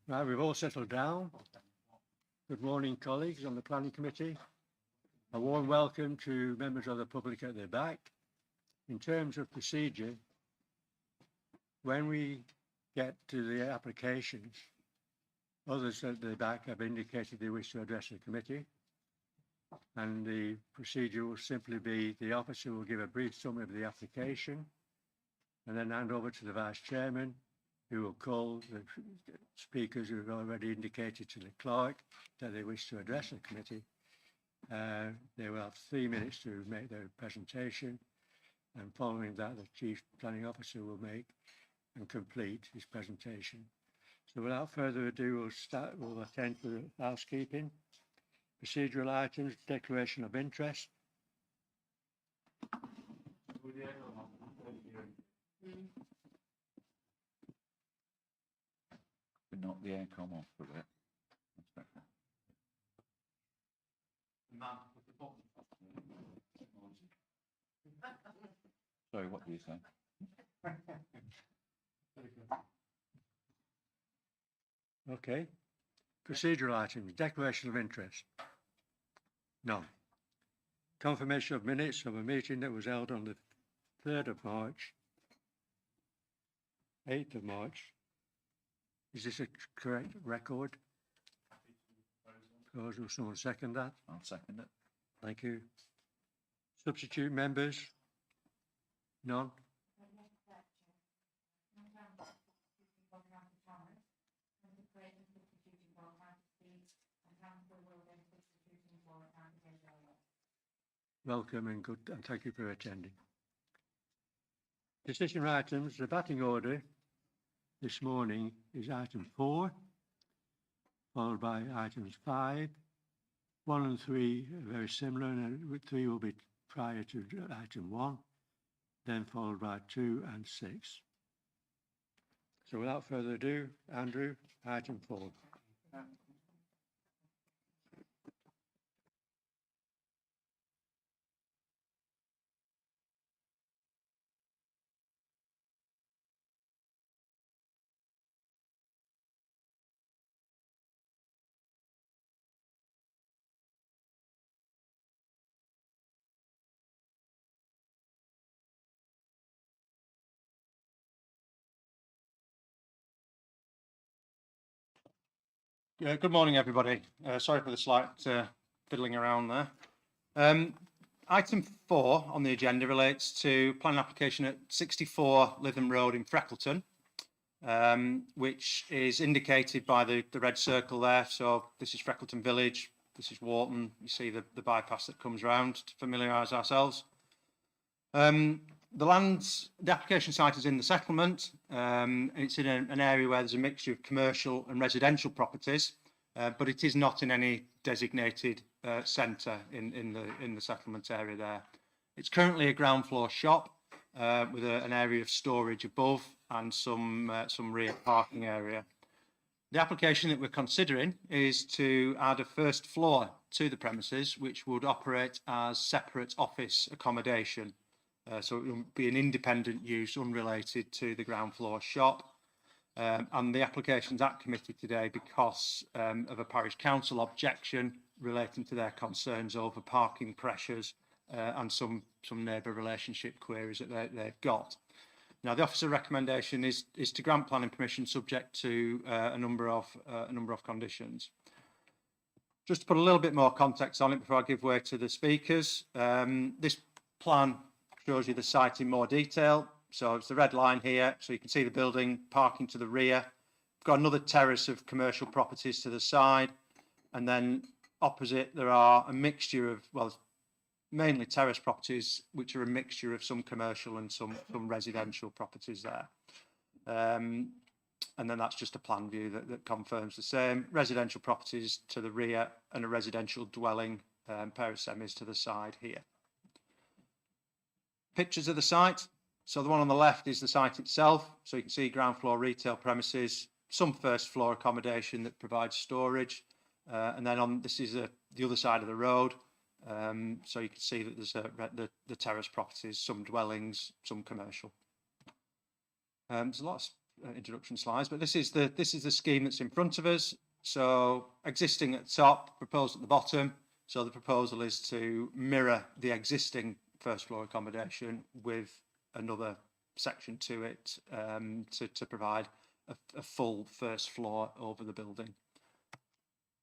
Right, we've all settled down. Good morning, colleagues on the Planning Committee. A warm welcome to members of the public at the back. In terms of procedure, when we get to the applications, others at the back have indicated they wish to address the committee. And the procedure will simply be the officer will give a brief summary of the application and then hand over to the Vice Chairman, who will call the speakers who have already indicated to the clerk that they wish to address the committee. They will have 3 minutes to make their presentation, and following that, the Chief Planning Officer will make and complete his presentation. So without further ado, we'll attend to the housekeeping. Procedural items, declaration of interest. Knock the aircon off a bit. Sorry, what do you say? Okay. Procedural items, declaration of interest. None. Confirmation of minutes of a meeting that was held on the 3rd of March, 8th of March. Is this a correct record? Will someone second that? I'll second it. Thank you. Substitute members? None? Welcome and good, and thank you for attending. Decision items, the batting order this morning is item 4, followed by items 5. 1 and 3 are very similar, and 3 will be prior to item 1, then followed by 2 and 6. So without further ado, Andrew, item 4. Good morning, everybody. Sorry for the slight fiddling around there. Item 4 on the agenda relates to planning application at 64 Lytham Road in Freckleton, which is indicated by the red circle there. So this is Freckleton Village, this is Wharton. You see the bypass that comes around to familiarise ourselves. The application site is in the settlement. It's in an area where there's a mixture of commercial and residential properties, but it is not in any designated centre in the settlement area there. It's currently a ground floor shop with an area of storage above and some rear parking area. The application that we're considering is to add a first floor to the premises, which would operate as separate office accommodation. So it will be an independent use unrelated to the ground floor shop. And the application's at committee today because of a parish council objection relating to their concerns over parking pressures and some neighbour relationship queries that they've got. Now, the officer recommendation is to grant planning permission subject to a number of conditions. Just to put a little bit more context on it before I give way to the speakers, this plan shows you the site in more detail. So it's the red line here, so you can see the building, parking to the rear. We've got another terrace of commercial properties to the side, and then opposite there are a mixture of, well, mainly terrace properties, which are a mixture of some commercial and some residential properties there. And then that's just a plan view that confirms the same. Residential properties to the rear and a residential dwelling, pair of semis to the side here. Pictures of the site. So the one on the left is the site itself. So you can see ground floor retail premises, some first floor accommodation that provides storage, And then this is the other side of the road. So you can see that there's the terrace properties, some dwellings, some commercial. There's a lot of introduction slides, but this is the scheme that's in front of us. So existing at the top, proposed at the bottom. So the proposal is to mirror the existing first floor accommodation with another section to it to provide a full first floor over the building.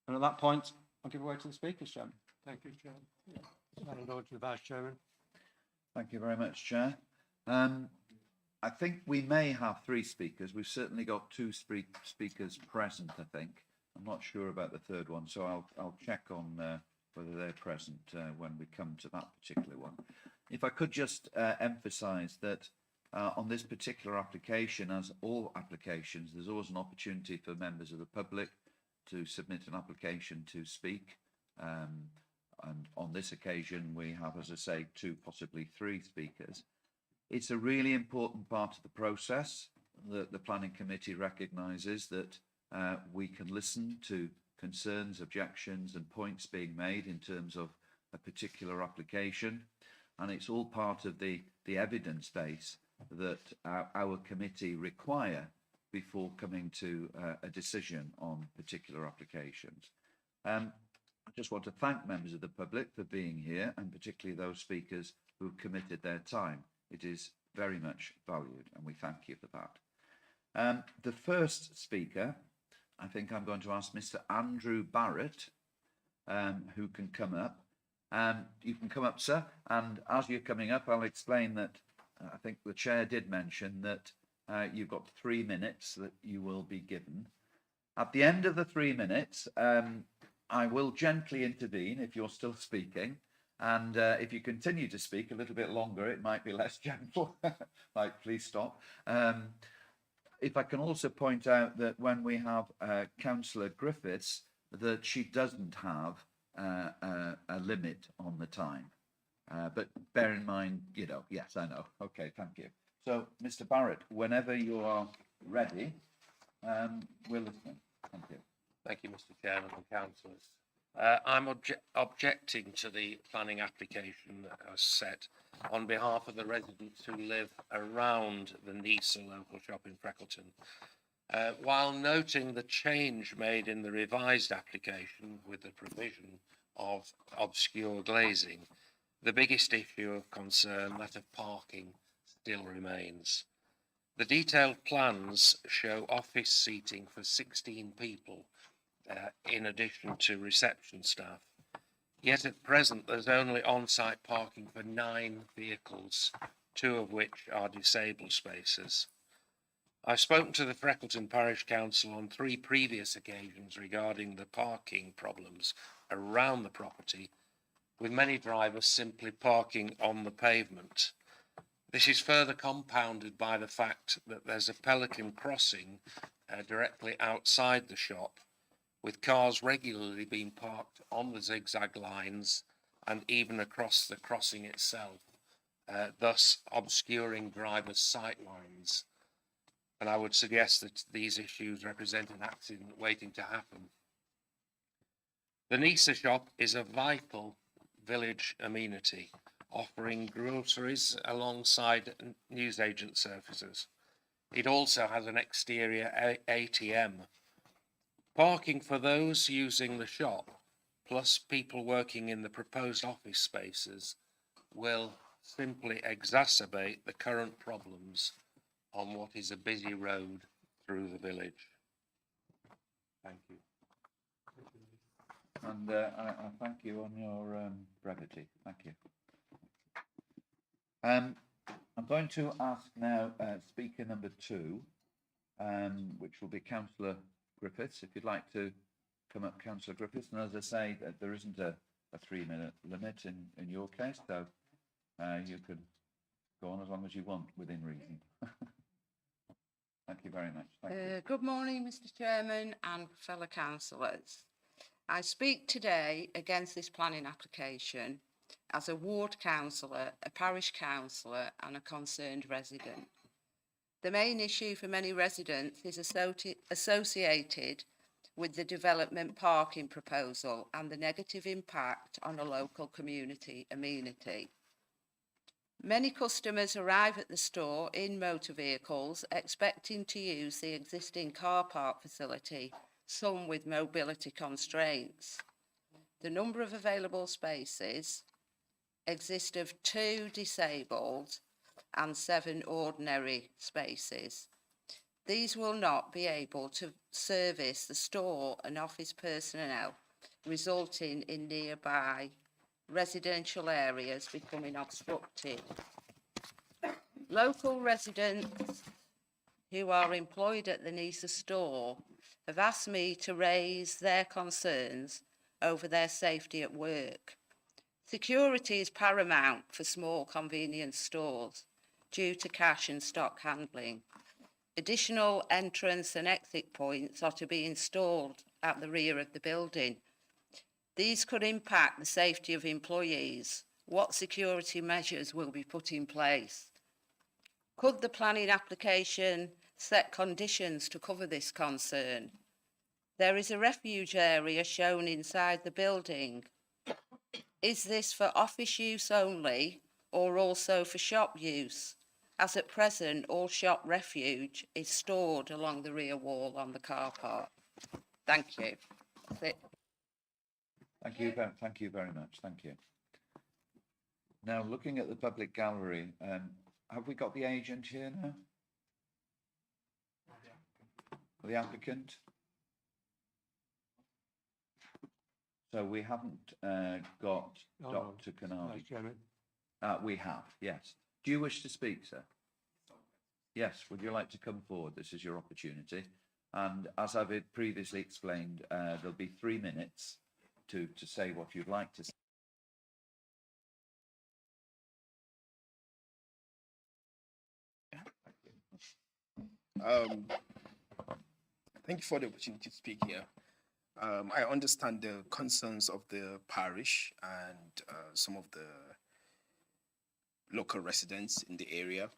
And at that point, I'll give away to the speakers, Chairman. Thank you, Chair. Hand over to the Vice Chairman. Thank you very much, Chair. I think we may have 3 speakers. We've certainly got 2 speakers present, I think. I'm not sure about the third one, so I'll check on whether they're present when we come to that particular one. If I could just emphasise that on this particular application, as all applications, there's always an opportunity for members of the public to submit an application to speak. And on this occasion, we have, as I say, 2, possibly 3 speakers. It's a really important part of the process that the Planning Committee recognises that we can listen to concerns, objections and points being made in terms of a particular application. And it's all part of the evidence base that our committee require before coming to a decision on particular applications. I just want to thank members of the public for being here, and particularly those speakers who have committed their time. It is very much valued, and we thank you for that. The first speaker, I think I'm going to ask Mr. Andrew Barrett, who can come up. You can come up, sir, and as you're coming up, I'll explain that I think the chair did mention that you've got 3 minutes that you will be given. At the end of the 3 minutes, I will gently intervene if you're still speaking. And if you continue to speak a little bit longer, it might be less gentle, like please stop. If I can also point out that when we have Councillor Griffiths, that she doesn't have a limit on the time. But bear in mind, you know, yes, I know. Okay, thank you. So, Mr. Barrett, whenever you are ready, we're listening. Thank you. Thank you, Mr. Chairman and councillors. I'm objecting to the planning application that was set on behalf of the residents who live around the Nisa local shop in Freckleton. While noting the change made in the revised application with the provision of obscure glazing, the biggest issue of concern, that of parking, still remains. The detailed plans show office seating for 16 people, in addition to reception staff. Yet at present, there's only on-site parking for 9 vehicles, 2 of which are disabled spaces. I've spoken to the Freckleton Parish Council on 3 previous occasions regarding the parking problems around the property, with many drivers simply parking on the pavement. This is further compounded by the fact that there's a pelican crossing directly outside the shop, with cars regularly being parked on the zigzag lines and even across the crossing itself, thus obscuring drivers' sight lines. And I would suggest that these issues represent an accident waiting to happen. The Nisa shop is a vital village amenity, offering groceries alongside newsagent services. It also has an exterior ATM. Parking for those using the shop, plus people working in the proposed office spaces, will simply exacerbate the current problems on what is a busy road through the village. Thank you. And I thank you on your brevity. Thank you. I'm going to ask now speaker number 2, which will be Councillor Griffiths. If you'd like to come up, Councillor Griffiths. And as I say, there isn't a 3-minute limit in your case, so you could go on as long as you want within reason. Thank you very much. Thank you. Good morning, Mr. Chairman and fellow councillors. I speak today against this planning application as a ward councillor, a parish councillor and a concerned resident. The main issue for many residents is associated with the development parking proposal and the negative impact on a local community amenity. Many customers arrive at the store in motor vehicles expecting to use the existing car park facility, some with mobility constraints. The number of available spaces exist of 2 disabled and 7 ordinary spaces. These will not be able to service the store and office personnel, resulting in nearby residential areas becoming obstructed. Local residents who are employed at the Nisa store have asked me to raise their concerns over their safety at work. Security is paramount for small convenience stores due to cash and stock handling. Additional entrance and exit points are to be installed at the rear of the building. These could impact the safety of employees. What security measures will be put in place? Could the planning application set conditions to cover this concern? There is a refuge area shown inside the building. Is this for office use only or also for shop use? As at present, all shop refuge is stored along the rear wall on the car park. Thank you. That's it. Thank you very much. Thank you. Now, looking at the public gallery, have we got the agent here now? The applicant? So we haven't got Oh, no. Dr. Canardi. Vice Chairman. We have, yes. Do you wish to speak, sir? Yes, would you like to come forward? This is your opportunity. And as I've previously explained, there'll be 3 minutes to say what you'd like to say. Thank you for the opportunity to speak here. I understand the concerns of the parish and some of the local residents in the area.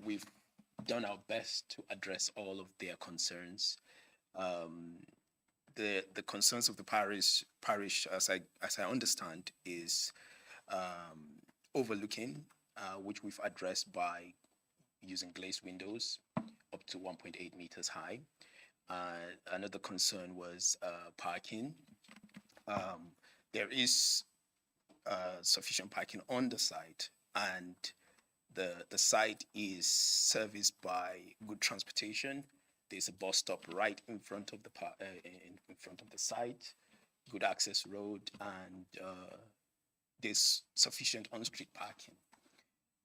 We've done our best to address all of their concerns. The concerns of the parish, as I understand, is overlooking, which we've addressed by using glazed windows up to 1.8 meters high. Another concern was parking. There is sufficient parking on the site, and the site is serviced by good transportation. There's a bus stop right in front of the in front of the site, good access road, and there's sufficient on-street parking.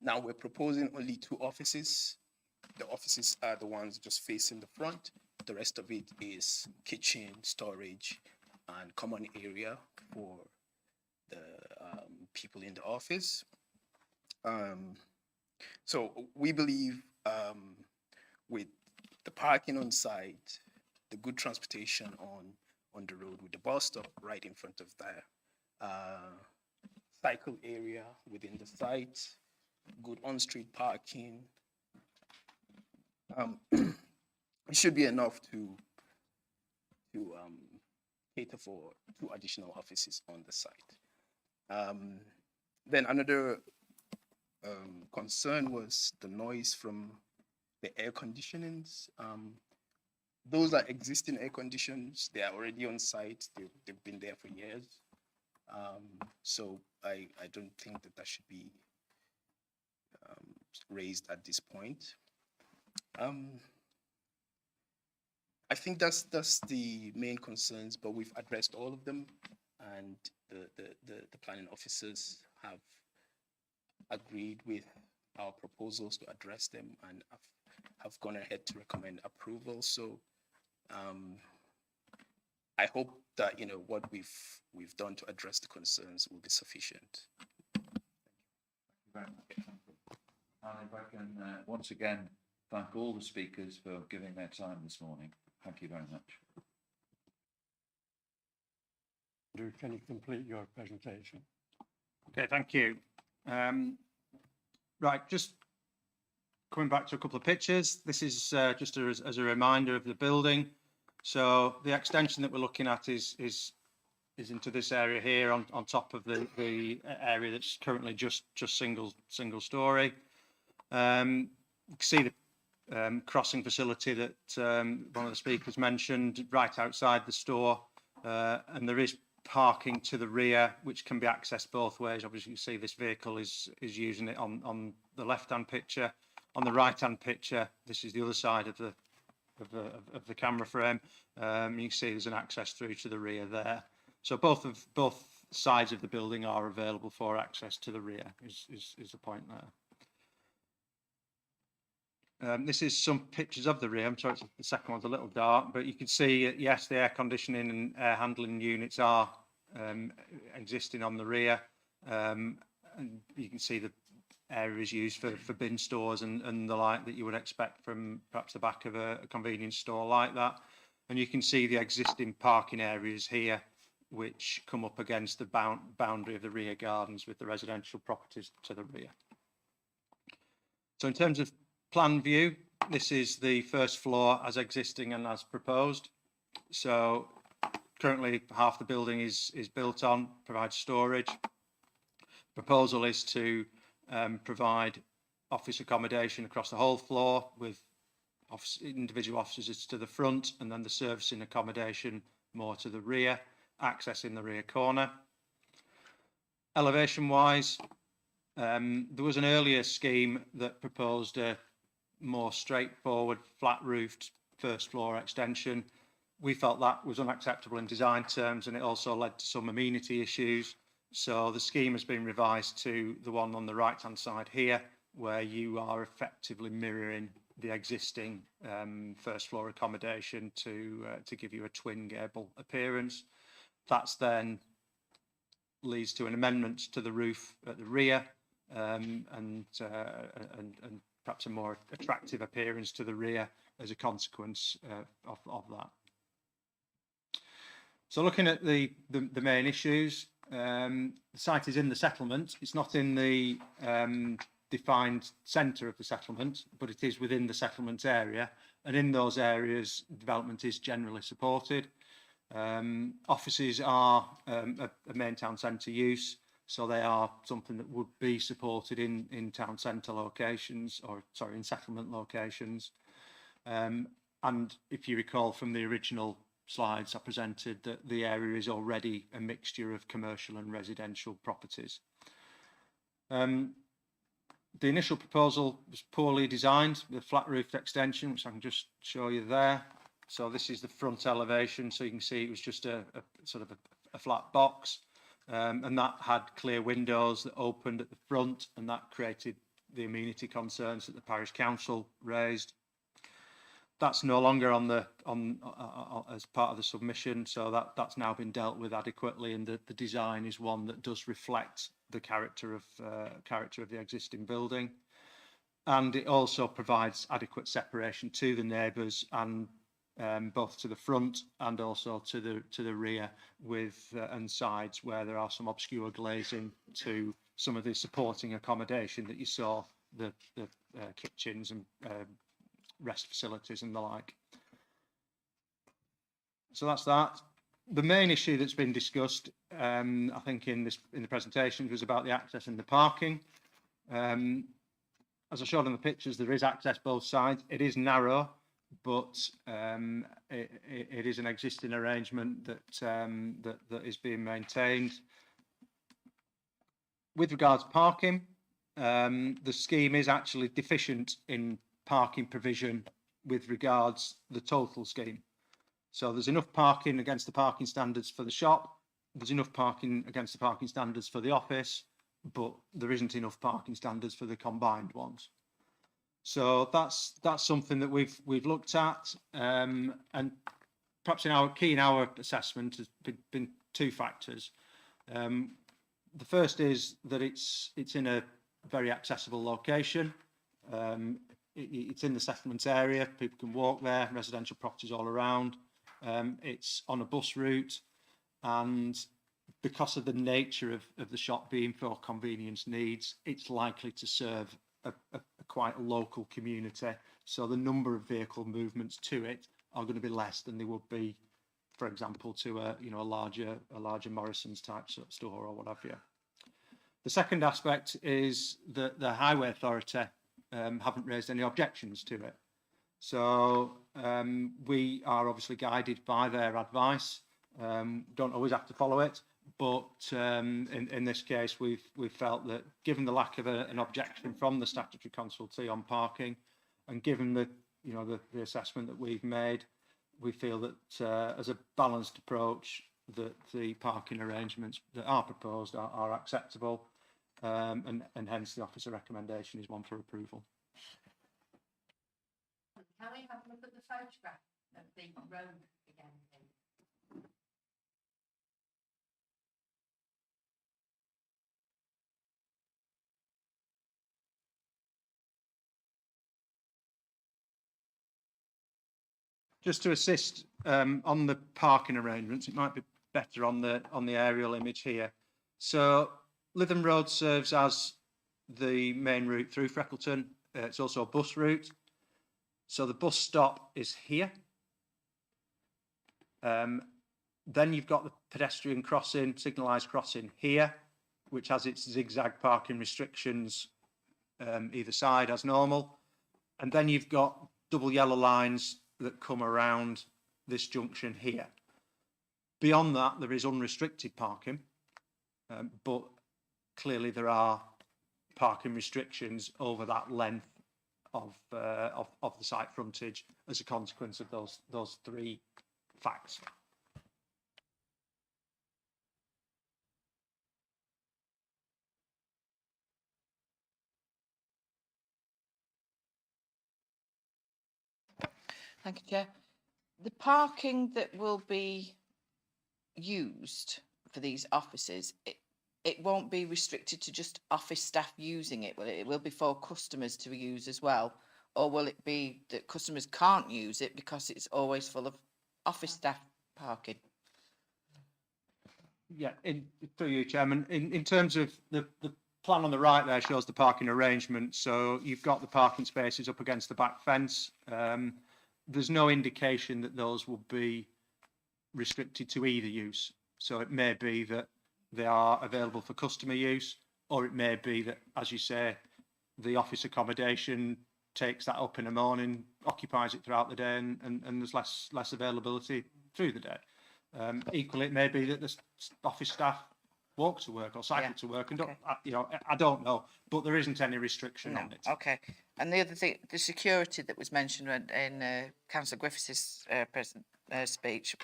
Now we're proposing only 2 offices. The offices are the ones just facing the front. The rest of it is kitchen, storage, and common area for the people in the office. So we believe with the parking on site, the good transportation on the road with the bus stop right in front of there, cycle area within the site, good on-street parking, it should be enough to cater for 2 additional offices on the site. Then another concern was the noise from the air conditionings. Those are existing air conditions. They are already on site. They've been there for years. So I don't think that should be raised at this point. I think that's the main concerns, but we've addressed all of them, and the planning officers have agreed with our proposals to address them and have gone ahead to recommend approval. So I hope that what we've done to address the concerns will be sufficient. Thank you very much. And if I can once again thank all the speakers for giving their time this morning. Thank you very much. Can you complete your presentation? Okay, thank you. Right, just coming back to a couple of pictures. This is just as a reminder of the building. So the extension that we're looking at is into this area here on top of the area that's currently just single story. You can see the crossing facility that one of the speakers mentioned right outside the store, and there is parking to the rear which can be accessed both ways. Obviously you see this vehicle is using it on the left hand picture. On the right hand picture, this is the other side of the camera frame. You can see there's an access through to the rear there. So both sides of the building are available for access to the rear is the point there. This is some pictures of the rear. I'm sorry, the second one's a little dark, but you can see, yes, the air conditioning and air handling units are existing on the rear. And you can see the areas used for bin stores and the like that you would expect from perhaps the back of a convenience store like that. And you can see the existing parking areas here, which come up against the boundary of the rear gardens with the residential properties to the rear. So in terms of plan view, this is the first floor as existing and as proposed. So currently half the building is built on, provides storage. Proposal is to provide office accommodation across the whole floor with individual offices to the front, and then the servicing accommodation more to the rear, accessing the rear corner. Elevation wise, there was an earlier scheme that proposed a more straightforward flat roofed first floor extension. We felt that was unacceptable in design terms, and it also led to some amenity issues. So the scheme has been revised to the one on the right hand side here, where you are effectively mirroring the existing first floor accommodation to give you a twin gable appearance. That's then leads to an amendment to the roof at the rear, and perhaps a more attractive appearance to the rear as a consequence of that. So looking at the main issues, the site is in the settlement. It's not in the defined centre of the settlement, but it is within the settlement area, and in those areas development is generally supported. Offices are a main town centre use, so they are something that would be supported in town centre locations, or sorry, in settlement locations. And if you recall from the original slides I presented, that the area is already a mixture of commercial and residential properties. The initial proposal was poorly designed with a flat roofed extension, which I can just show you there. So this is the front elevation, so you can see it was just a sort of a flat box, and that had clear windows that opened at the front, and that created the amenity concerns that the parish council raised. That's no longer on as part of the submission, so that's now been dealt with adequately, and the design is one that does reflect the character of the existing building, and it also provides adequate separation to the neighbours, and both to the front and also to the rear, with and sides where there are some obscure glazing to some of the supporting accommodation that you saw, the kitchens and rest facilities and the like. So that's that. The main issue that's been discussed, I think in the presentation, was about the access and the parking. As I showed on the pictures, there is access both sides. It is narrow, but it is an existing arrangement that is being maintained. With regards to parking, the scheme is actually deficient in parking provision with regards the total scheme. So there's enough parking against the parking standards for the shop, there's enough parking against the parking standards for the office, but there isn't enough parking standards for the combined ones. So that's something that we've looked at, and perhaps in our assessment has been two factors. The first is that it's in a very accessible location. It's in the settlement area, people can walk there, residential properties all around. It's on a bus route, and because of the nature of the shop being for convenience needs, it's likely to serve a quite a local community. So the number of vehicle movements to it are going to be less than they would be, for example, to a larger Morrison's type store or what have you. The second aspect is that the Highway Authority haven't raised any objections to it. So we are obviously guided by their advice. Don't always have to follow it, but in this case, we've felt that given the lack of an objection from the statutory consultee on parking, and given the assessment that we've made, we feel that as a balanced approach, that the parking arrangements that are proposed are acceptable, and hence the officer recommendation is one for approval. Can we have a look at the photograph of the road again, please? Just to assist on the parking arrangements, it might be better on the aerial image here. So Lytham Road serves as the main route through Freckleton. It's also a bus route. So the bus stop is here. Then you've got the pedestrian crossing, signalised crossing here, which has its zigzag parking restrictions either side as normal. And then you've got double yellow lines that come around this junction here. Beyond that, there is unrestricted parking, but clearly there are parking restrictions over that length of the site frontage as a consequence of those three facts. Thank you, Chair. The parking that will be used for these offices, it won't be restricted to just office staff using it, will it? It will be for customers to use as well? Or will it be that customers can't use it because it's always full of office staff parking? Yeah, through you, Chairman, in terms of the plan on the right there shows the parking arrangement. So you've got the parking spaces up against the back fence. There's no indication that those will be restricted to either use. So it may be that they are available for customer use, or it may be that, as you say, the office accommodation takes that up in the morning, occupies it throughout the day, and there's less availability through the day. Equally, it may be that the office staff walk to work or cycle to work, and I don't know, but there isn't any restriction on it. Okay. And the other thing, the security that was mentioned in Councillor Griffiths' speech,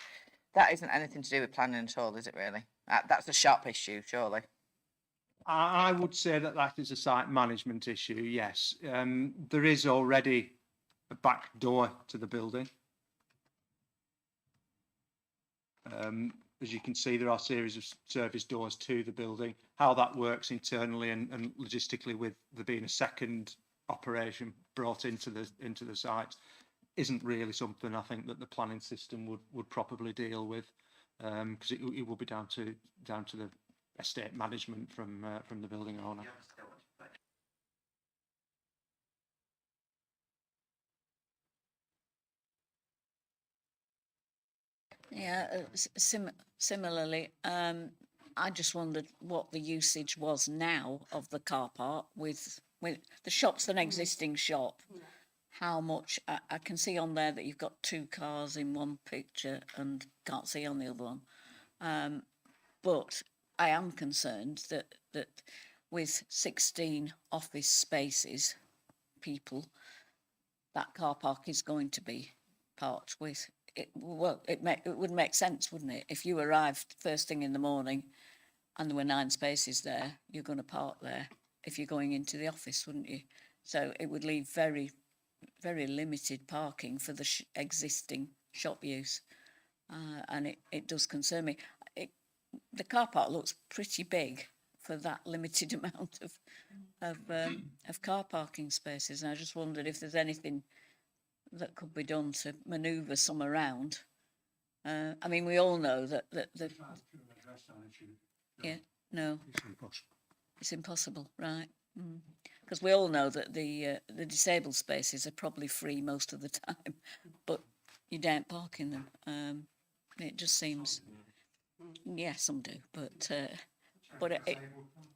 that isn't anything to do with planning at all, is it really? That's a shop issue, surely. I would say that is a site management issue, yes. There is already a back door to the building. As you can see, there are a series of service doors to the building. How that works internally and logistically, with there being a second operation brought into the site, isn't really something I think that the planning system would probably deal with, because it will be down to the estate management from the building owner. Yeah, similarly, I just wondered what the usage was now of the car park with the shop's an existing shop. How much, I can see on there that you've got 2 cars in one picture and can't see on the other one. But I am concerned that with 16 office spaces, people, that car park is going to be parked with. It would make sense, wouldn't it? If you arrived first thing in the morning and there were 9 spaces there, you're going to park there if you're going into the office, wouldn't you? So it would leave very, very limited parking for the existing shop use. And it does concern me. The car park looks pretty big for that limited amount of car parking spaces. And I just wondered if there's anything that could be done to manoeuvre some around. I mean, we all know that yeah, no, It's impossible. it's impossible, right? Because we all know that the disabled spaces are probably free most of the time, but you daren't park in them. It just seems, yeah, some do, but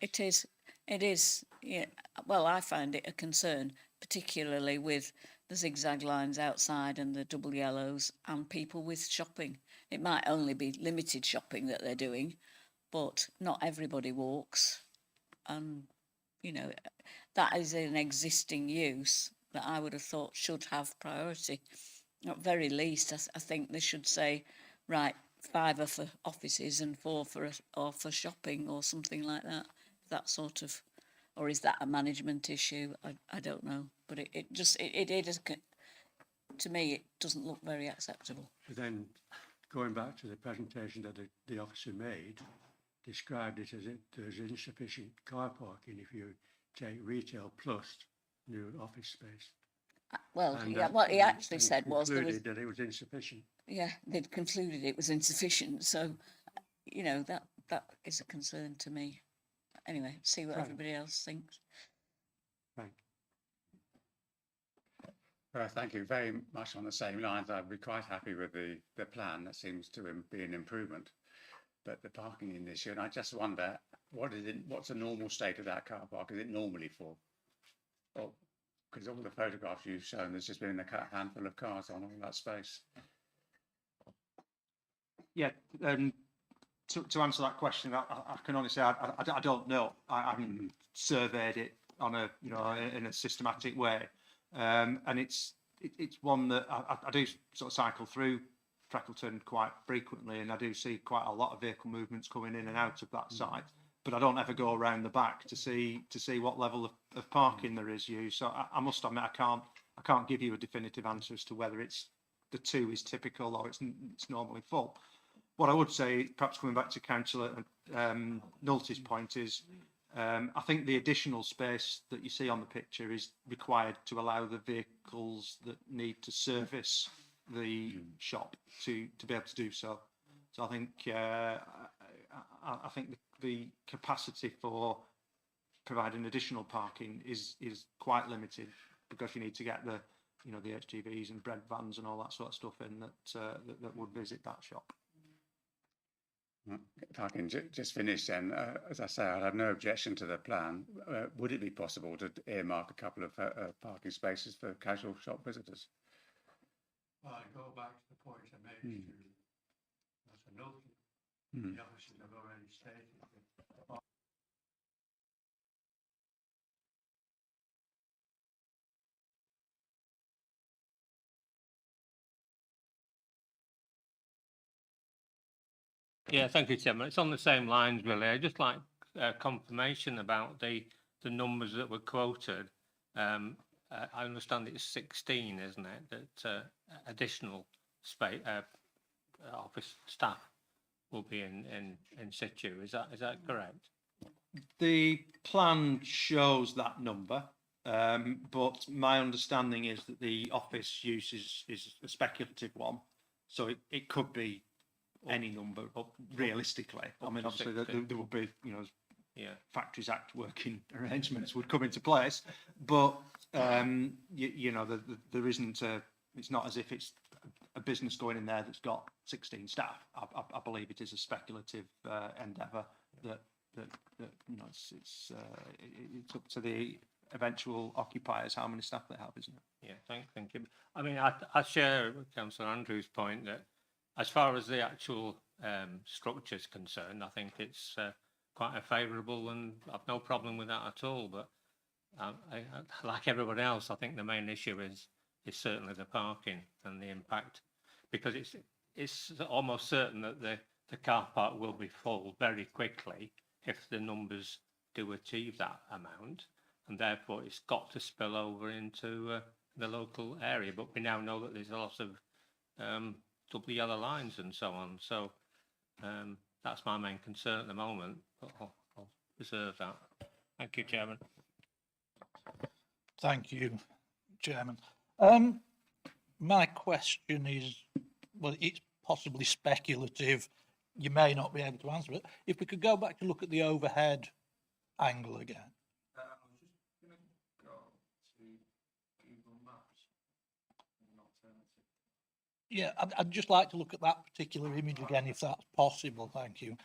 it is, yeah, well, I find it a concern, particularly with the zigzag lines outside and the double yellows and people with shopping. It might only be limited shopping that they're doing, but not everybody walks. And, you know, that is an existing use that I would have thought should have priority. At very least, I think they should say, right, 5 are for offices and 4 for shopping or something like that. That sort of, or is that a management issue? I don't know, but it is, to me, it doesn't look very acceptable. But then, going back to the presentation that the officer made, described it as there's insufficient car parking if you take retail plus new office space. Well, And, yeah, what he actually and said was there was, concluded that it was insufficient. yeah, they'd concluded it was insufficient. So, you know, that is a concern to me. Anyway, see what Right. everybody else thinks. Frank. Thank you. Very much on the same lines. I'd be quite happy with the plan. That seems to be an improvement. But the parking is an issue, and I just wonder what's the normal state of that car park? Is it normally full? Well, because all the photographs you've shown, there's just been a handful of cars on all that space. Yeah, to answer that question, I can honestly say I don't know. I haven't surveyed it on a in a systematic way, and it's one that I do sort of cycle through Freckleton quite frequently, and I do see quite a lot of vehicle movements coming in and out of that site. But I don't ever go around the back to see what level of parking there is used. So I must admit I can't give you a definitive answer as to whether it's the 2 is typical or it's normally full. What I would say, perhaps coming back to Councillor Nulty's point, is I think the additional space that you see on the picture is required to allow the vehicles that need to service the shop to be able to do so. So I think the capacity for providing additional parking is quite limited, because you need to get the HGVs and bread vans and all that sort of stuff in that would visit that shop. If I can just finish then, as I say, I'd have no objection to the plan. Would it be possible to earmark a couple of parking spaces for casual shop visitors? Well, I go back to the point I made to Mr. Nulty. The officers have already stated that Yeah, thank you, Chairman. It's on the same lines, really. I'd just like confirmation about the numbers that were quoted. I understand it's 16, isn't it, that additional space office staff will be in situ. Is that correct? The plan shows that number, but my understanding is that the office use is a speculative one, so it could be any number, realistically. I mean, obviously there will be, Factories Act working arrangements would come into place, but there isn't it's not as if it's a business going in there that's got 16 staff. I believe it is a speculative endeavour that it's up to the eventual occupiers how many staff they have, isn't it? Yeah, thank you. I mean, I share Councillor Andrews' point that as far as the actual structure is concerned, I think it's quite a favourable, and I've no problem with that at all. But like everybody else, I think the main issue is certainly the parking and the impact, because it's almost certain that the car park will be full very quickly if the numbers do achieve that amount, and therefore it's got to spill over into the local area. But we now know that there's a lot of double yellow lines and so on. So that's my main concern at the moment, but I'll reserve that. Thank you, Chairman. Thank you, Chairman. My question is, well, it's possibly speculative. You may not be able to answer it. If we could go back to look at the overhead angle again. I was just going to go to Google Maps as an alternative. Yeah, I'd just like to look at that particular image again, if that's possible. Thank you.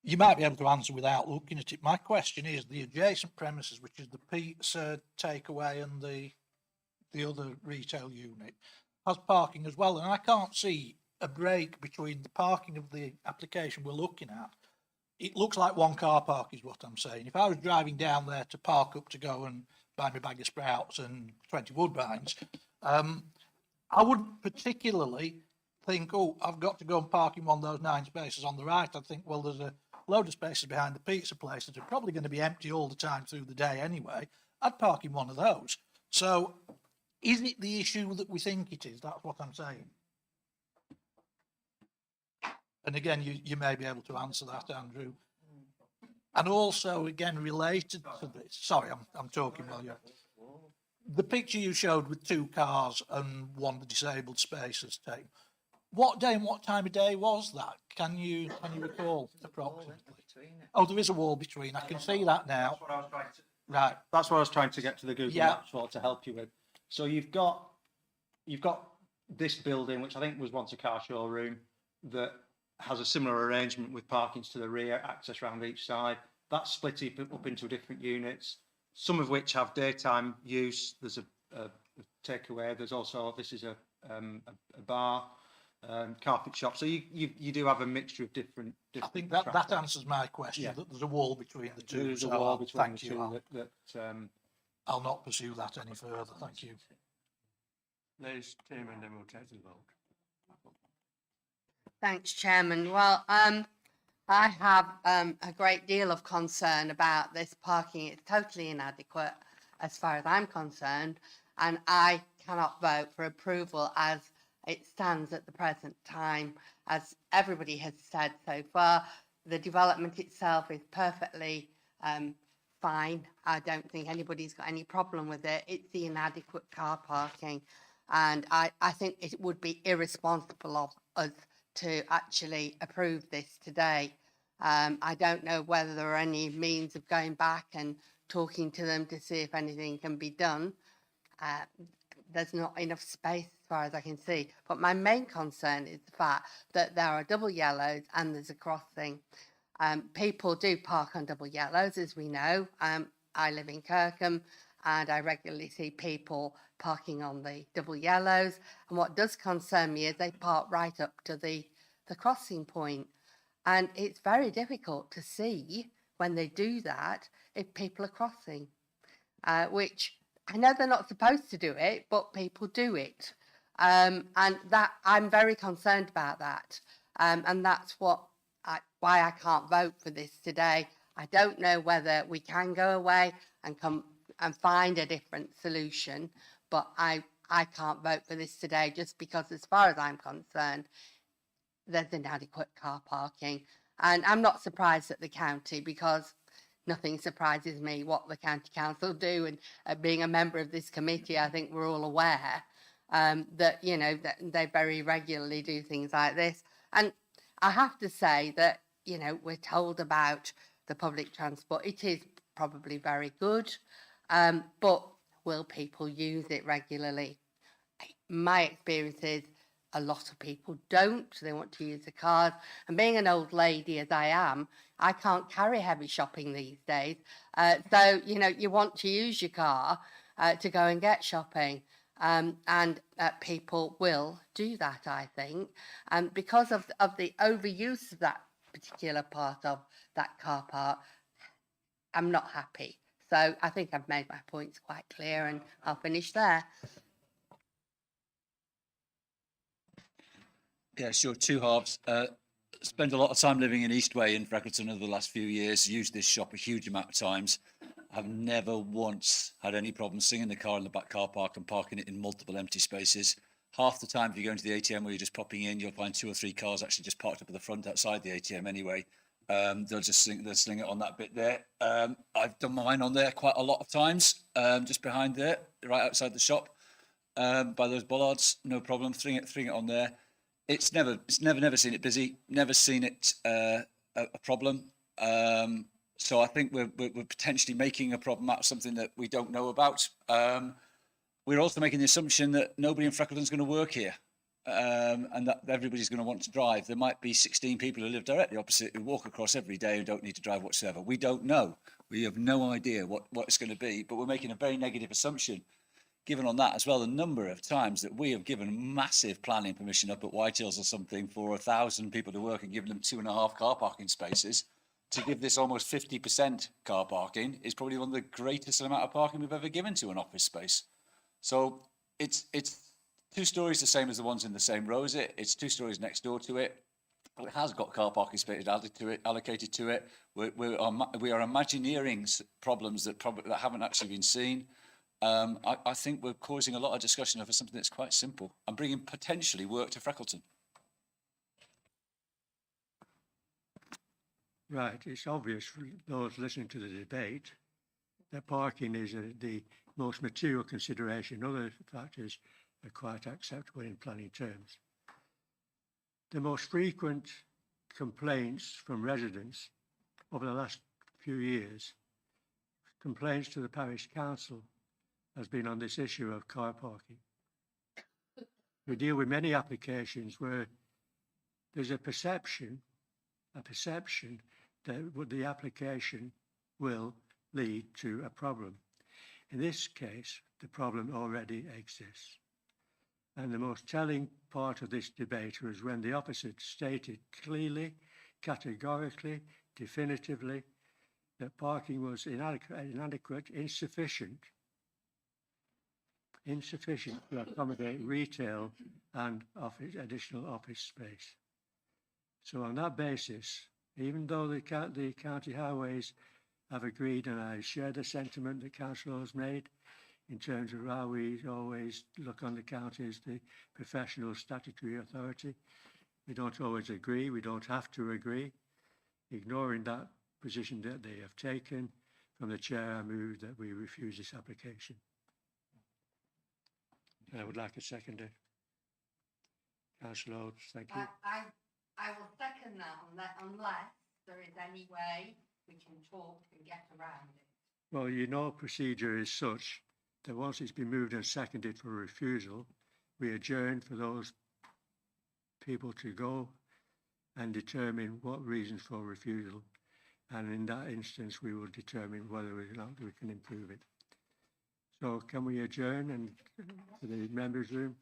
You might be able to answer without looking at it. My question is the adjacent premises, which is the Pete's takeaway and the other retail unit, has parking as well. And I can't see a break between the parking of the application we're looking at. It looks like one car park is what I'm saying. If I was driving down there to park up to go and buy me a bag of sprouts and 20 woodbines, I wouldn't particularly think, oh, I've got to go and park in one of those 9 spaces on the right. I'd think, well, there's a load of spaces behind the pizza place that are probably going to be empty all the time through the day anyway. I'd park in one of those. So is it the issue that we think it is? That's what I'm saying. And again, you may be able to answer that, Andrew. And also, again, related to this, sorry, I'm talking while you're... The picture you showed with 2 cars and one of the disabled spaces taken, what day and what time of day was that? Can you recall approximately? Oh, there is a wall between. I can see that now. That's what I was trying to, Right. that's what I was trying to get to the Google Yeah. Maps for, to help you with. So you've got this building, which I think was once a car showroom, that has a similar arrangement with parkings to the rear, access around each side. That's split up into different units, some of which have daytime use. There's a takeaway. There's also, this is a bar, carpet shop. So you do have a mixture of different I think that traffic. answers my question, Yeah. that there's a wall between the two. There's a so wall between thank the you. two I'll not pursue that any further. Thank you. Liz, Tim, and then we'll take the vote. Thanks, Chairman. Well, I have a great deal of concern about this parking. It's totally inadequate as far as I'm concerned, and I cannot vote for approval as it stands at the present time. As everybody has said so far, the development itself is perfectly fine. I don't think anybody's got any problem with it. It's the inadequate car parking, and I think it would be irresponsible of us to actually approve this today. I don't know whether there are any means of going back and talking to them to see if anything can be done. There's not enough space as far as I can see. But my main concern is the fact that there are double yellows and there's a crossing. People do park on double yellows, as we know. I live in Kirkham and I regularly see people parking on the double yellows. And what does concern me is they park right up to the crossing point. And it's very difficult to see when they do that if people are crossing, which I know they're not supposed to do it, but people do it. And that I'm very concerned about that. And that's why I can't vote for this today. I don't know whether we can go away and come and find a different solution, but I can't vote for this today just because, as far as I'm concerned, there's inadequate car parking. And I'm not surprised at the county, because nothing surprises me what the county council do. And being a member of this committee, I think we're all aware that, you know, that they very regularly do things like this. And I have to say that, you know, we're told about the public transport. It is probably very good, but will people use it regularly? My experience is a lot of people don't. They want to use the cars. And being an old lady as I am, I can't carry heavy shopping these days. So, you know, you want to use your car to go and get shopping. And people will do that, I think. And because of the overuse of that particular part of that car park, I'm not happy. So I think I've made my points quite clear, and I'll finish there. Yeah, sure. 2 halves. Spent a lot of time living in Eastway in Freckleton over the last few years. Used this shop a huge amount of times. I've never once had any problem sitting in the car in the back car park and parking it in multiple empty spaces. Half the time, if you go into the ATM where you're just popping in, you'll find 2 or 3 cars actually just parked up at the front outside the ATM anyway. They'll sling it on that bit there. I've done mine on there quite a lot of times, just behind there, right outside the shop, by those bollards. No problem. Thring it on there. It's never seen it busy. Never seen it a problem. So I think we're potentially making a problem out of something that we don't know about. we're also making the assumption that nobody in Freckleton's going to work here, and that everybody's going to want to drive. There might be 16 people who live directly opposite who walk across every day and don't need to drive whatsoever. We don't know. We have no idea what it's going to be, but we're making a very negative assumption. Given on that as well, the number of times that we have given massive planning permission up at Whitehills or something for 1,000 people to work and given them 2.5 car parking spaces, to give this almost 50% car parking is probably one of the greatest amount of parking we've ever given to an office space. So it's 2 stories the same as the ones in the same row as it. It's 2 stories next door to it. It has got car parking spaces allocated to it. We are imagineering problems that haven't actually been seen. I think we're causing a lot of discussion over something that's quite simple and bringing potentially work to Freckleton. Right, it's obvious for those listening to the debate that parking is the most material consideration. Other factors are quite acceptable in planning terms. The most frequent complaints from residents over the last few years, complaints to the parish council, has been on this issue of car parking. We deal with many applications where there's a perception that the application will lead to a problem. In this case, the problem already exists. And the most telling part of this debate was when the opposite stated clearly, categorically, definitively, that parking was inadequate, insufficient to accommodate retail and additional office space. So on that basis, even though the county highways have agreed, and I share the sentiment that council has made in terms of how we always look on the county as the professional statutory authority, we don't always agree, we don't have to agree. Ignoring that position that they have taken, from the chair I move that we refuse this application. And I would like a seconder. Councillor Oates, thank you. I will second that unless there is any way we can talk and get around it. Well, you know, procedure is such that once it's been moved and seconded for refusal, we adjourn for those people to go and determine what reasons for refusal. And in that instance, we will determine whether or not we can improve it. So can we adjourn and to the members' room?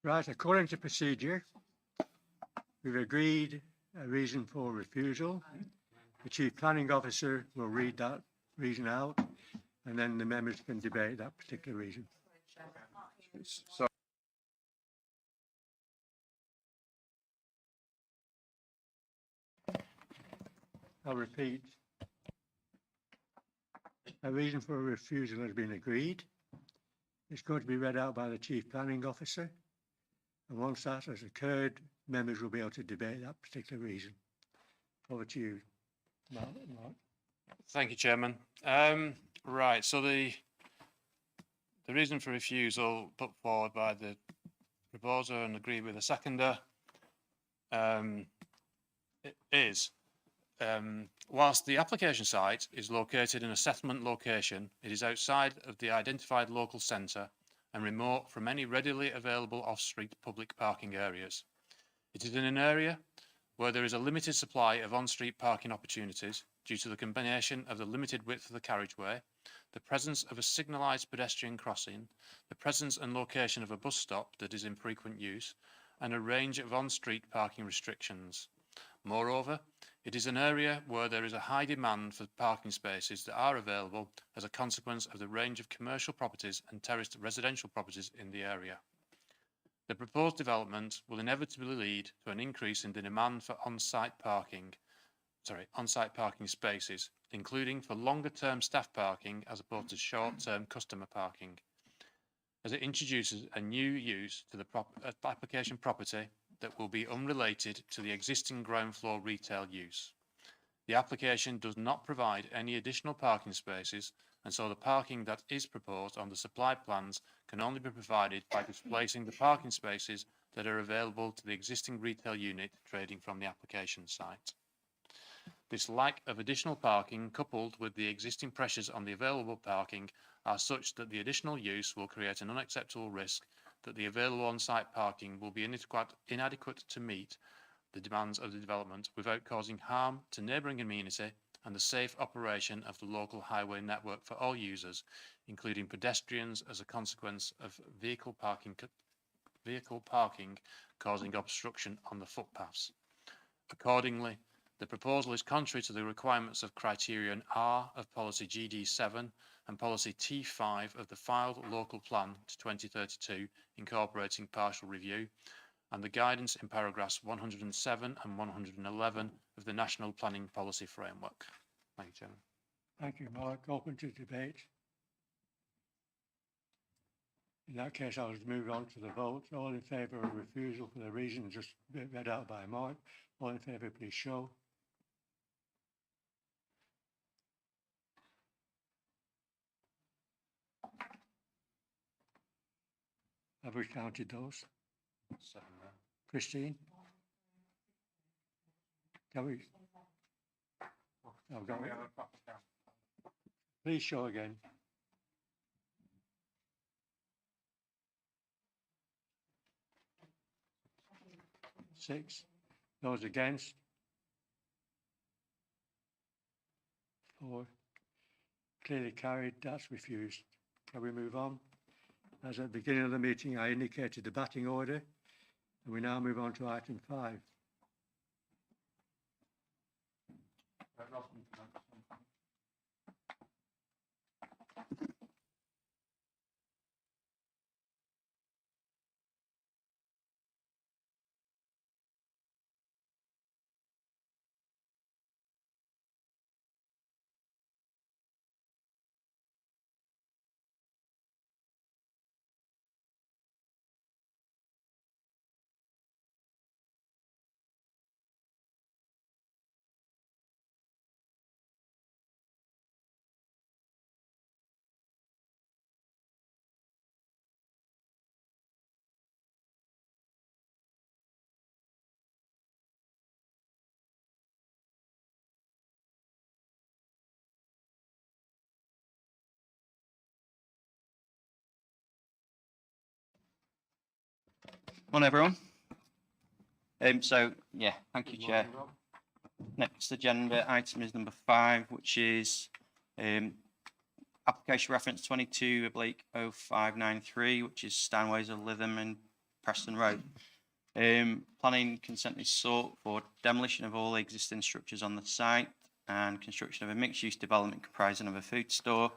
Right, according to procedure, we've agreed a reason for refusal. The Chief Planning Officer will read that reason out, and then the members can debate that particular reason. So, I'll repeat. A reason for a refusal has been agreed. It's going to be read out by the Chief Planning Officer. And once that has occurred, members will be able to debate that particular reason. Over to you, Mark. Thank you, Chairman. Right, so the reason for refusal put forward by the proposer and agreed with the seconder is whilst the application site is located in a settlement location, it is outside of the identified local centre and remote from any readily available off-street public parking areas. It is in an area where there is a limited supply of on-street parking opportunities due to the combination of the limited width of the carriageway, the presence of a signalised pedestrian crossing, the presence and location of a bus stop that is in frequent use, and a range of on-street parking restrictions. Moreover, it is an area where there is a high demand for parking spaces that are available as a consequence of the range of commercial properties and terraced residential properties in the area. The proposed development will inevitably lead to an increase in the demand for on-site parking spaces, including for longer-term staff parking as opposed to short-term customer parking, as it introduces a new use to the application property that will be unrelated to the existing ground floor retail use. The application does not provide any additional parking spaces, and so the parking that is proposed on the supply plans can only be provided by displacing the parking spaces that are available to the existing retail unit trading from the application site. This lack of additional parking, coupled with the existing pressures on the available parking, are such that the additional use will create an unacceptable risk that the available on-site parking will be inadequate to meet the demands of the development without causing harm to neighbouring community and the safe operation of the local highway network for all users, including pedestrians, as a consequence of vehicle parking causing obstruction on the footpaths. Accordingly, the proposal is contrary to the requirements of Criterion R of Policy GD7 and Policy T5 of the filed Local Plan to 2032, incorporating partial review, and the guidance in paragraphs 107 and 111 of the National Planning Policy Framework. Thank you, Chairman. Thank you, Mark. Open to debate. In that case, I'll move on to the vote. All in favour of refusal for the reason just read out by Mark. All in favour, please show. Have we counted those? Christine? Can we? I've got it. Please show again. Six. Those against? 4. Clearly carried. That's refused. Can we move on? As at the beginning of the meeting, I indicated the batting order, and we now move on to item 5. Morning, everyone. Thank you, Chair. Next agenda item is number 5, which is application reference 22 oblique 0593, which is Stanways of Lytham and Preston Road. Planning consent is sought for demolition of all existing structures on the site and construction of a mixed-use development comprising of a food store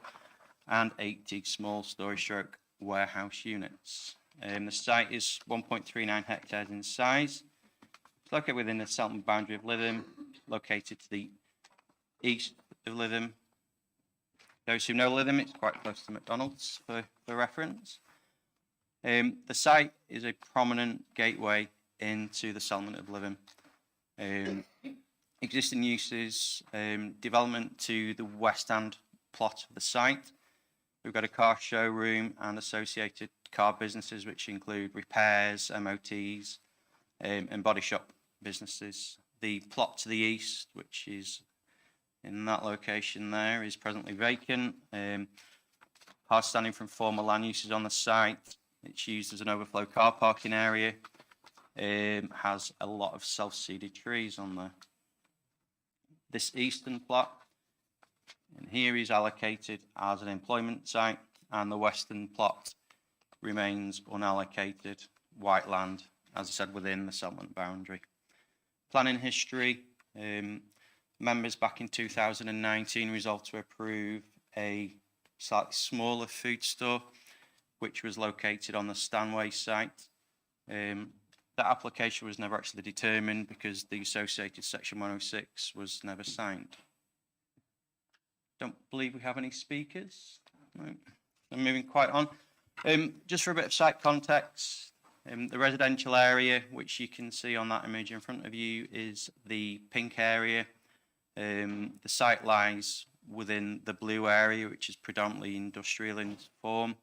and 80 small storage stroke warehouse units. The site is 1.39 hectares in size. It's located within the settlement boundary of Lytham, located to the east of Lytham. Those who know Lytham, it's quite close to McDonald's for reference. The site is a prominent gateway into the settlement of Lytham. Existing uses, development to the west hand plot of the site. We've got a car showroom and associated car businesses, which include repairs, MOTs, and body shop businesses. The plot to the east, which is in that location there, is presently vacant. Hard standing from former land uses on the site. It's used as an overflow car parking area. Has a lot of self-seeded trees on there. This eastern plot, and here is allocated as an employment site, and the western plot remains unallocated white land, as I said, within the settlement boundary. Planning history, members back in 2019 resolved to approve a slightly smaller food store, which was located on the Stanway site. That application was never actually determined because the associated section 106 was never signed. Don't believe we have any speakers. No. I'm moving quite on. Just for a bit of site context, the residential area, which you can see on that image in front of you, is the pink area. The site lies within the blue area, which is predominantly industrial in form.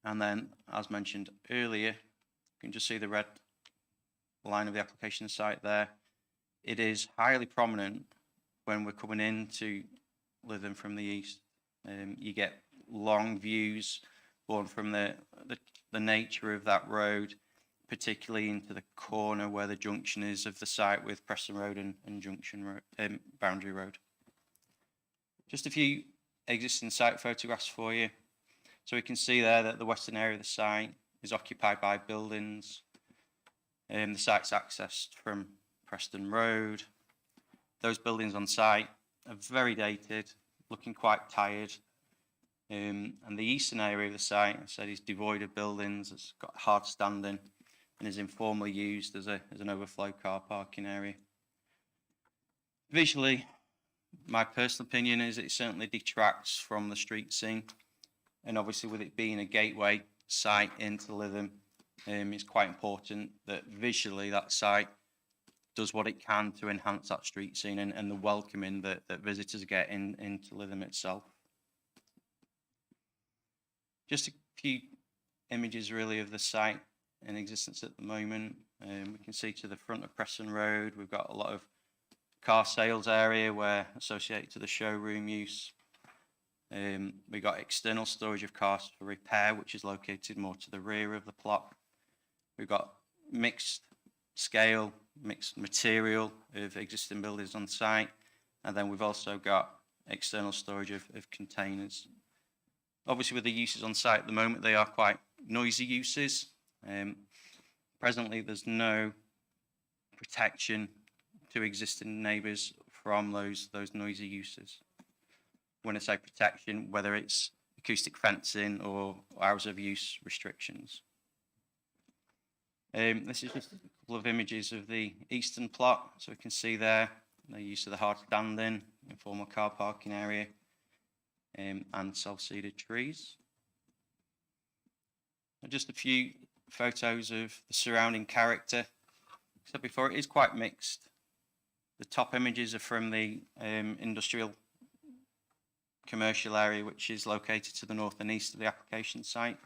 And then, as mentioned earlier, you can just see the red line of the application site there. It is highly prominent when we're coming into Lytham from the east. You get long views born from the nature of that road, particularly into the corner where the junction is of the site with Preston Road and Junction Road, Boundary Road. Just a few existing site photographs for you. So we can see there that the western area of the site is occupied by buildings. The site's accessed from Preston Road. Those buildings on site are very dated, looking quite tired. And the eastern area of the site, I said, is devoid of buildings. It's got hard standing and is informally used as an overflow car parking area. Visually, my personal opinion is it certainly detracts from the street scene. And obviously, with it being a gateway site into Lytham, it's quite important that visually that site does what it can to enhance that street scene and the welcoming that visitors get into Lytham itself. Just a few images really of the site in existence at the moment. We can see to the front of Preston Road, we've got a lot of car sales area where associated to the showroom use. We got external storage of cars for repair, which is located more to the rear of the plot. We've got mixed scale, mixed material of existing buildings on site. And then we've also got external storage of containers. Obviously, with the uses on site at the moment, they are quite noisy uses. Presently, there's no protection to existing neighbours from those noisy uses. When I say protection, whether it's acoustic fencing or hours of use restrictions. This is just a couple of images of the eastern plot. So we can see there the use of the hard standing, informal car parking area, and self-seeded trees. And just a few photos of the surrounding character. Like I said before, it is quite mixed. The top images are from the industrial commercial area, which is located to the north and east of the application site.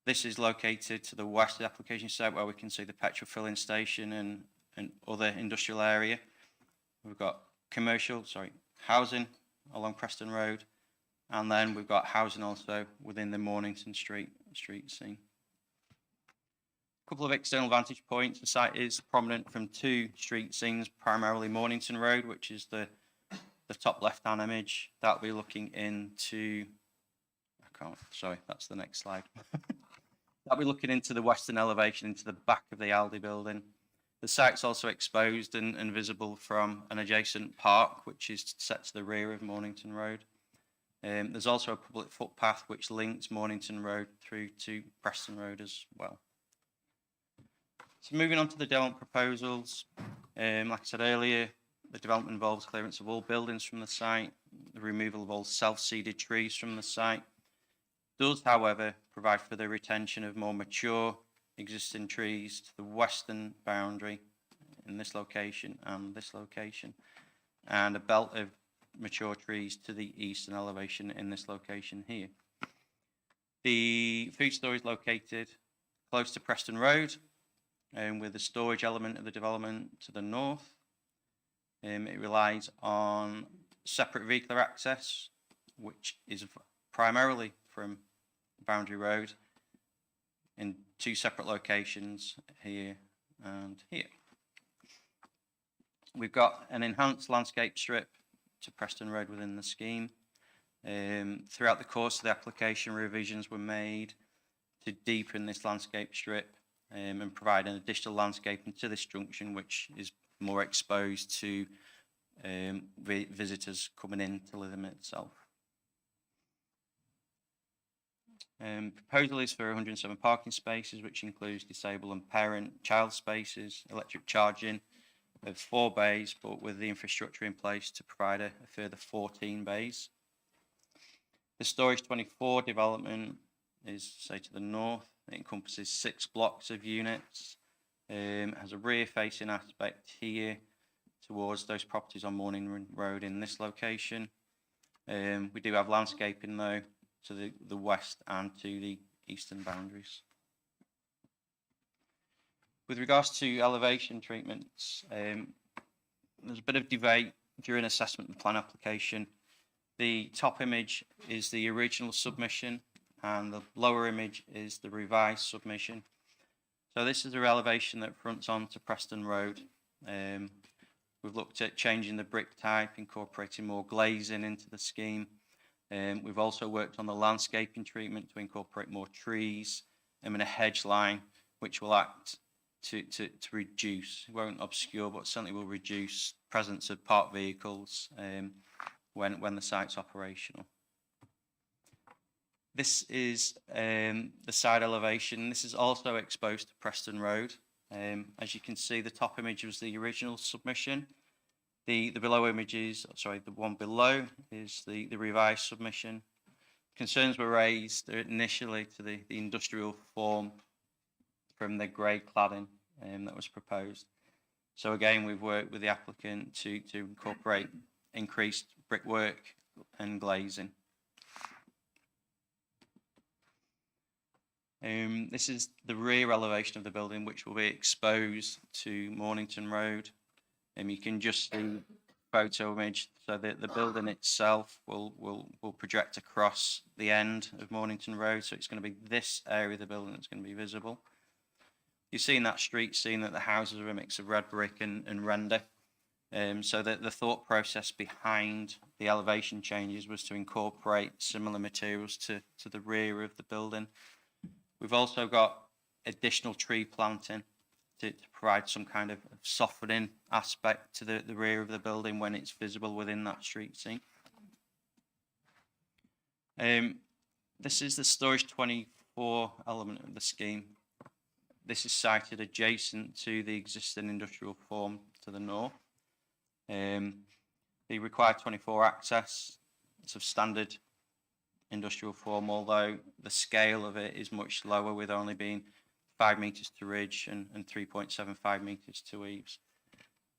This is located to the west of the application site, where we can see the petrol filling station and other industrial area. We've got housing along Preston Road, and then we've got housing also within the Mornington street scene. A couple of external vantage points. The site is prominent from two street scenes, primarily Mornington Road, which is the top left-hand image. That'll be looking into, I can't, sorry, that's the next slide. That'll be looking into the western elevation into the back of the Aldi building. The site's also exposed and visible from an adjacent park, which is set to the rear of Mornington Road. There's also a public footpath which links Mornington Road through to Preston Road as well. So moving on to the development proposals, like I said earlier, the development involves clearance of all buildings from the site, the removal of all self-seeded trees from the site. Does, however, provide for the retention of more mature existing trees to the western boundary in this location and this location, and a belt of mature trees to the eastern elevation in this location here. The food store is located close to Preston Road, and with the storage element of the development to the north. It relies on separate vehicular access, which is primarily from Boundary Road in two separate locations here and here. We've got an enhanced landscape strip to Preston Road within the scheme. Throughout the course of the application, revisions were made to deepen this landscape strip and provide an additional landscaping to this junction, which is more exposed to visitors coming in to Lytham itself. Proposal is for 107 parking spaces, which includes disabled and parent-child spaces, electric charging of 4 bays, but with the infrastructure in place to provide a further 14 bays. The Storage 24 development is, say, to the north. It encompasses 6 blocks of units, has a rear-facing aspect here towards those properties on Morning Road in this location. We do have landscaping, though, to the west and to the eastern boundaries. With regards to elevation treatments, there's a bit of debate during assessment and plan application. The top image is the original submission and the lower image is the revised submission. So this is the elevation that fronts on to Preston Road. We've looked at changing the brick type, incorporating more glazing into the scheme. We've also worked on the landscaping treatment to incorporate more trees and a hedge line, which will act to reduce, it won't obscure, but certainly will reduce presence of parked vehicles when the site's operational. This is the side elevation. This is also exposed to Preston Road. As you can see, the top image was the original submission. The below image is, sorry, the one below is the revised submission. Concerns were raised initially to the industrial form from the grey cladding that was proposed. So again, we've worked with the applicant to incorporate increased brickwork and glazing. This is the rear elevation of the building, which will be exposed to Mornington Road. You can just see the photo image, so that the building itself will project across the end of Mornington Road. So it's going to be this area of the building that's going to be visible. You see in that street scene that the houses are a mix of red brick and render. So that the thought process behind the elevation changes was to incorporate similar materials to the rear of the building. We've also got additional tree planting to provide some kind of softening aspect to the rear of the building when it's visible within that street scene. This is the Storage 24 element of the scheme. This is sited adjacent to the existing industrial form to the north. The required 24 access, it's of standard industrial form, although the scale of it is much lower, with only being 5 metres to ridge and 3.75 metres to eaves.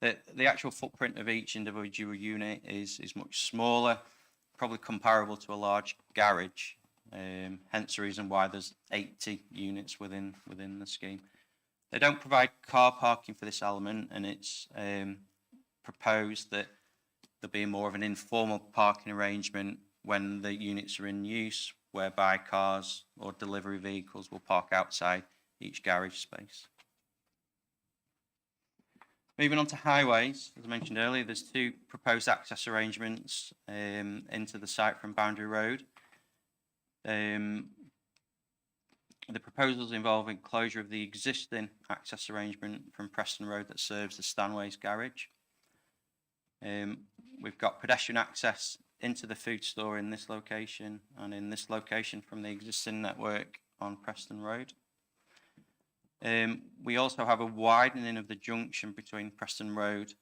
The actual footprint of each individual unit is much smaller, probably comparable to a large garage, hence the reason why there's 80 units within the scheme. They don't provide car parking for this element, and it's proposed that there'll be more of an informal parking arrangement when the units are in use, whereby cars or delivery vehicles will park outside each garage space. Moving on to highways, as I mentioned earlier, there's 2 proposed access arrangements into the site from Boundary Road. The proposals involving closure of the existing access arrangement from Preston Road that serves the Stanways garage. We've got pedestrian access into the food store in this location and in this location from the existing network on Preston Road. We also have a widening of the junction between Preston Road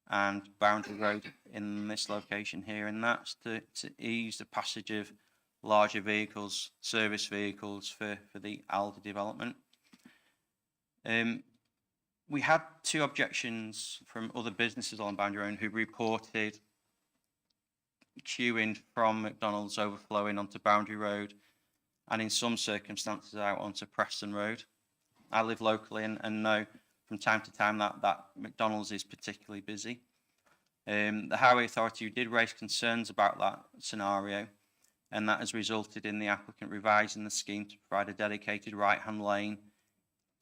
and Boundary Road in this location here, and that's to ease the passage of larger vehicles, service vehicles for the Aldi development. We had 2 objections from other businesses on Boundary Road who reported queuing from McDonald's overflowing onto Boundary Road and in some circumstances out onto Preston Road. I live locally and know from time to time that McDonald's is particularly busy. The Highway Authority did raise concerns about that scenario, and that has resulted in the applicant revising the scheme to provide a dedicated right-hand lane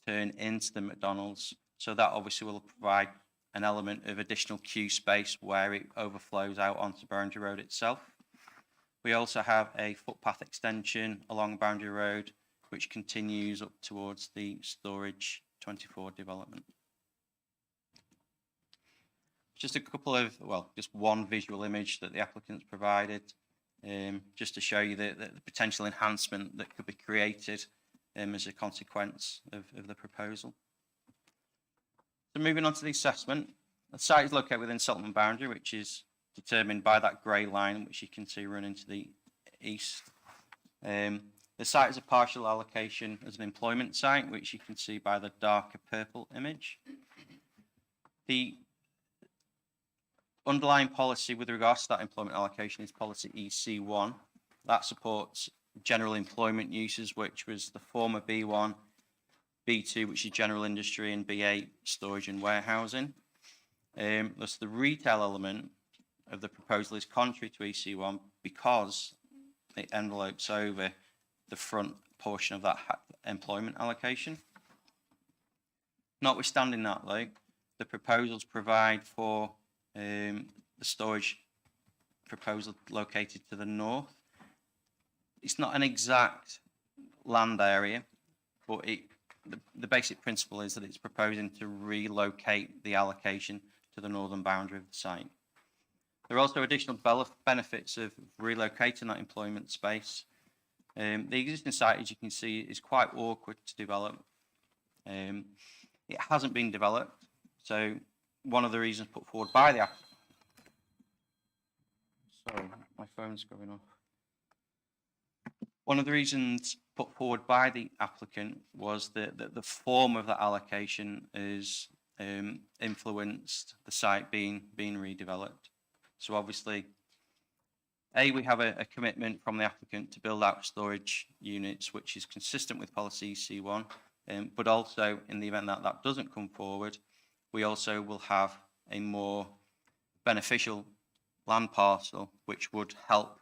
turn into the McDonald's. So that obviously will provide an element of additional queue space where it overflows out onto Boundary Road itself. We also have a footpath extension along Boundary Road, which continues up towards the Storage 24 development. Just a couple of, well, just one visual image that the applicants provided, just to show you the potential enhancement that could be created as a consequence of the proposal. So moving on to the assessment, the site is located within Settlement boundary, which is determined by that grey line, which you can see running to the east. The site is a partial allocation as an employment site, which you can see by the darker purple image. The underlying policy with regards to that employment allocation is policy EC1. That supports general employment uses, which was the former B1, B2, which is general industry, and B8, storage and warehousing. Thus, the retail element of the proposal is contrary to EC1 because it envelopes over the front portion of that employment allocation. Notwithstanding that, though, the proposals provide for the storage proposal located to the north. It's not an exact land area, but the basic principle is that it's proposing to relocate the allocation to the northern boundary of the site. There are also additional benefits of relocating that employment space. The existing site, as you can see, is quite awkward to develop. It hasn't been developed, so one of the reasons put forward by the applicant. Sorry, my phone's going off. One of the reasons put forward by the applicant was that the form of that allocation is influenced the site being redeveloped. So obviously, we have a commitment from the applicant to build out storage units, which is consistent with policy C1, but also in the event that that doesn't come forward, we also will have a more beneficial land parcel, which would help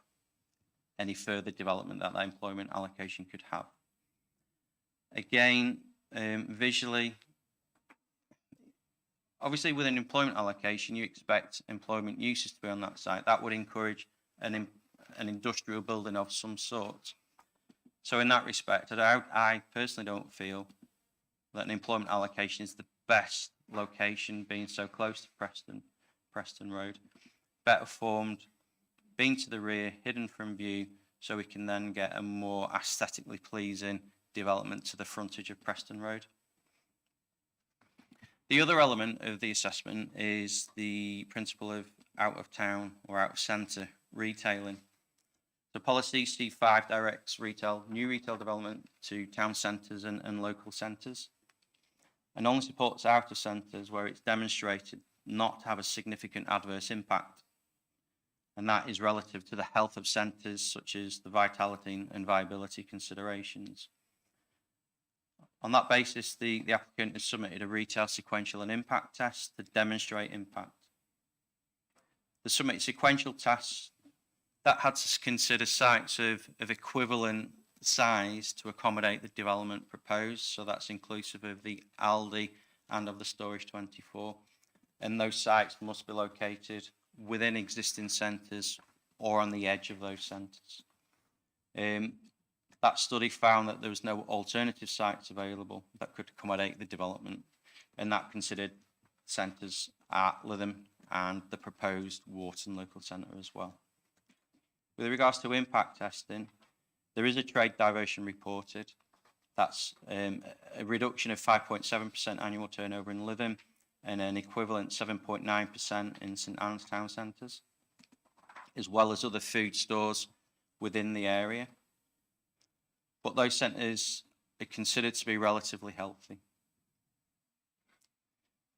any further development that employment allocation could have. Again, visually, obviously with an employment allocation, you expect employment uses to be on that site. That would encourage an industrial building of some sort. So in that respect, I personally don't feel that an employment allocation is the best location, being so close to Preston Road. Better formed, being to the rear, hidden from view, so we can then get a more aesthetically pleasing development to the frontage of Preston Road. The other element of the assessment is the principle of out of town or out of centre retailing. The policy C5 directs new retail development to town centres and local centres, and only supports out of centres where it's demonstrated not to have a significant adverse impact. And that is relative to the health of centres, such as the vitality and viability considerations. On that basis, the applicant has submitted a retail sequential and impact test to demonstrate impact. The submitted sequential test that had to consider sites of equivalent size to accommodate the development proposed. So that's inclusive of the Aldi and of the Storage 24. And those sites must be located within existing centres or on the edge of those centres. That study found that there was no alternative sites available that could accommodate the development, and that considered centres at Lytham and the proposed Wharton local centre as well. With regards to impact testing, there is a trade diversion reported. That's a reduction of 5.7% annual turnover in Lytham and an equivalent 7.9% in St Anne's town centres, as well as other food stores within the area. But those centres are considered to be relatively healthy.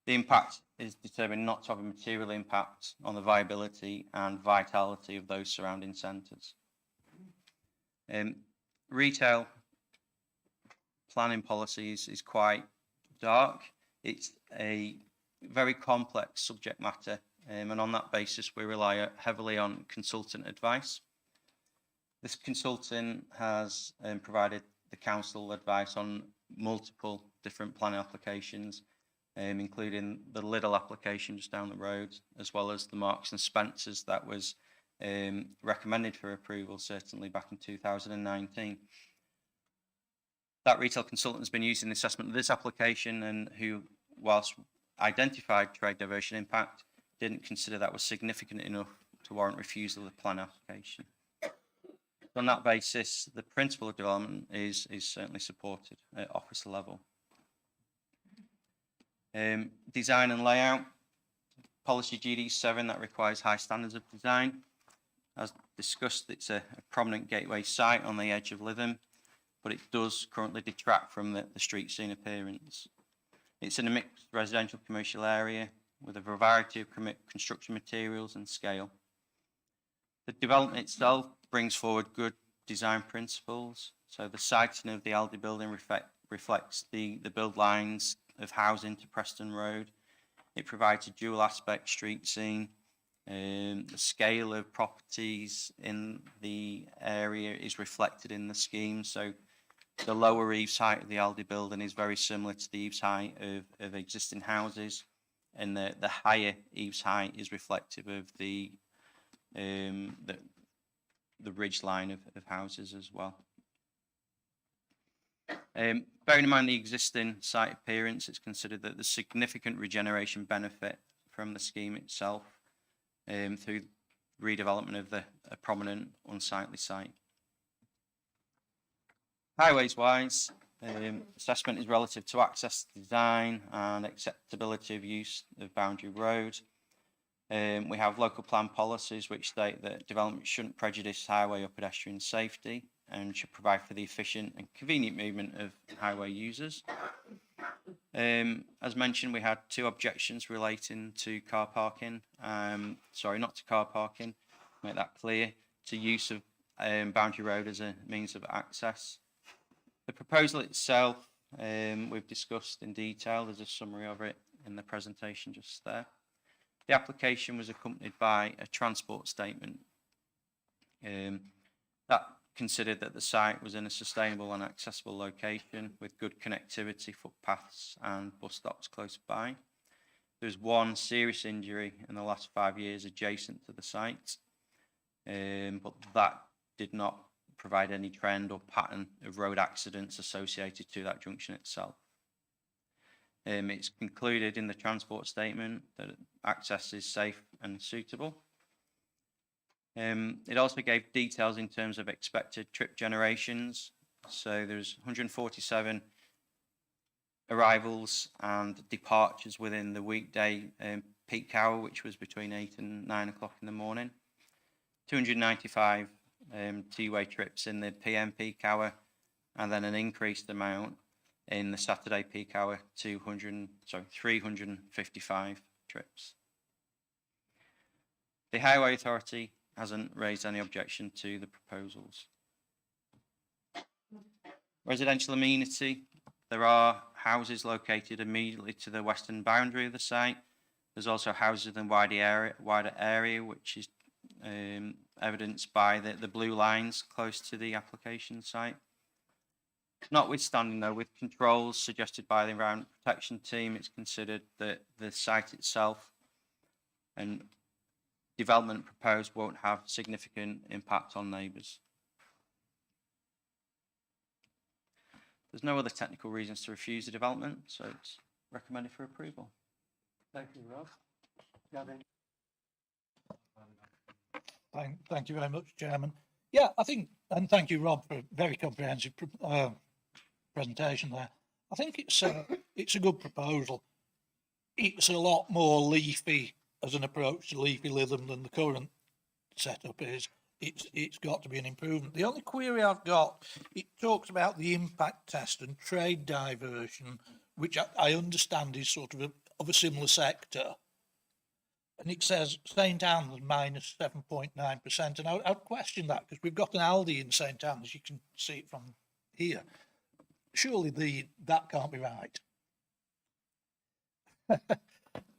The impact is determined not to have a material impact on the viability and vitality of those surrounding centres. Retail planning policies is quite dark. It's a very complex subject matter, and on that basis we rely heavily on consultant advice. This consultant has provided the council advice on multiple different planning applications, including the Lidl application just down the road, as well as the Marks and Spencers that was recommended for approval certainly back in 2019. That retail consultant has been used in the assessment of this application, and who, whilst identified trade diversion impact, didn't consider that was significant enough to warrant refusal of the plan application. On that basis, the principle of development is certainly supported at officer level. Design and layout, policy GD7 that requires high standards of design. As discussed, it's a prominent gateway site on the edge of Lytham, but it does currently detract from the street scene appearance. It's in a mixed residential commercial area with a variety of construction materials and scale. The development itself brings forward good design principles. So the siting of the Aldi building reflects the build lines of housing to Preston Road. It provides a dual aspect street scene. The scale of properties in the area is reflected in the scheme. So the lower eaves height of the Aldi building is very similar to the eaves height of existing houses, and the higher eaves height is reflective of the ridge line of houses as well. Bearing in mind the existing site appearance, it's considered that there's significant regeneration benefit from the scheme itself through redevelopment of a prominent unsightly site. Highways wise, assessment is relative to access design and acceptability of use of Boundary Road. We have local plan policies which state that development shouldn't prejudice highway or pedestrian safety and should provide for the efficient and convenient movement of highway users. As mentioned, we had 2 objections relating to car parking. Sorry, not to car parking, make that clear, to use of Boundary Road as a means of access. The proposal itself, we've discussed in detail. There's a summary of it in the presentation just there. The application was accompanied by a transport statement that considered that the site was in a sustainable and accessible location with good connectivity, footpaths and bus stops close by. There's 1 serious injury in the last 5 years adjacent to the site, but that did not provide any trend or pattern of road accidents associated to that junction itself. It's concluded in the transport statement that access is safe and suitable. It also gave details in terms of expected trip generations. So there's 147 arrivals and departures within the weekday peak hour, which was between 8 and 9 o'clock in the morning. 295 two-way trips in the PM peak hour, and then an increased amount in the Saturday peak hour to 355 trips. The Highway Authority hasn't raised any objection to the proposals. Residential amenity. There are houses located immediately to the western boundary of the site. There's also houses in the wider area, which is evidenced by the blue lines close to the application site. Notwithstanding, though, with controls suggested by the Environment Protection Team, it's considered that the site itself and development proposed won't have significant impact on neighbours. There's no other technical reasons to refuse the development, so it's recommended for approval. Thank you, Rob. Gavin? Thank you very much, Chairman. Yeah, I think, and thank you, Rob, for a very comprehensive presentation there. I think it's a good proposal. It's a lot more leafy as an approach to Leafy Lytham than the current setup is. It's got to be an improvement. The only query I've got, it talks about the impact test and trade diversion, which I understand is sort of a similar sector. And it says St Anne's minus 7.9%. And I'd question that because we've got an Aldi in St Anne's, you can see it from here. Surely that can't be right.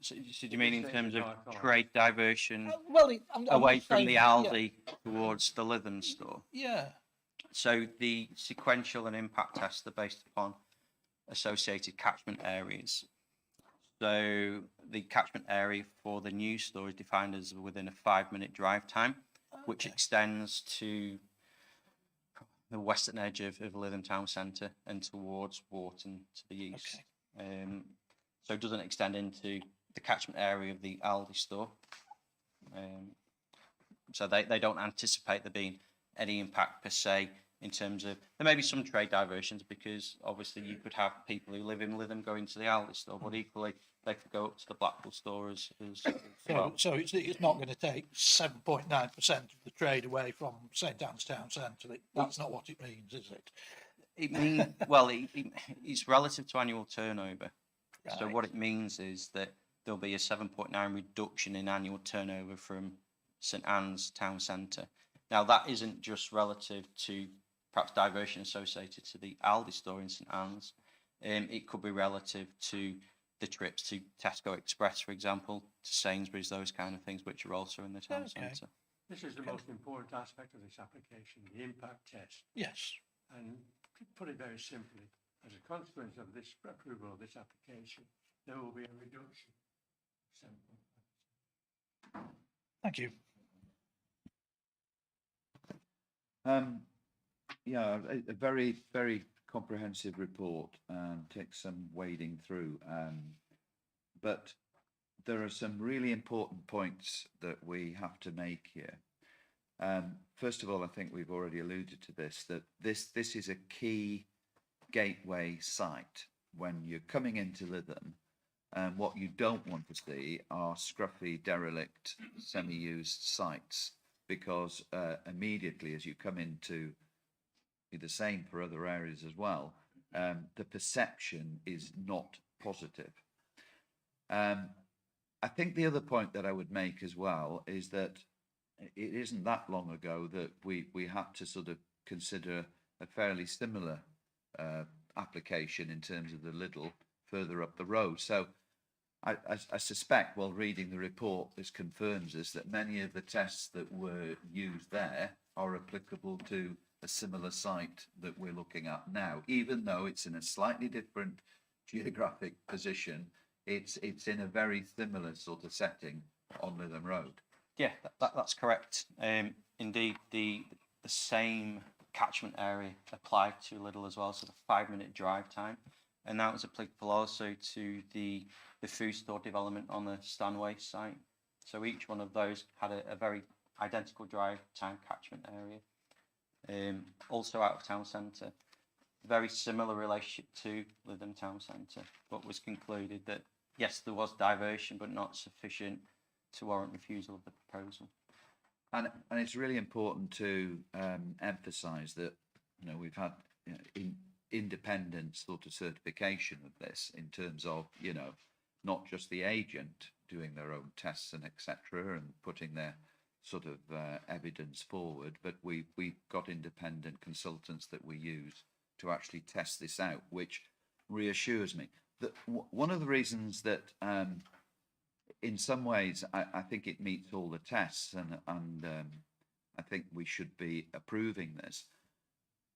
So do you mean in terms of trade diversion I'm away just from saying, the Aldi towards the Lytham store? Yeah. So the sequential and impact tests are based upon associated catchment areas. So the catchment area for the new store is defined as within a 5-minute drive time, which extends to the western edge of Lytham town centre and towards Wharton to the east. So it doesn't extend into the catchment area of the Aldi store. So they don't anticipate there being any impact per se in terms of, there may be some trade diversions because obviously you could have people who live in Lytham going to the Aldi store, but equally they could go up to the Blackpool store as well. So it's not going to take 7.9% of the trade away from St Anne's town centre. That's not what it means, is it? It means, well, it's relative to annual turnover. Right. So what it means is that there'll be a 7.9 reduction in annual turnover from St Anne's town centre. Now that isn't just relative to perhaps diversion associated to the Aldi store in St Anne's. It could be relative to the trips to Tesco Express, for example, to Sainsbury's, those kind of things, which are also in the town centre. This is the most important aspect of this application, the impact test. Yes. And to put it very simply, as a consequence of this approval of this application, there will be a reduction. Thank you. Yeah, a very, very comprehensive report and takes some wading through. But there are some really important points that we have to make here. First of all, I think we've already alluded to this, that this is a key gateway site. When you're coming into Lytham, what you don't want to see are scruffy, derelict, semi-used sites, because immediately as you come into, be the same for other areas as well, the perception is not positive. I think the other point that I would make as well is that it isn't that long ago that we had to sort of consider a fairly similar application in terms of the Lidl further up the road. So I suspect, while reading the report, this confirms us that many of the tests that were used there are applicable to a similar site that we're looking at now, even though it's in a slightly different geographic position. It's in a very similar sort of setting on Lytham Road. Yeah, that's correct. Indeed, the same catchment area applied to Lidl as well, so the 5-minute drive time, and that was applicable also to the food store development on the Stanway site. So each one of those had a very identical drive time catchment area. Also out of town centre, very similar relationship to Lytham town centre, but was concluded that yes, there was diversion, but not sufficient to warrant refusal of the proposal. And it's really important to emphasise that, you know, we've had independent sort of certification of this in terms of, you know, not just the agent doing their own tests and etc. and putting their sort of evidence forward, but we've got independent consultants that we use to actually test this out, which reassures me that one of the reasons that in some ways I think it meets all the tests, and I think we should be approving this.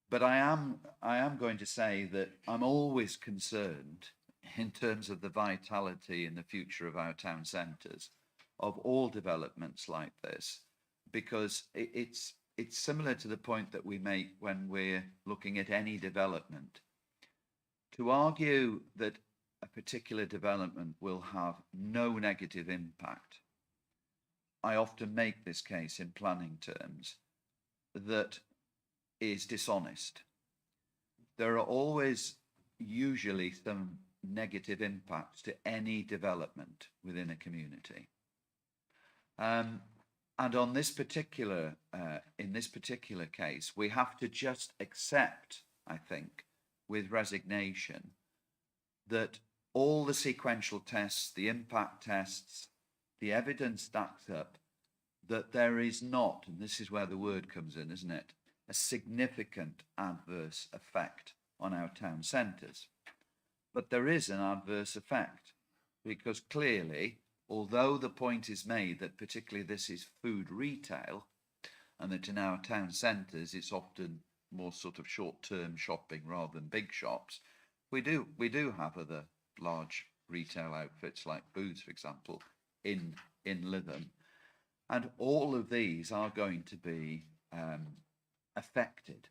But I am going to say that I'm always concerned in terms of the vitality and the future of our town centres of all developments like this, because it's similar to the point that we make when we're looking at any development. To argue that a particular development will have no negative impact, I often make this case in planning terms, that is dishonest. There are always usually some negative impacts to any development within a community. And on this particular, in this particular case, we have to just accept, I think, with resignation, that all the sequential tests, the impact tests, the evidence stacks up that there is not, and this is where the word comes in, isn't it, a significant adverse effect on our town centres. But there is an adverse effect, because clearly, although the point is made that particularly this is food retail, and that in our town centres it's often more sort of short-term shopping rather than big shops, we do have other large retail outfits like Booths, for example, in Lytham, and all of these are going to be affected.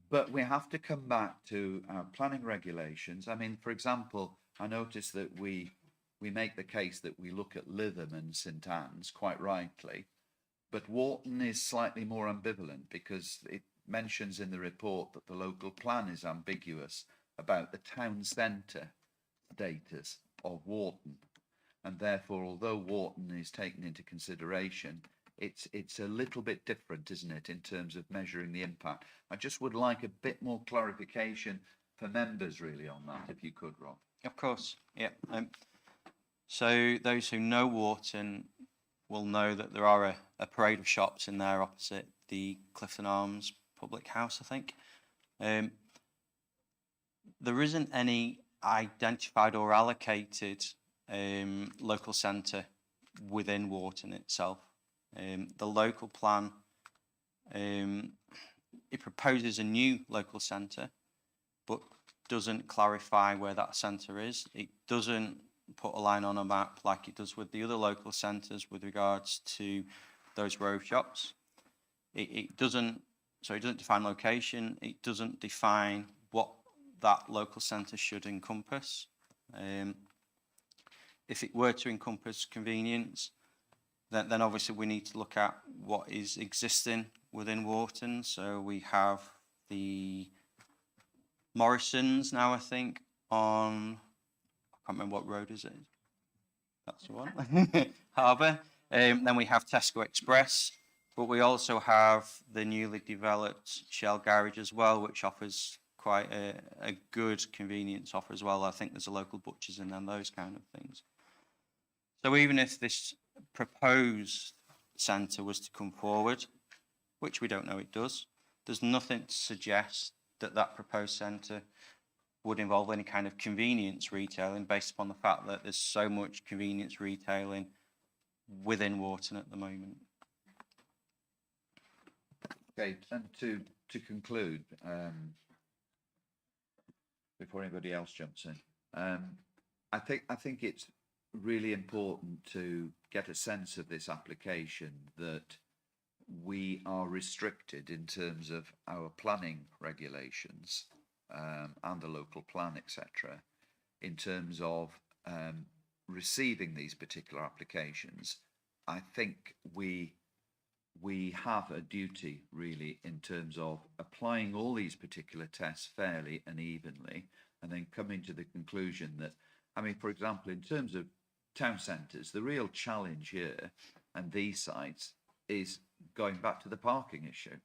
But we have to come back to our planning regulations. I mean, for example, I noticed that we make the case that we look at Lytham and St Anne's quite rightly, but Wharton is slightly more ambivalent because it mentions in the report that the local plan is ambiguous about the town centre status of Wharton, and therefore, although Wharton is taken into consideration, it's a little bit different, isn't it, in terms of measuring the impact. I just would like a bit more clarification for members really on that, if you could, Rob. Of course, yeah. So those who know Wharton will know that there are a parade of shops in there opposite the Clifton Arms public house, I think. There isn't any identified or allocated local centre within Wharton itself. The local plan, it proposes a new local centre, but doesn't clarify where that centre is. It doesn't put a line on a map like it does with the other local centres with regards to those Rove shops. It doesn't define location. It doesn't define what that local centre should encompass. If it were to encompass convenience, then obviously we need to look at what is existing within Wharton. So we have the Morrison's now, I think, on, I can't remember what road is it. That's the one, Harbour. Then we have Tesco Express, but we also have the newly developed Shell Garage as well, which offers quite a good convenience offer as well. I think there's a local butcher's in there and those kind of things. So even if this proposed centre was to come forward, which we don't know it does, there's nothing to suggest that that proposed centre would involve any kind of convenience retailing based upon the fact that there's so much convenience retailing within Wharton at the moment. Okay, and to conclude, before anybody else jumps in, I think it's really important to get a sense of this application that we are restricted in terms of our planning regulations and the local plan, etc., in terms of receiving these particular applications. I think we have a duty really in terms of applying all these particular tests fairly and evenly, and then coming to the conclusion that, I mean, for example, in terms of town centres, the real challenge here and these sites is going back to the parking issue,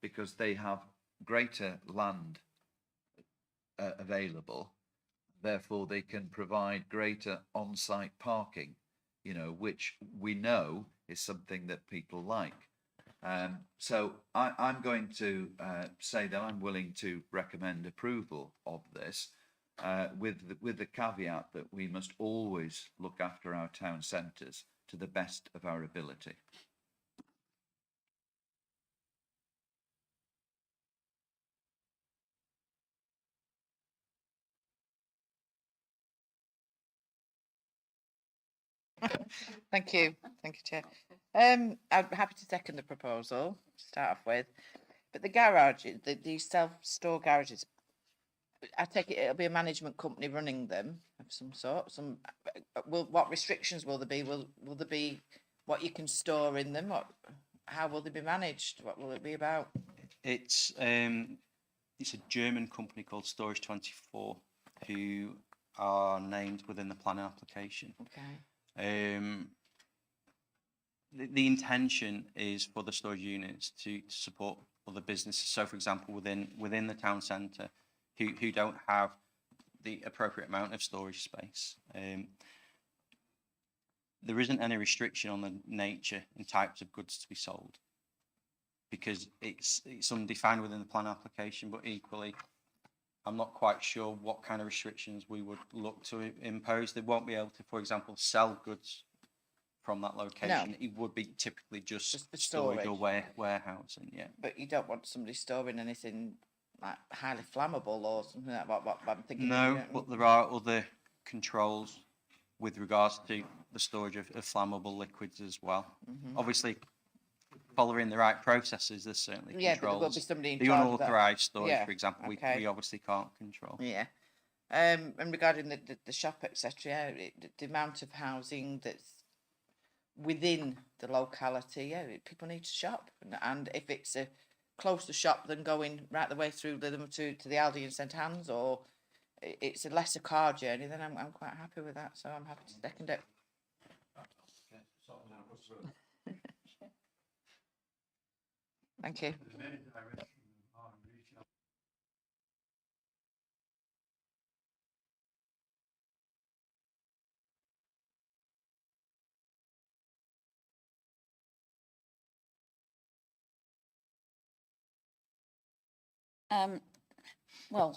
because they have greater land available, therefore they can provide greater on-site parking, you know, which we know is something that people like. So I'm going to say that I'm willing to recommend approval of this, with the caveat that we must always look after our town centres to the best of our ability. Thank you, Chair. I'm happy to second the proposal to start off with, but the garage, these self-store garages, I take it it'll be a management company running them of some sort. What restrictions will there be? Will there be what you can store in them? How will they be managed? What will it be about? It's a German company called Storage24 who are named within the planning application. Okay. The intention is for the storage units to support other businesses. So, for example, within the town centre, who don't have the appropriate amount of storage space. There isn't any restriction on the nature and types of goods to be sold, because it's undefined within the plan application. But equally, I'm not quite sure what kind of restrictions we would look to impose. They won't be able to, for example, sell goods from that location. No. It would be typically just the storage or storage. warehousing. Yeah. But you don't want somebody storing anything like highly flammable or something like that. What I'm thinking. No, but there are other controls with regards to the storage of flammable liquids as well. Obviously, following the right processes, there's certainly Yeah, but there controls. will be somebody in The charge of that. unauthorised storage, Yeah, for example, okay. we obviously can't control. Yeah. And regarding the shop, etc., the amount of housing that's within the locality, people need to shop, and if it's a closer shop than going right the way through Lytham to the Aldi and St Anne's, or it's a lesser car journey, then I'm quite happy with that. So I'm happy to second it. Thank you. Well,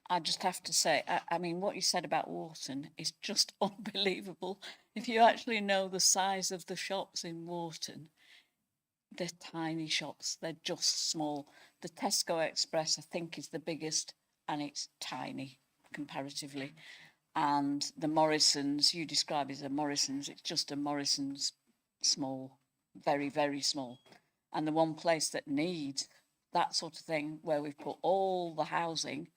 I just have to say, I mean, what you said about Wharton is just unbelievable. If you actually know the size of the shops in Wharton, they're tiny shops. They're just small. The Tesco Express, I think, is the biggest, and it's tiny comparatively. And the Morrisons, you describe it as a Morrisons, it's just a Morrisons, small, very, very small. And the one place that needs that sort of thing, where we've put all the housing,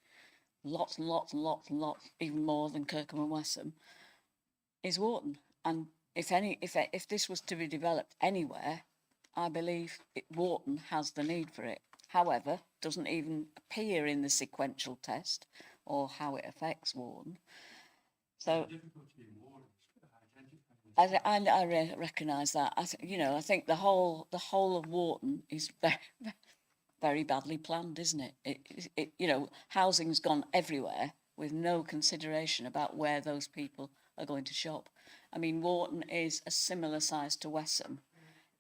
lots and lots and lots and lots, even more than Kirkham and Westham, is Wharton. And if this was to be developed anywhere, I believe Wharton has the need for it. However, doesn't even appear in the sequential test or how it affects Wharton. So I recognise that. I think the whole of Wharton is very, very badly planned, isn't it? Housing's gone everywhere with no consideration about where those people are going to shop. I mean, Wharton is a similar size to Westham.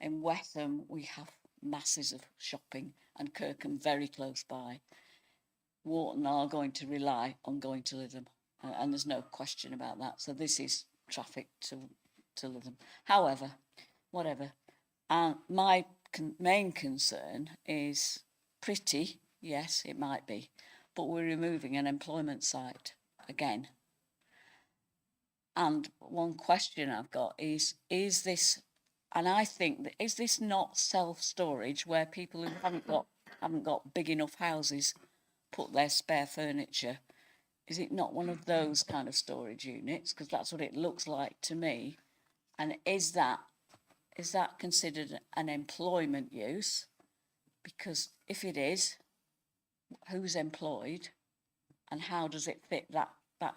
In Westham, we have masses of shopping, and Kirkham very close by. Wharton are going to rely on going to Lytham, and there's no question about that. So this is traffic to Lytham. However, whatever. My main concern is pretty, yes, it might be, but we're removing an employment site again. And one question I've got is this, and I think that, is this not self-storage where people who haven't got big enough houses put their spare furniture? Is it not one of those kind of storage units? Because that's what it looks like to me. And is that considered an employment use? Because if it is, who's employed, and how does it fit that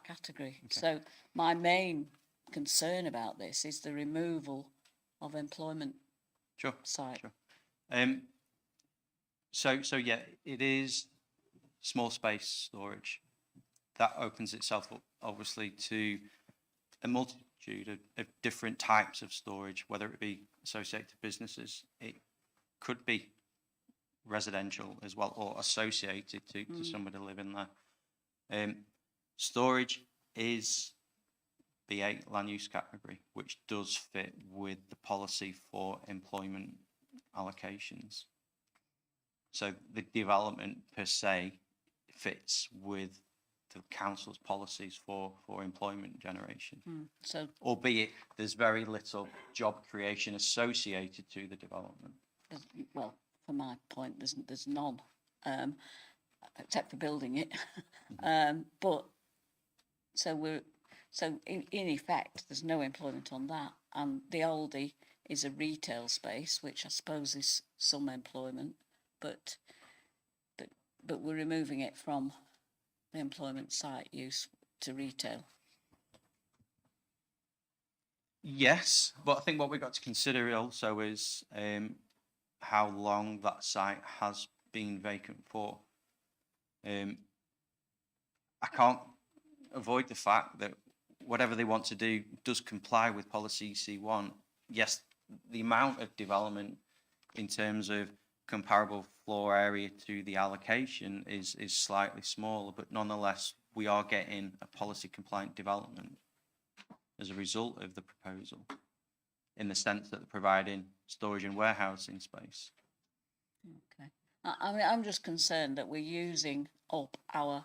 category? Okay. So my main concern about this is the removal of employment site. Sure. So yeah, it is small space storage. That opens itself up, obviously, to a multitude of different types of storage, whether it be associated businesses, it could be residential as well, or associated to somebody living there. Storage is B8 land use category, which does fit with the policy for employment allocations. So the development per se fits with the council's policies for employment generation. So, albeit there's very little job creation associated to the development. well, for my point, there's none. except for building it. But so in effect, there's no employment on that, and the Aldi is a retail space, which I suppose is some employment, but we're removing it from the employment site use to retail. Yes, but I think what we've got to consider also is how long that site has been vacant for. I can't avoid the fact that whatever they want to do does comply with policy C1. Yes, the amount of development in terms of comparable floor area to the allocation is slightly smaller, but nonetheless, we are getting a policy compliant development as a result of the proposal, in the sense that they're providing storage and warehousing space. Okay. I mean, I'm just concerned that we're using up our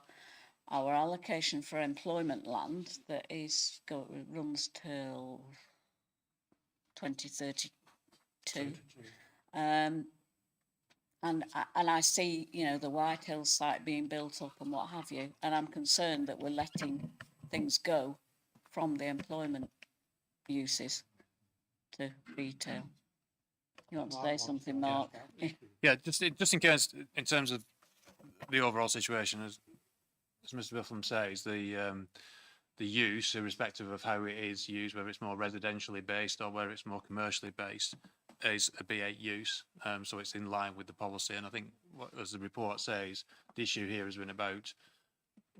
allocation for employment land that runs till 2032. And I see, you know, the White Hill site being built up and what have you, and I'm concerned that we're letting things go from the employment uses to retail. You want to say something, Mark? Yeah, just in case, in terms of the overall situation, as Mr. Bifflam says, the use, irrespective of how it is used, whether it's more residentially based or whether it's more commercially based, is a B8 use. So it's in line with the policy. And I think, as the report says, the issue here has been about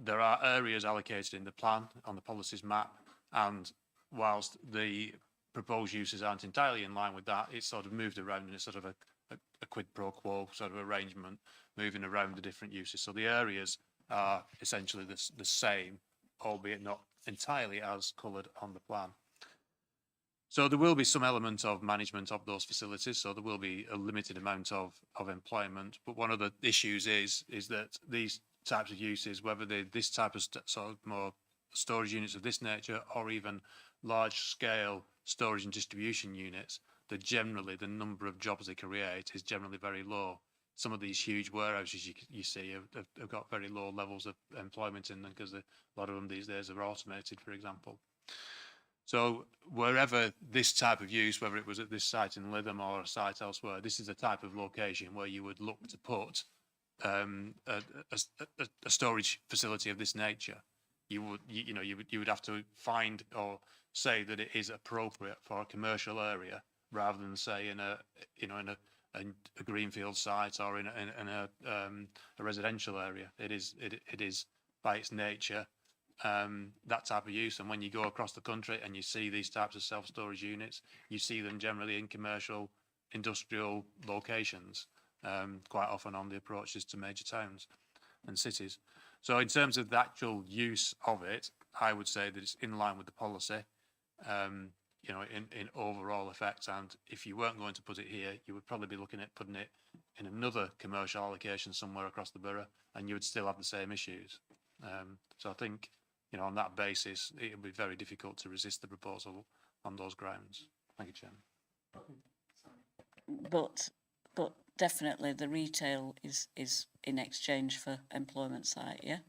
there are areas allocated in the plan on the policies map, and whilst the proposed uses aren't entirely in line with that, it's sort of moved around in a sort of a quid pro quo sort of arrangement, moving around the different uses. So the areas are essentially the same, albeit not entirely as coloured on the plan. So there will be some element of management of those facilities, so there will be a limited amount of employment. But one of the issues is that these types of uses, whether they're this type of sort of more storage units of this nature or even large scale storage and distribution units, that generally the number of jobs they create is generally very low. Some of these huge warehouses you see have got very low levels of employment in them because a lot of them these days are automated, for example. So wherever this type of use, whether it was at this site in Lytham or a site elsewhere, this is a type of location where you would look to put a storage facility of this nature. You would have to find or say that it is appropriate for a commercial area rather than say in a greenfield site or in a residential area. It is by its nature that type of use. And when you go across the country and you see these types of self-storage units, you see them generally in commercial, industrial locations, quite often on the approaches to major towns and cities. So in terms of the actual use of it, I would say that it's in line with the policy, in overall effects. And if you weren't going to put it here, you would probably be looking at putting it in another commercial allocation somewhere across the borough, and you would still have the same issues. So I think, on that basis, it would be very difficult to resist the proposal on those grounds. Thank you, Chairman. But definitely the retail is in exchange for employment site, yeah?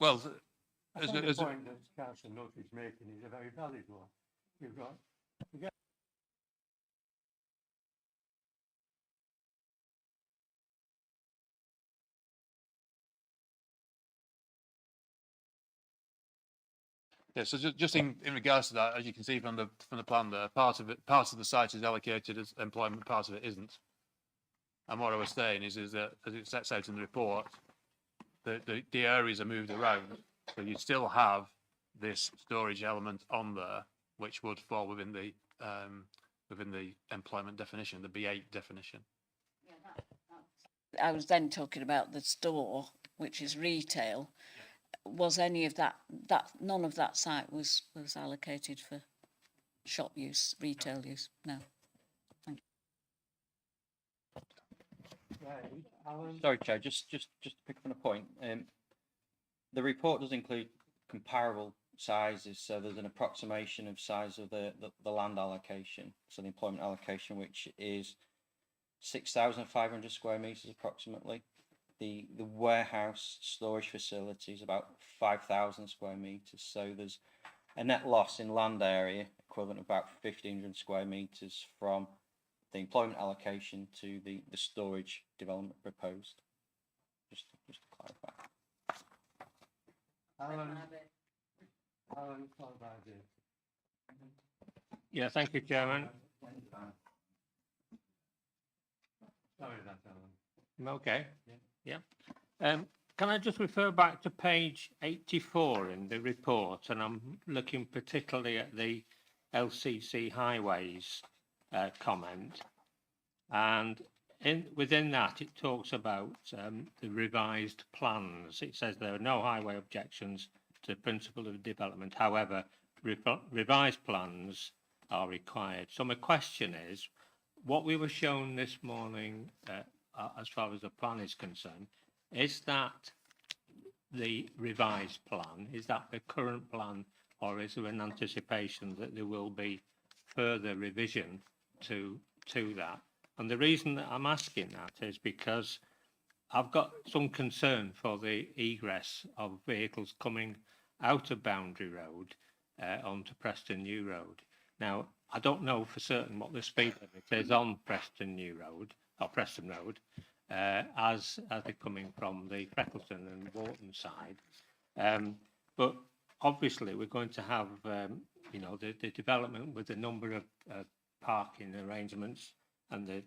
Well, I think the point that Councillor Nutt is making is a very valid one. You've got yeah, so just in regards to that, as you can see from the plan there, part of the site is allocated as employment, part of it isn't. And what I was saying is that, as it sets out in the report, the areas are moved around, so you still have this storage element on there, which would fall within the employment definition, the B8 definition. I was then talking about the store, which is retail. Was any of that none of that site was allocated for shop use, retail use? No. Thank you. Sorry, Chair, just to pick up on a point. The report does include comparable sizes, so there's an approximation of size of the land allocation, so the employment allocation, which is 6,500 square metres approximately. the warehouse storage facility is about 5,000 square meters. So there's a net loss in land area equivalent of about 1,500 square meters from the employment allocation to the storage development proposed. Just to clarify. Yeah, thank you, Chairman. Okay, yeah. Can I just refer back to page 84 in the report, and I'm looking particularly at the LCC Highways comment, and within that it talks about the revised plans. It says there are no highway objections to the principle of development. However, revised plans are required. So my question is, what we were shown this morning, as far as the plan is concerned, is that the revised plan? Is that the current plan, or is there an anticipation that there will be further revision to that? And the reason that I'm asking that is because I've got some concern for the egress of vehicles coming out of Boundary Road onto Preston New Road. Now, I don't know for certain what the speed limit is on Preston New Road, or Preston Road, as they're coming from the Freckleton and Wharton side. But obviously we're going to have, you know, the development with the number of parking arrangements and the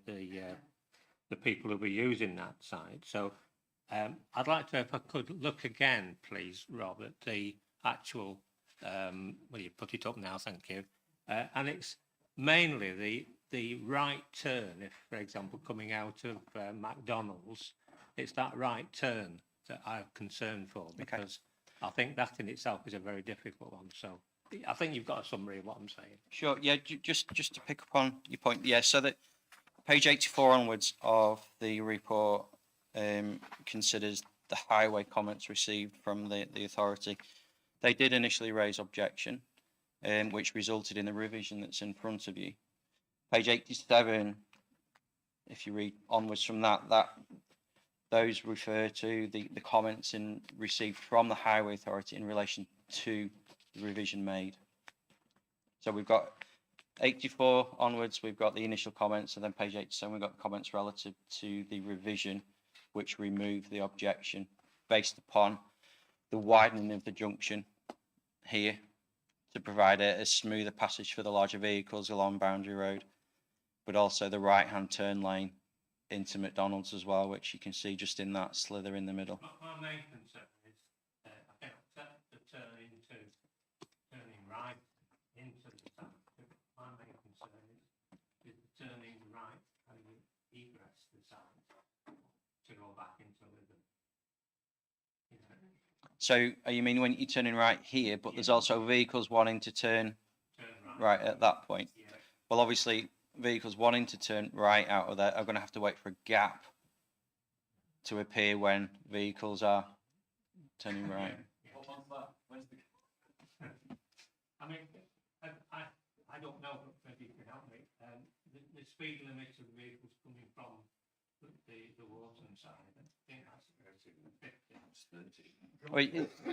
people who will be using that site. So I'd like to, if I could look again, please, Rob, at the actual, well, you put it up now, thank you. And it's mainly the right turn, if, for example, coming out of McDonald's, it's that right turn that I'm concerned for, because I think that in itself is a very difficult one. So I think you've got a summary of what I'm saying. Sure. Yeah. Just to pick up on your point. Yeah. So that page 84 onwards of the report considers the highway comments received from the authority. They did initially raise objection, which resulted in the revision that's in front of you. Page 87, if you read onwards from that, those refer to the comments received from the Highway Authority in relation to the revision made. So we've got 84 onwards, we've got the initial comments, and then page 87, we've got comments relative to the revision, which removed the objection based upon the widening of the junction here to provide a smoother passage for the larger vehicles along Boundary Road, but also the right-hand turn lane into McDonald's as well, which you can see just in that slither in the middle. My main concern is, I can accept the turning right into the site. My main concern is the turning right, how you egress the site to go back into Lytham. You know? So you mean when you're turning right here, but there's also vehicles wanting to turn right at that point? Yeah. Well, obviously, vehicles wanting to turn right out of there are going to have to wait for a gap to appear when vehicles are turning right. I mean, I don't know, but maybe you can help me. The speed limit of vehicles coming from the Wharton side, I think that's 50. Well,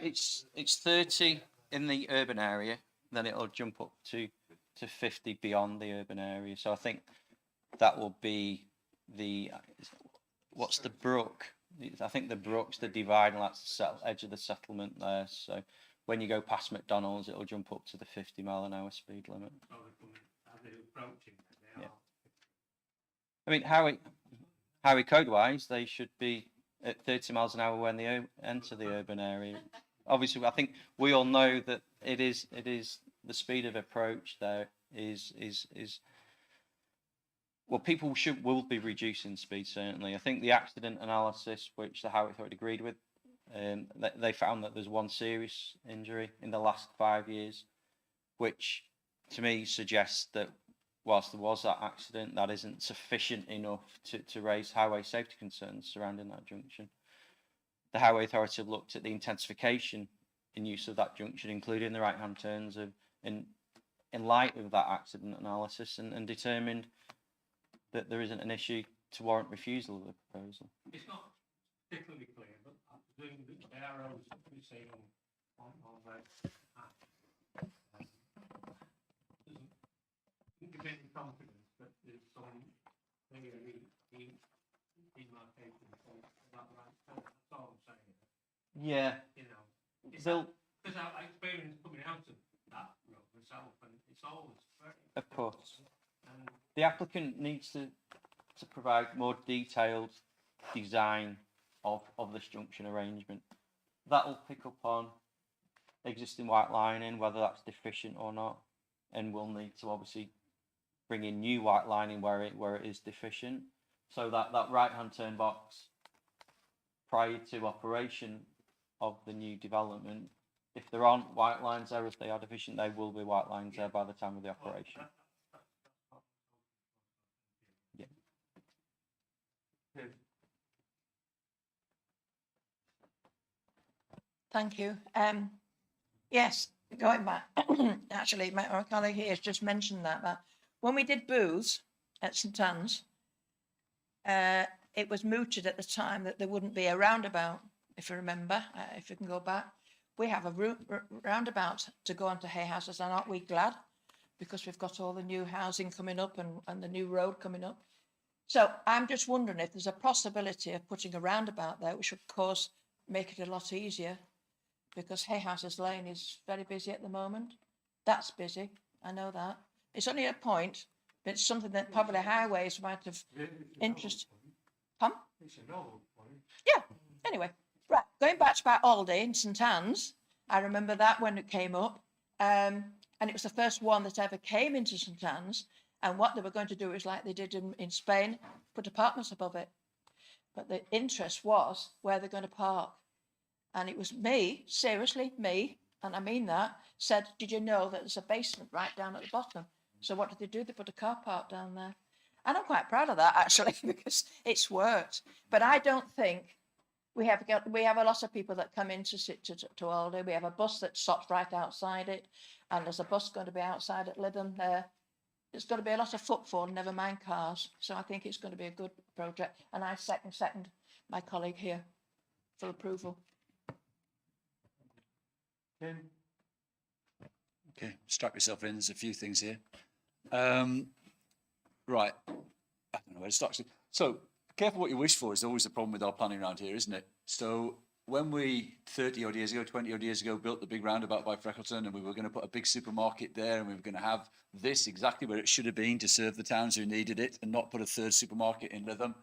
it's 30 in the urban area, then it'll jump up to 50 beyond the urban area. So I think that will be what's the brook? I think the brook's the divide, and that's the edge of the settlement there. So when you go past McDonald's, it'll jump up to the 50-mile-an-hour speed limit. Yeah. I mean, Highway code-wise, they should be at 30 miles an hour when they enter the urban area. Obviously, I think we all know that it is the speed of approach there is well, people will be reducing speed, certainly. I think the accident analysis, which the Highway Authority agreed with, they found that there's one serious injury in the last 5 years, which to me suggests that whilst there was that accident, that isn't sufficient enough to raise highway safety concerns surrounding that junction. The Highway Authority have looked at the intensification in use of that junction, including the right-hand turns, in light of that accident analysis, and determined that there isn't an issue to warrant refusal of the proposal. It's not particularly clear, but I presume that the arrows that we see on the map, doesn't give any confidence that there's some clear demarcation for that right turn. That's all I'm saying. Yeah. You know, They'll, because I experience coming out of that road myself, and it's always very. of course. And The applicant needs to provide more detailed design of this junction arrangement. That'll pick up on existing white lining, whether that's deficient or not, and we'll need to obviously bring in new white lining where it is deficient. So that right-hand turn box prior to operation of the new development, if there aren't white lines there, if they are deficient, there will be white lines there by the time of the operation. Yeah. Thank you. Yes, going back, actually, my colleague here has just mentioned that, but when we did booths at St Anne's, it was mooted at the time that there wouldn't be a roundabout, if you remember, if you can go back. We have a roundabout to go onto Hay Houses, and aren't we glad? Because we've got all the new housing coming up and the new road coming up. So I'm just wondering if there's a possibility of putting a roundabout there, which would make it a lot easier, because Hay Houses Lane is very busy at the moment. That's busy, I know that. It's only a point, but it's something that probably highways might have interest. Pardon? it's a novel point. Yeah, anyway, right, going back to about Aldi in St Anne's, I remember that when it came up, and it was the first one that ever came into St Anne's, and what they were going to do is like they did in Spain, put apartments above it. But the interest was where they're going to park. And it was me, seriously, me, and I mean that, said, did you know that there's a basement right down at the bottom? So what did they do? They put a car park down there. And I'm quite proud of that, actually, because it's worked. But I don't think we have a lot of people that come in to Aldi. We have a bus that stops right outside it, and there's a bus going to be outside at Lytham there. There's going to be a lot of footfall, never mind cars. So I think it's going to be a good project. And I second my colleague here for approval. Okay, strap yourself in. There's a few things here. Right. I don't know where to start. So, careful what you wish for is always the problem with our planning around here, isn't it? So, when we 30 odd years ago, 20 odd years ago, built the big roundabout by Freckleton, and we were going to put a big supermarket there, and we were going to have this exactly where it should have been to serve the towns who needed it, and not put a third supermarket in Lytham.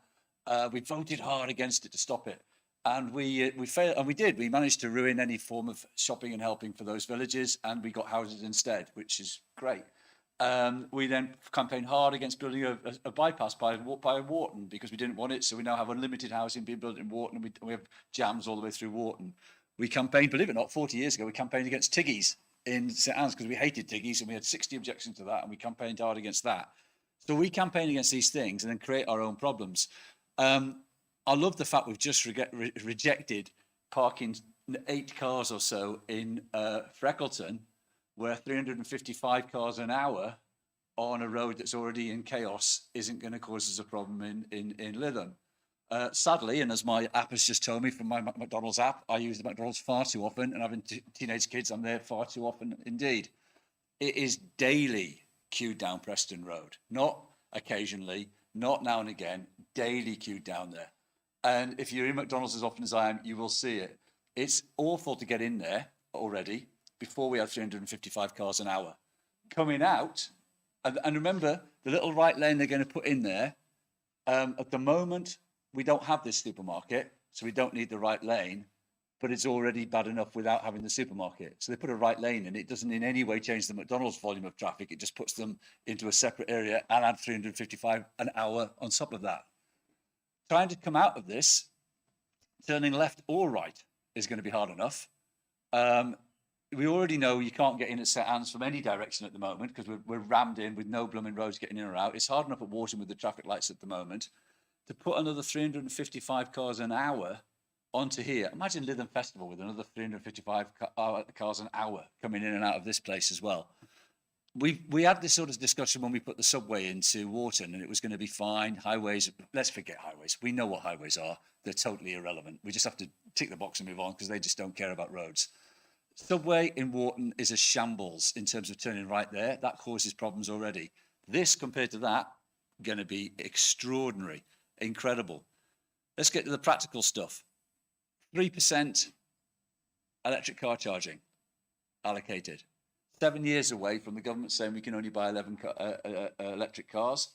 We voted hard against it to stop it. And we failed, and we did. We managed to ruin any form of shopping and helping for those villages, and we got houses instead, which is great. We then campaigned hard against building a bypass by Wharton because we didn't want it. So we now have unlimited housing being built in Wharton, and we have jams all the way through Wharton. We campaigned, believe it or not, 40 years ago, we campaigned against Tiggy's in St Anne's because we hated Tiggy's, and we had 60 objections to that, and we campaigned hard against that. So we campaign against these things and then create our own problems. I love the fact we've just rejected parking 8 cars or so in Freckleton, where 355 cars an hour on a road that's already in chaos isn't going to cause us a problem in Lytham. Sadly, and as my app has just told me from my McDonald's app, I use the McDonald's far too often, and having teenage kids, I'm there far too often indeed. It is daily queued down Preston Road, not occasionally, not now and again, daily queued down there. And if you're in McDonald's as often as I am, you will see it. It's awful to get in there already before we have 355 cars an hour. Coming out, and remember, the little right lane they're going to put in there, at the moment, we don't have this supermarket, so we don't need the right lane, but it's already bad enough without having the supermarket. So they put a right lane in. It doesn't in any way change the McDonald's volume of traffic. It just puts them into a separate area and add 355 an hour on top of that. Trying to come out of this, turning left or right is going to be hard enough. We already know you can't get in at St Anne's from any direction at the moment because we're rammed in with no blooming roads getting in or out. It's hard enough at Wharton with the traffic lights at the moment. To put another 355 cars an hour onto here, imagine Lytham Festival with another 355 cars an hour coming in and out of this place as well. we had this sort of discussion when we put the subway into Wharton, and it was going to be fine. Highways, let's forget highways. We know what highways are. They're totally irrelevant. We just have to tick the box and move on because they just don't care about roads. Subway in Wharton is a shambles in terms of turning right there. That causes problems already. This, compared to that, going to be extraordinary, incredible. Let's get to the practical stuff. 3% electric car charging allocated. 7 years away from the government saying we can only buy 11 electric cars.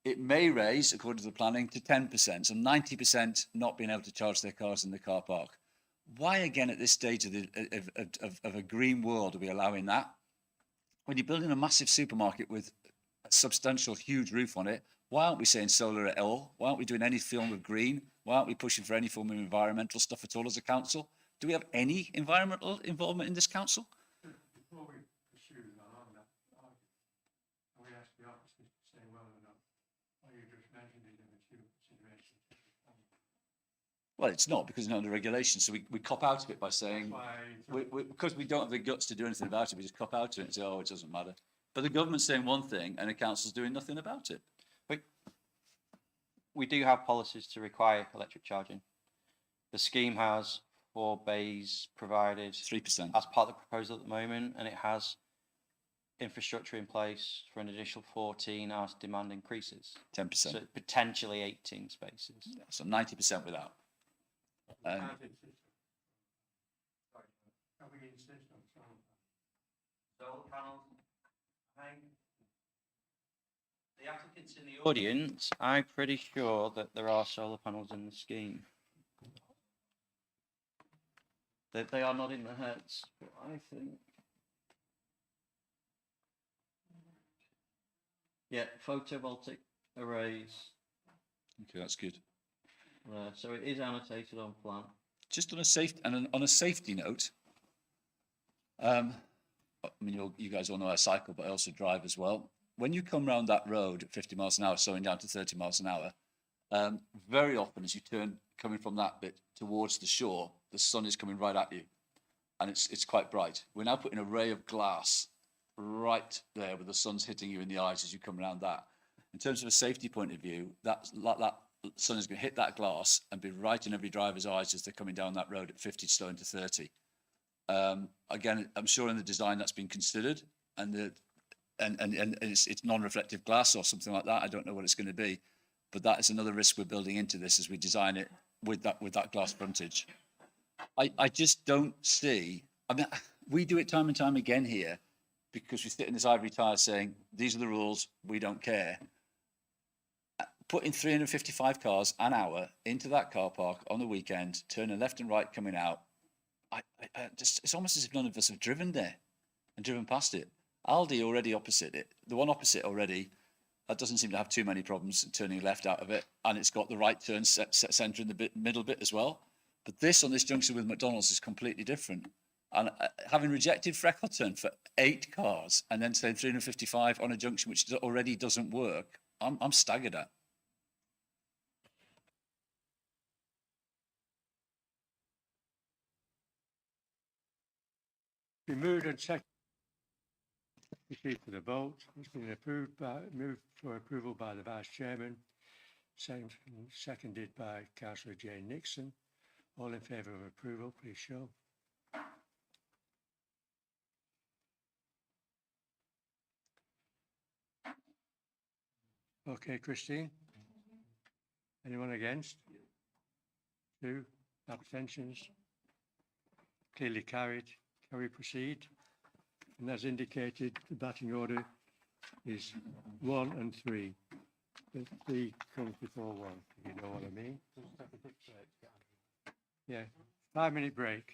It may raise, according to the planning, to 10%, so 90% not being able to charge their cars in the car park. Why, again, at this stage of a green world, are we allowing that? When you're building a massive supermarket with a substantial, huge roof on it, why aren't we saying solar at all? Why aren't we doing any form of green? Why aren't we pushing for any form of environmental stuff at all as a council? Do we have any environmental involvement in this council? Before we pursue along that argument, we ask the officers to say well enough, or you just mentioned it in the two considerations. Well, it's not because it's not under regulation. So we cop out of it by saying, because we don't have the guts to do anything about it, we just cop out of it and say, oh, it doesn't matter. But the government's saying one thing and the council's doing nothing about it. We do have policies to require electric charging. The scheme has 4 bays provided 3% as part of the proposal at the moment, and it has infrastructure in place for an additional 14 as demand increases. 10%. So potentially 18 spaces. Yeah, so 90% without. Solar panels. The applicants in the audience, I'm pretty sure that there are solar panels in the scheme. They are nodding their heads, but I think. Yeah, photovoltaic arrays. Okay, that's good. So it is annotated on plan. Just on a safety note, I mean, you guys all know I cycle, but I also drive as well. When you come round that road at 50 miles an hour, slowing down to 30 miles an hour, very often as you turn coming from that bit towards the shore, the sun is coming right at you, and it's quite bright. We're now putting an array of glass right there where the sun's hitting you in the eyes as you come around that. In terms of a safety point of view, that sun is going to hit that glass and be right in every driver's eyes as they're coming down that road at 50 slowing to 30. Again, I'm sure in the design that's been considered, and it's non-reflective glass or something like that. I don't know what it's going to be, but that is another risk we're building into this as we design it with that glass frontage. I just don't see. I mean, we do it time and time again here because we sit in this ivory tower saying these are the rules, we don't care. Putting 355 cars an hour into that car park on the weekend, turning left and right coming out, it's almost as if none of us have driven there and driven past it. Aldi already opposite it. The one opposite already, that doesn't seem to have too many problems turning left out of it, and it's got the right turn centre in the middle bit as well. But this on this junction with McDonald's is completely different. And having rejected Freckleton for 8 cars and then saying 355 on a junction which already doesn't work, I'm staggered at. We moved and proceed to the vote. It's been moved for approval by the Vice Chairman, seconded by Councillor Jane Nixon. All in favour of approval, please show. Okay, Christine. Anyone against? 2 abstentions. Clearly carried. Can we proceed? And as indicated, the batting order is 1 and 3. The 3 comes before 1, if you know what I mean. Yeah, 5-minute break.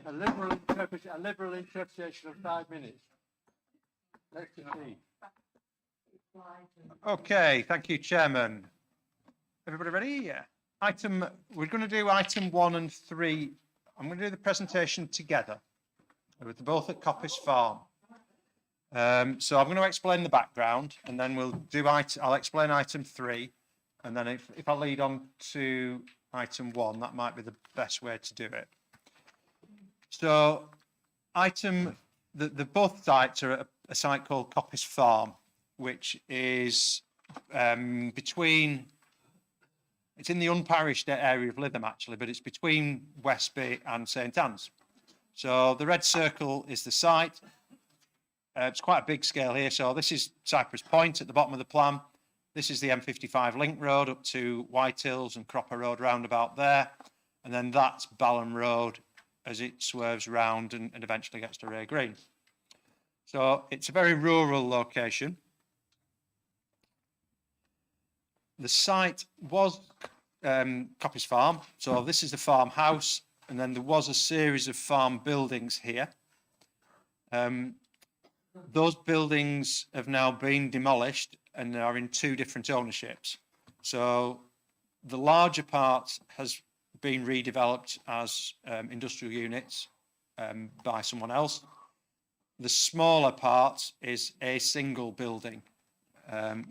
A liberal interpretation of 5 minutes. Let's proceed. Okay, thank you, Chairman. Everybody ready? Yeah. We're going to do item 1 and 3. I'm going to do the presentation together. They're both at Coppice Farm. So I'm going to explain the background, and then I'll explain item 3, and then if I lead on to item 1, that might be the best way to do it. So both sites are at a site called Coppice Farm, which is it's in the unparished area of Lytham actually, but it's between Westby and St Anne's. So the red circle is the site. It's quite a big scale here. So this is Cypress Point at the bottom of the plan. This is the M55 link road up to Whitehills and Cropper Road roundabout there. And then that's Balham Road as it swerves round and eventually gets to Ray Green. So it's a very rural location. The site was Coppice Farm. So this is the farmhouse, and then there was a series of farm buildings here. Those buildings have now been demolished and are in 2 different ownerships. So the larger part has been redeveloped as industrial units by someone else. The smaller part is a single building, and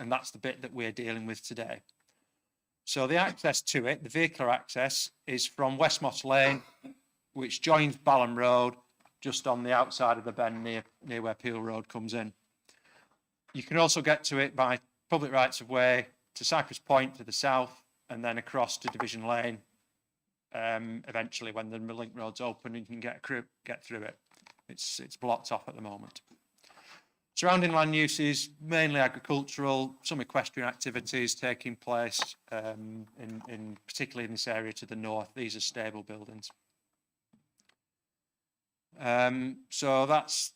that's the bit that we're dealing with today. So the access to it, the vehicular access, is from West Moss Lane, which joins Balham Road, just on the outside of the bend near where Peel Road comes in. You can also get to it by public rights of way to Cypress Point to the south, and then across to Division Lane. Eventually, when the link road's open, you can get through it. It's blocked off at the moment. Surrounding land uses, mainly agricultural, some equestrian activities taking place, particularly in this area to the north. These are stable buildings. So that's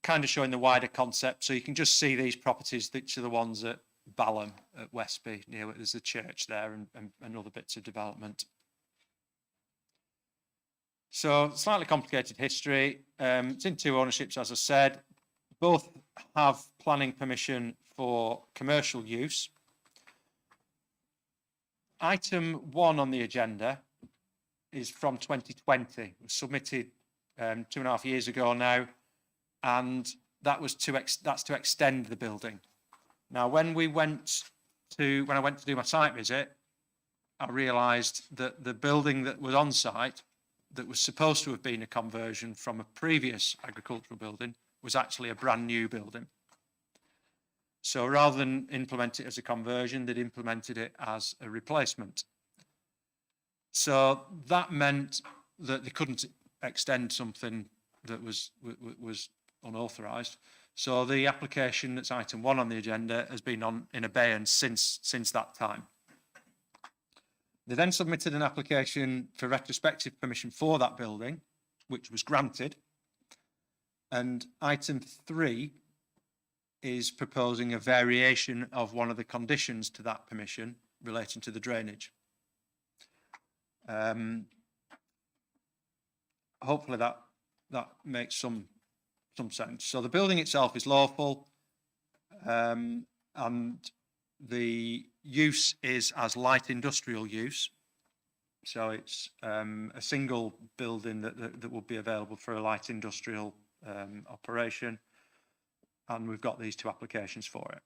kind of showing the wider concept. So you can just see these properties, which are the ones at Balham, at Westby, near where there's a church there and other bits of development. So slightly complicated history. It's in 2 ownerships, as I said. Both have planning permission for commercial use. Item 1 on the agenda is from 2020. It was submitted 2.5 years ago now, and that's to extend the building. Now, when I went to do my site visit, I realised that the building that was on site, that was supposed to have been a conversion from a previous agricultural building, was actually a brand new building. So rather than implement it as a conversion, they'd implemented it as a replacement. So that meant that they couldn't extend something that was unauthorised. So the application that's item 1 on the agenda has been in abeyance since that time. They then submitted an application for retrospective permission for that building, which was granted. And item 3 is proposing a variation of one of the conditions to that permission relating to the drainage. Hopefully that makes some sense. So the building itself is lawful, and the use is as light industrial use. So it's a single building that will be available for a light industrial operation, and we've got these 2 applications for it.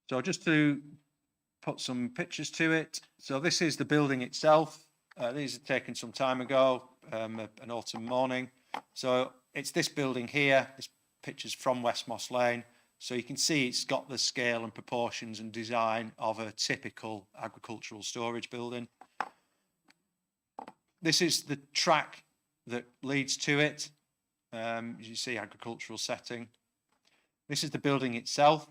So just to put some pictures to it, so this is the building itself. These are taken some time ago, an autumn morning. So it's this building here. This picture's from West Moss Lane. So you can see it's got the scale and proportions and design of a typical agricultural storage building. This is the track that leads to it. As you see, agricultural setting. This is the building itself.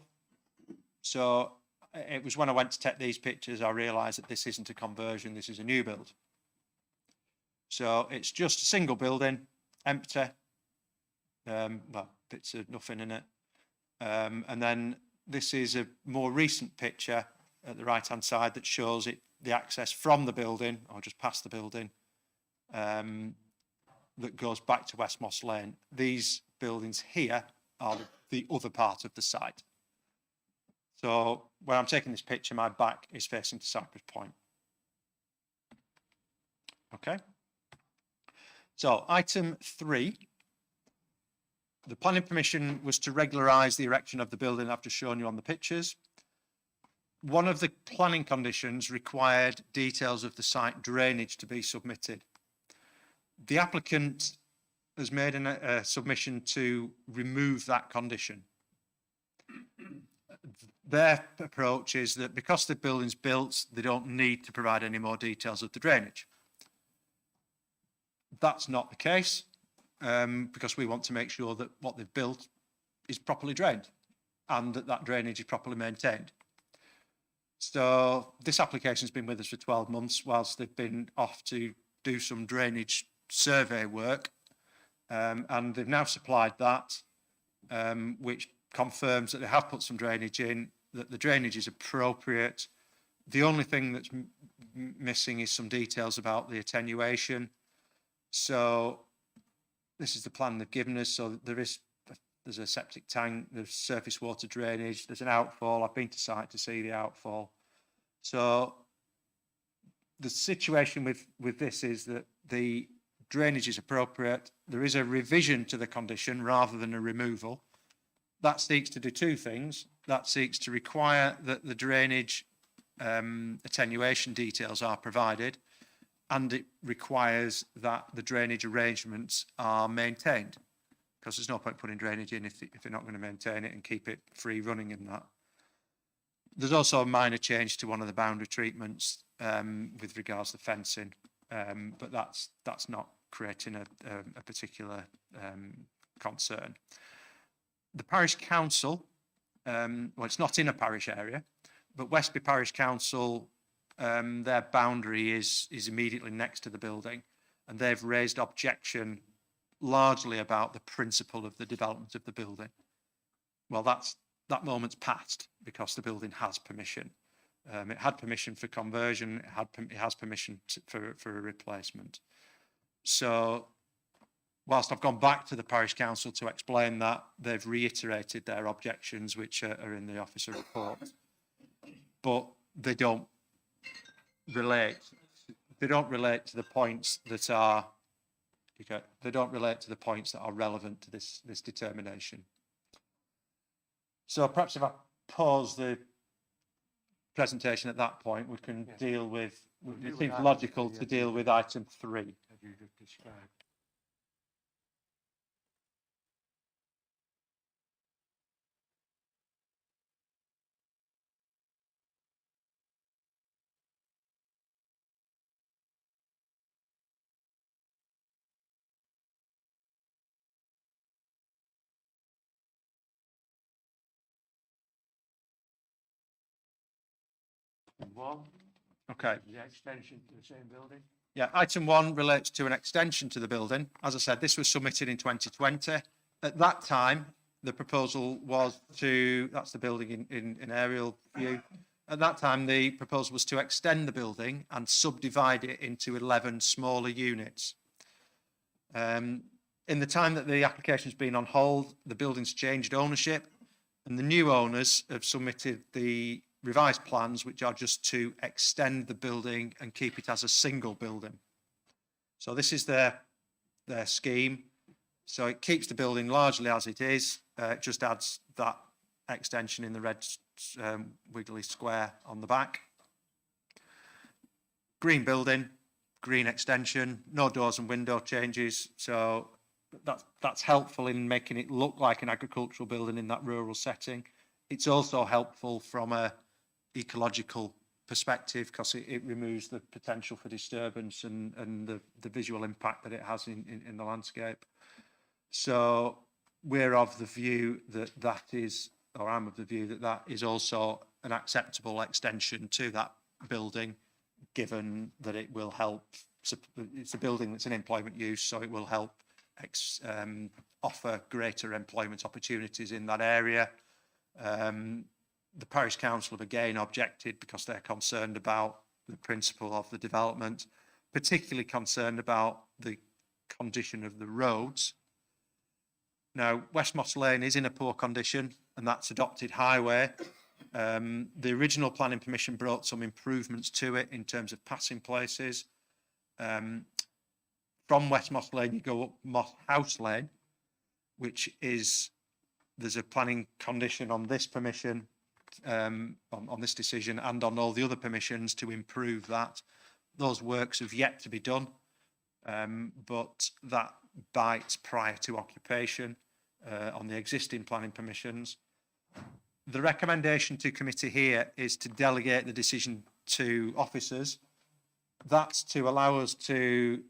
So it was when I went to take these pictures, I realised that this isn't a conversion, this is a new build. So it's just a single building, empty, well, bits of nothing in it. And then this is a more recent picture at the right-hand side that shows the access from the building, or just past the building, that goes back to West Moss Lane. These buildings here are the other part of the site. So when I'm taking this picture, my back is facing to Cypress Point. Okay. So item 3, the planning permission was to regularise the erection of the building I've just shown you on the pictures. One of the planning conditions required details of the site drainage to be submitted. The applicant has made a submission to remove that condition. Their approach is that because the building's built, they don't need to provide any more details of the drainage. That's not the case, because we want to make sure that what they've built is properly drained and that that drainage is properly maintained. So this application's been with us for 12 months whilst they've been off to do some drainage survey work, and they've now supplied that, which confirms that they have put some drainage in, that the drainage is appropriate. The only thing that's missing is some details about the attenuation. So this is the plan they've given us. So there's a septic tank, there's surface water drainage, there's an outfall. I've been to site to see the outfall. So the situation with this is that the drainage is appropriate. There is a revision to the condition rather than a removal. That seeks to do two things. That seeks to require that the drainage attenuation details are provided, and it requires that the drainage arrangements are maintained, because there's no point putting drainage in if they're not going to maintain it and keep it free running and that. There's also a minor change to one of the boundary treatments with regards to fencing, but that's not creating a particular concern. The parish council, well, it's not in a parish area, but Westby Parish Council, their boundary is immediately next to the building, and they've raised objection largely about the principle of the development of the building. Well, that moment's passed because the building has permission. It had permission for conversion. It has permission for a replacement. So whilst I've gone back to the parish council to explain that, they've reiterated their objections, which are in the officer report, but they don't relate to the points that are relevant to this determination. So perhaps if I pause the presentation at that point, we can deal with, it seems logical to deal with item 3. As you just described. Okay. The extension to the same building? Yeah, item 1 relates to an extension to the building. As I said, this was submitted in 2020. At that time, the proposal was to, that's the building in aerial view. At that time, the proposal was to extend the building and subdivide it into 11 smaller units. In the time that the application's been on hold, the building's changed ownership, and the new owners have submitted the revised plans, which are just to extend the building and keep it as a single building. So this is their scheme. So it keeps the building largely as it is. It just adds that extension in the red wiggly square on the back. Green building, green extension, no doors and window changes. So that's helpful in making it look like an agricultural building in that rural setting. It's also helpful from a ecological perspective because it removes the potential for disturbance and the visual impact that it has in the landscape. So we're of the view that is, or I'm of the view that is also an acceptable extension to that building, given that it will help. It's a building that's an employment use, so it will help offer greater employment opportunities in that area. The parish council have again objected because they're concerned about the principle of the development, particularly concerned about the condition of the roads. Now, West Moss Lane is in a poor condition, and that's adopted highway. The original planning permission brought some improvements to it in terms of passing places. From West Moss Lane, you go up Moss House Lane, which is, there's a planning condition on this permission, on this decision, and on all the other permissions to improve that. Those works have yet to be done, but that bites prior to occupation on the existing planning permissions. The recommendation to committee here is to delegate the decision to officers. That's to allow us to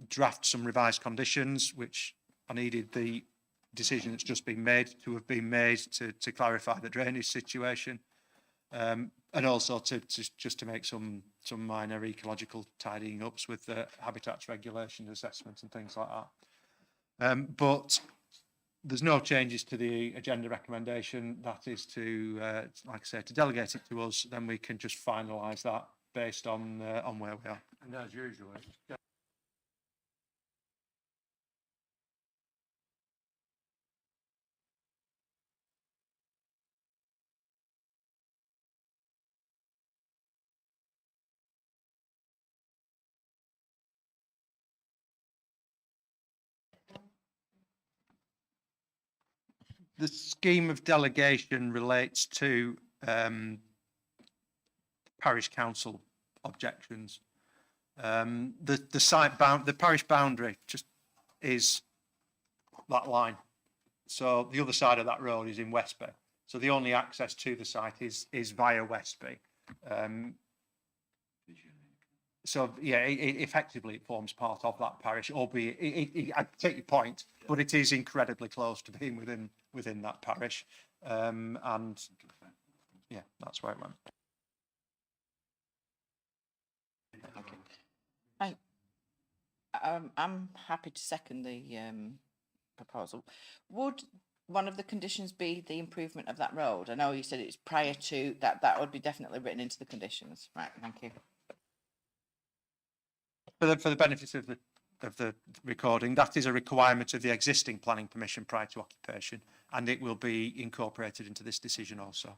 draft some revised conditions, which I needed the decision that's just been made to have been made to clarify the drainage situation, and also just to make some minor ecological tidying ups with the habitats regulation assessments and things like that. But there's no changes to the agenda recommendation. That is to, like I say, to delegate it to us. Then we can just finalise that based on where we are. And as usual, The scheme of delegation relates to parish council objections. The parish boundary just is that line. So the other side of that road is in Westby. So the only access to the site is via Westby. So yeah, effectively it forms part of that parish, albeit I take your point, but it is incredibly close to being within that parish, and yeah, that's where it went. I'm happy to second the proposal. Would one of the conditions be the improvement of that road? I know you said it's prior to that. That would be definitely written into the conditions. Right. Thank you. For the benefit of the recording, that is a requirement of the existing planning permission prior to occupation, and it will be incorporated into this decision also.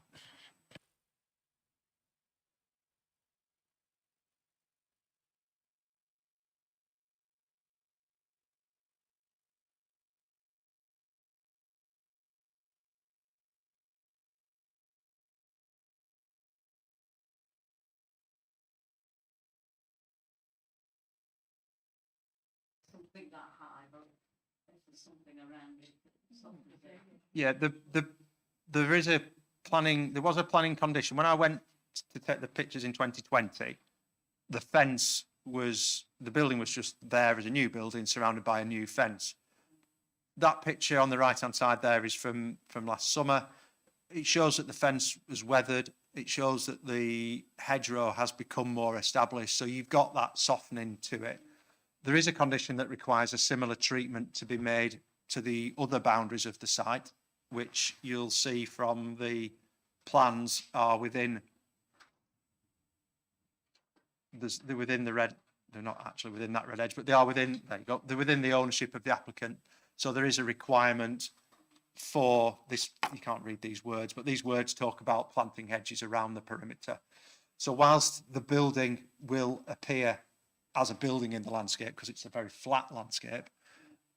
Something that high, but there's something around it. Yeah, there was a planning condition. When I went to take the pictures in 2020, the building was just there as a new building surrounded by a new fence. That picture on the right hand side there is from last summer. It shows that the fence was weathered. It shows that the hedgerow has become more established. So you've got that softening to it. There is a condition that requires a similar treatment to be made to the other boundaries of the site, which you'll see from the plans are within. They're within the red. They're not actually within that red edge, but they are within. There you go. They're within the ownership of the applicant. So there is a requirement for this. You can't read these words, but these words talk about planting hedges around the perimeter. So whilst the building will appear as a building in the landscape, because it's a very flat landscape,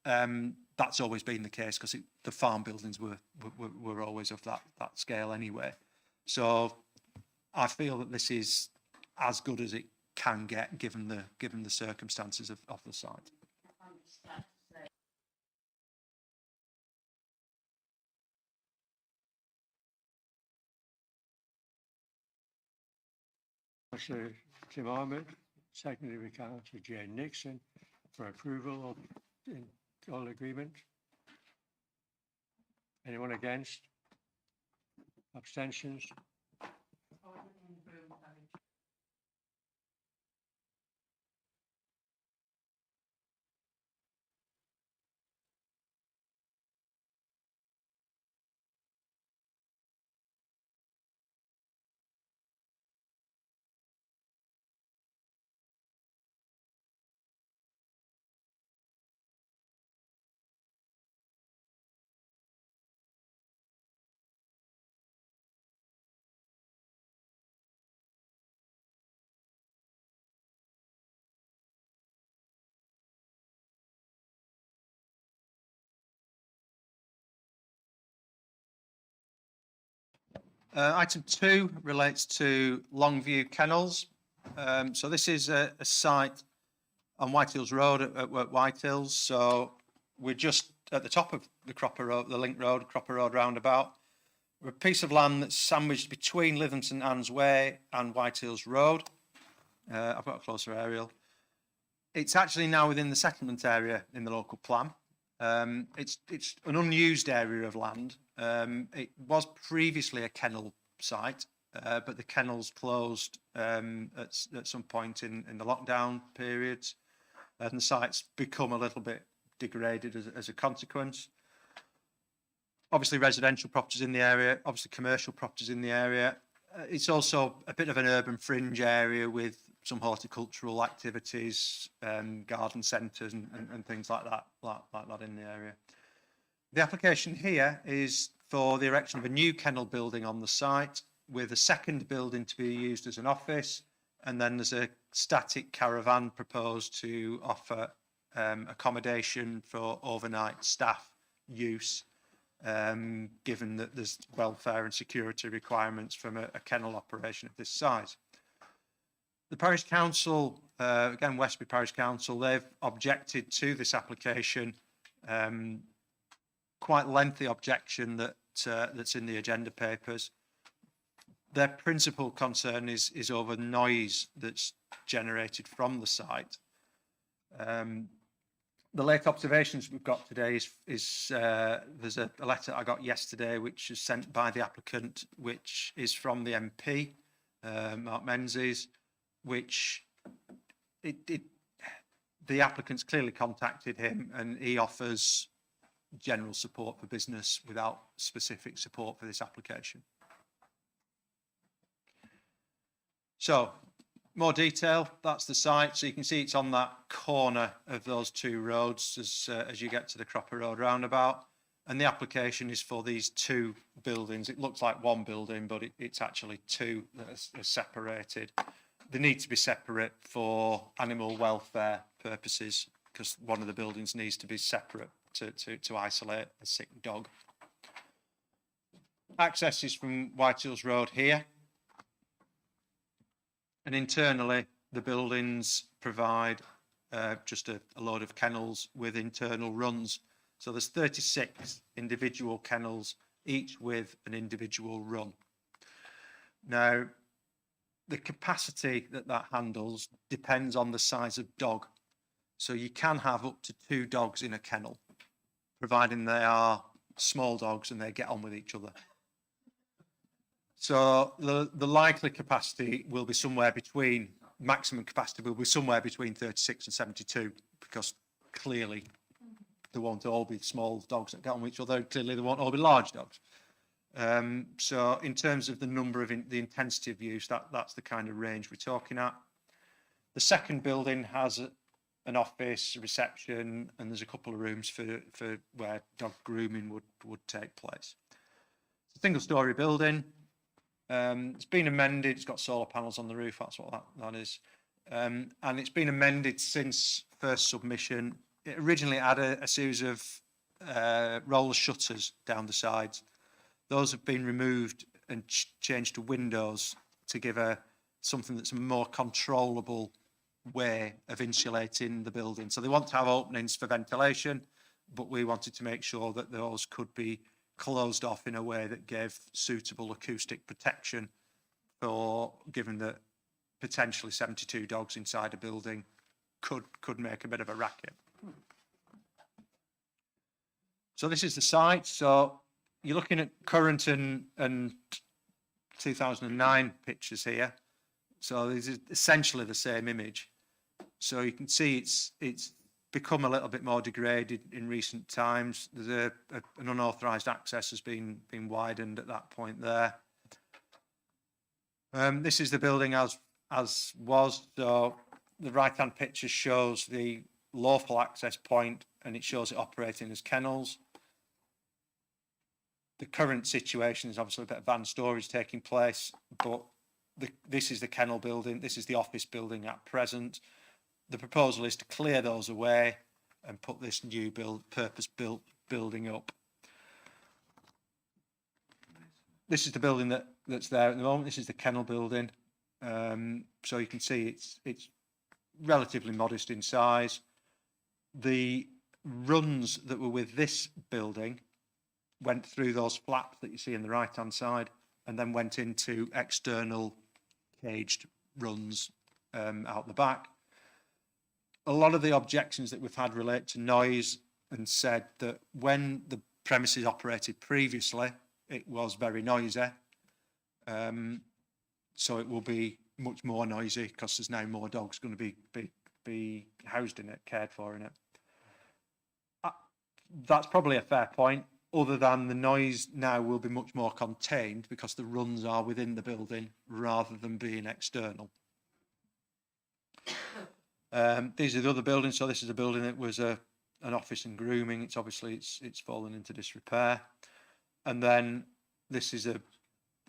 that's always been the case because the farm buildings were always of that scale anyway. So I feel that this is as good as it can get given the circumstances of the site. Councillor Tim Ahmed, seconded by Councillor Jane Nixon for approval in all agreement. Anyone against? Abstentions? Item 2 relates to Longview Kennels. So this is a site on Whitehills Road at Whitehills. So we're just at the top of the Cropper Road, the Link Road, Cropper Road roundabout. We're a piece of land that's sandwiched between Lytham St Anne's Way and Whitehills Road. I've got a closer aerial. It's actually now within the settlement area in the local plan. It's an unused area of land. It was previously a kennel site, but the kennels closed at some point in the lockdown periods, and the site's become a little bit degraded as a consequence. Obviously residential properties in the area, obviously commercial properties in the area. It's also a bit of an urban fringe area with some horticultural activities, garden centres and things like that in the area. The application here is for the erection of a new kennel building on the site, with a second building to be used as an office, and then there's a static caravan proposed to offer accommodation for overnight staff use, given that there's welfare and security requirements from a kennel operation of this size. The Parish Council, again Westbury Parish Council, they've objected to this application, quite lengthy objection that's in the agenda papers. Their principal concern is over noise that's generated from the site. The late observations we've got today is there's a letter I got yesterday which is sent by the applicant, which is from the MP, Mark Menzies, which the applicant's clearly contacted him and he offers general support for business without specific support for this application. So, more detail, that's the site. So you can see it's on that corner of those two roads as you get to the Cropper Road roundabout. And the application is for these two buildings. It looks like one building, but it's actually two that are separated. They need to be separate for animal welfare purposes, because one of the buildings needs to be separate to isolate a sick dog. Access is from Whitehills Road here. And internally, the buildings provide just a load of kennels with internal runs. So there's 36 individual kennels, each with an individual run. Now, the capacity that handles depends on the size of dog. So you can have up to 2 dogs in a kennel, providing they are small dogs and they get on with each other. So the likely capacity will be somewhere between, maximum capacity will be somewhere between 36 and 72, because clearly they won't all be small dogs that get on with each other, clearly they won't all be large dogs. So in terms of the number of the intensity of use, that's the kind of range we're talking at. The second building has an office, reception, and there's a couple of rooms for where dog grooming would take place. It's a single-storey building. It's been amended. It's got solar panels on the roof. That's what that is. And it's been amended since first submission. It originally had a series of roller shutters down the sides. Those have been removed and changed to windows to give something that's a more controllable way of insulating the building. So they want to have openings for ventilation, but we wanted to make sure that those could be closed off in a way that gave suitable acoustic protection, for given that potentially 72 dogs inside a building could make a bit of a racket. So this is the site. So you're looking at current and 2009 pictures here. So this is essentially the same image. So you can see it's become a little bit more degraded in recent times. There's an unauthorised access has been widened at that point there. This is the building as was. So the right-hand picture shows the lawful access point, and it shows it operating as kennels. The current situation is obviously a bit of van storage taking place, but this is the kennel building. This is the office building at present. The proposal is to clear those away and put this new purpose-built building up. This is the building that that's there at the moment. This is the kennel building. So you can see it's relatively modest in size. The runs that were with this building went through those flaps that you see in the right hand side and then went into external caged runs out the back. A lot of the objections that we've had relate to noise, and said that when the premises operated previously, it was very noisy. So it will be much more noisy because there's now more dogs going to be housed in it, cared for in it. That's probably a fair point, other than the noise now will be much more contained because the runs are within the building rather than being external. These are the other buildings. So this is a building that was an office and grooming. It's obviously it's fallen into disrepair. And then this is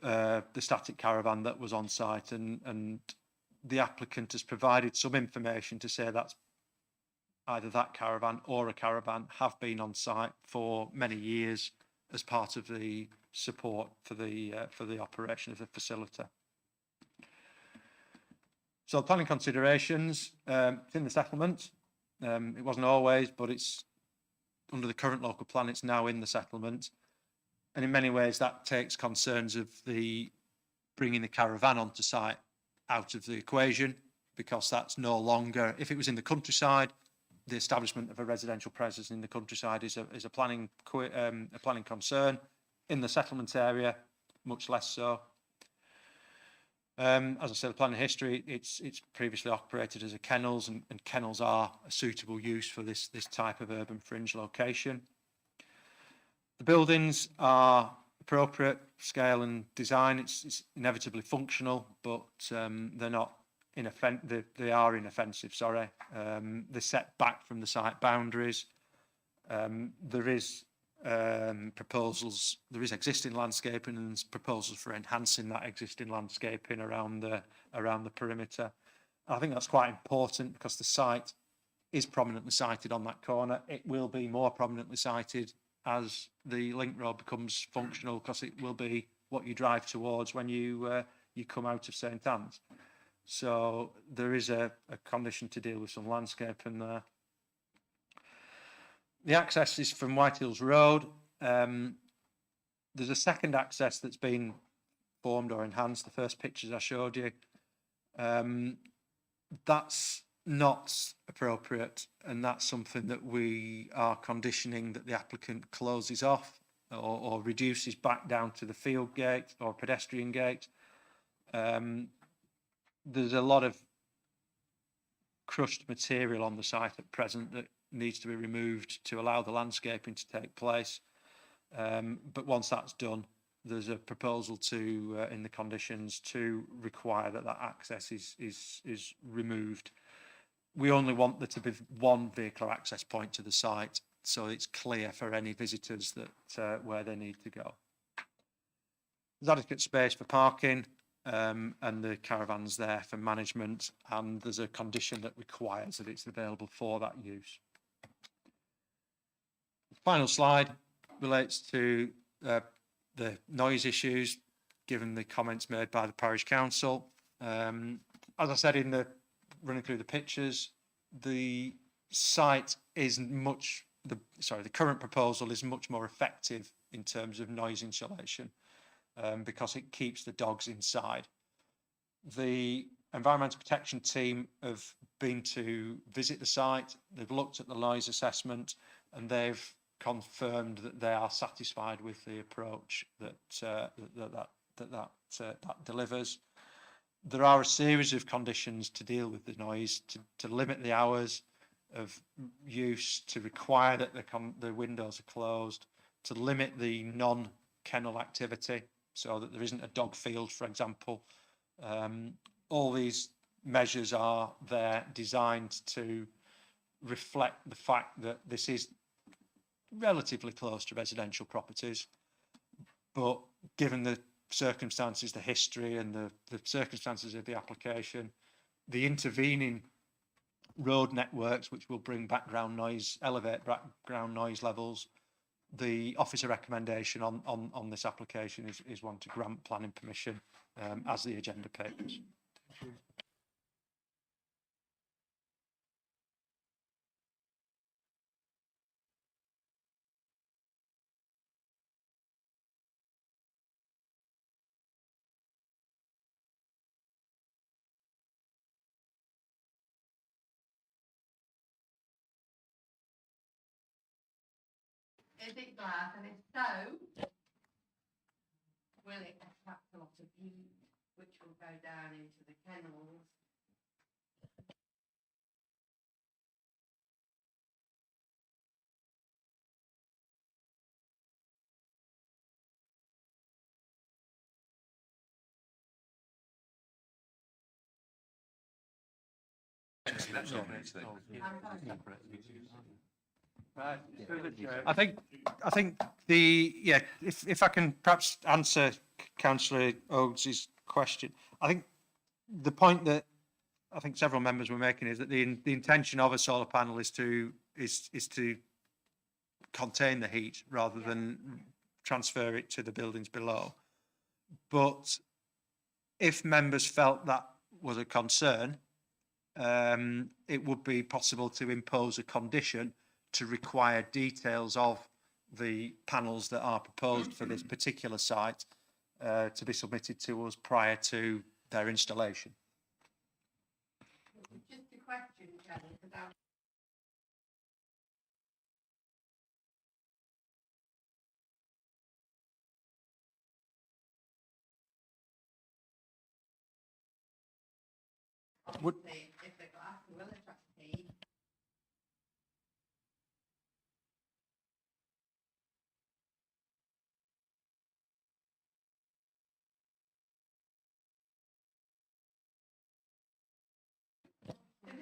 the static caravan that was on site, and the applicant has provided some information to say that's either that caravan or a caravan have been on site for many years as part of the support for the operation of the facility. So planning considerations, it's in the settlement. It wasn't always, but it's under the current local plan, it's now in the settlement. And in many ways that takes concerns of the bringing the caravan onto site out of the equation, because that's no longer, if it was in the countryside, the establishment of a residential presence in the countryside is a planning concern. In the settlement area, much less so. As I said, the planning history, it's previously operated as a kennels, and kennels are a suitable use for this type of urban fringe location. The buildings are appropriate scale and design. It's inevitably functional, but they're not they are inoffensive. Sorry, they're set back from the site boundaries. There is proposals. There is existing landscaping, and there's proposals for enhancing that existing landscaping around the perimeter. I think that's quite important because the site is prominently sited on that corner. It will be more prominently sited as the link road becomes functional, because it will be what you drive towards when you come out of St Anne's. So there is a condition to deal with some landscaping there. The access is from Whitehills Road. There's a second access that's been formed or enhanced. The first pictures I showed you. That's not appropriate, and that's something that we are conditioning that the applicant closes off or reduces back down to the field gate or pedestrian gate. There's a lot of crushed material on the site at present that needs to be removed to allow the landscaping to take place. But once that's done, there's a proposal to, in the conditions, to require that access is removed. We only want there to be one vehicular access point to the site, so it's clear for any visitors that where they need to go. There's adequate space for parking, and the caravan's there for management, and there's a condition that requires that it's available for that use. The final slide relates to the noise issues, given the comments made by the parish council. As I said in the running through the pictures, the site is the current proposal is much more effective in terms of noise insulation, because it keeps the dogs inside. The environmental protection team have been to visit the site. They've looked at the noise assessment, and they've confirmed that they are satisfied with the approach that delivers. There are a series of conditions to deal with the noise, to limit the hours of use, to require that the windows are closed, to limit the non-kennel activity, so that there isn't a dog field, for example. All these measures are there designed to reflect the fact that this is relatively close to residential properties, but given the circumstances, the history and the circumstances of the application, the intervening road networks, which will bring background noise, elevate background noise levels, the officer recommendation on this application is one to grant planning permission as the agenda papers. Is it glass? And if so, will it attract a lot of heat, which will go down into the kennels? I think if I can perhaps answer Councillor Oates' question, I think the point that I think several members were making is that the intention of a solar panel is to contain the heat rather than transfer it to the buildings below. But if members felt that was a concern, it would be possible to impose a condition to require details of the panels that are proposed for this particular site to be submitted to us prior to their installation. Just a question, Chairman, because obviously, if the glass will attract heat,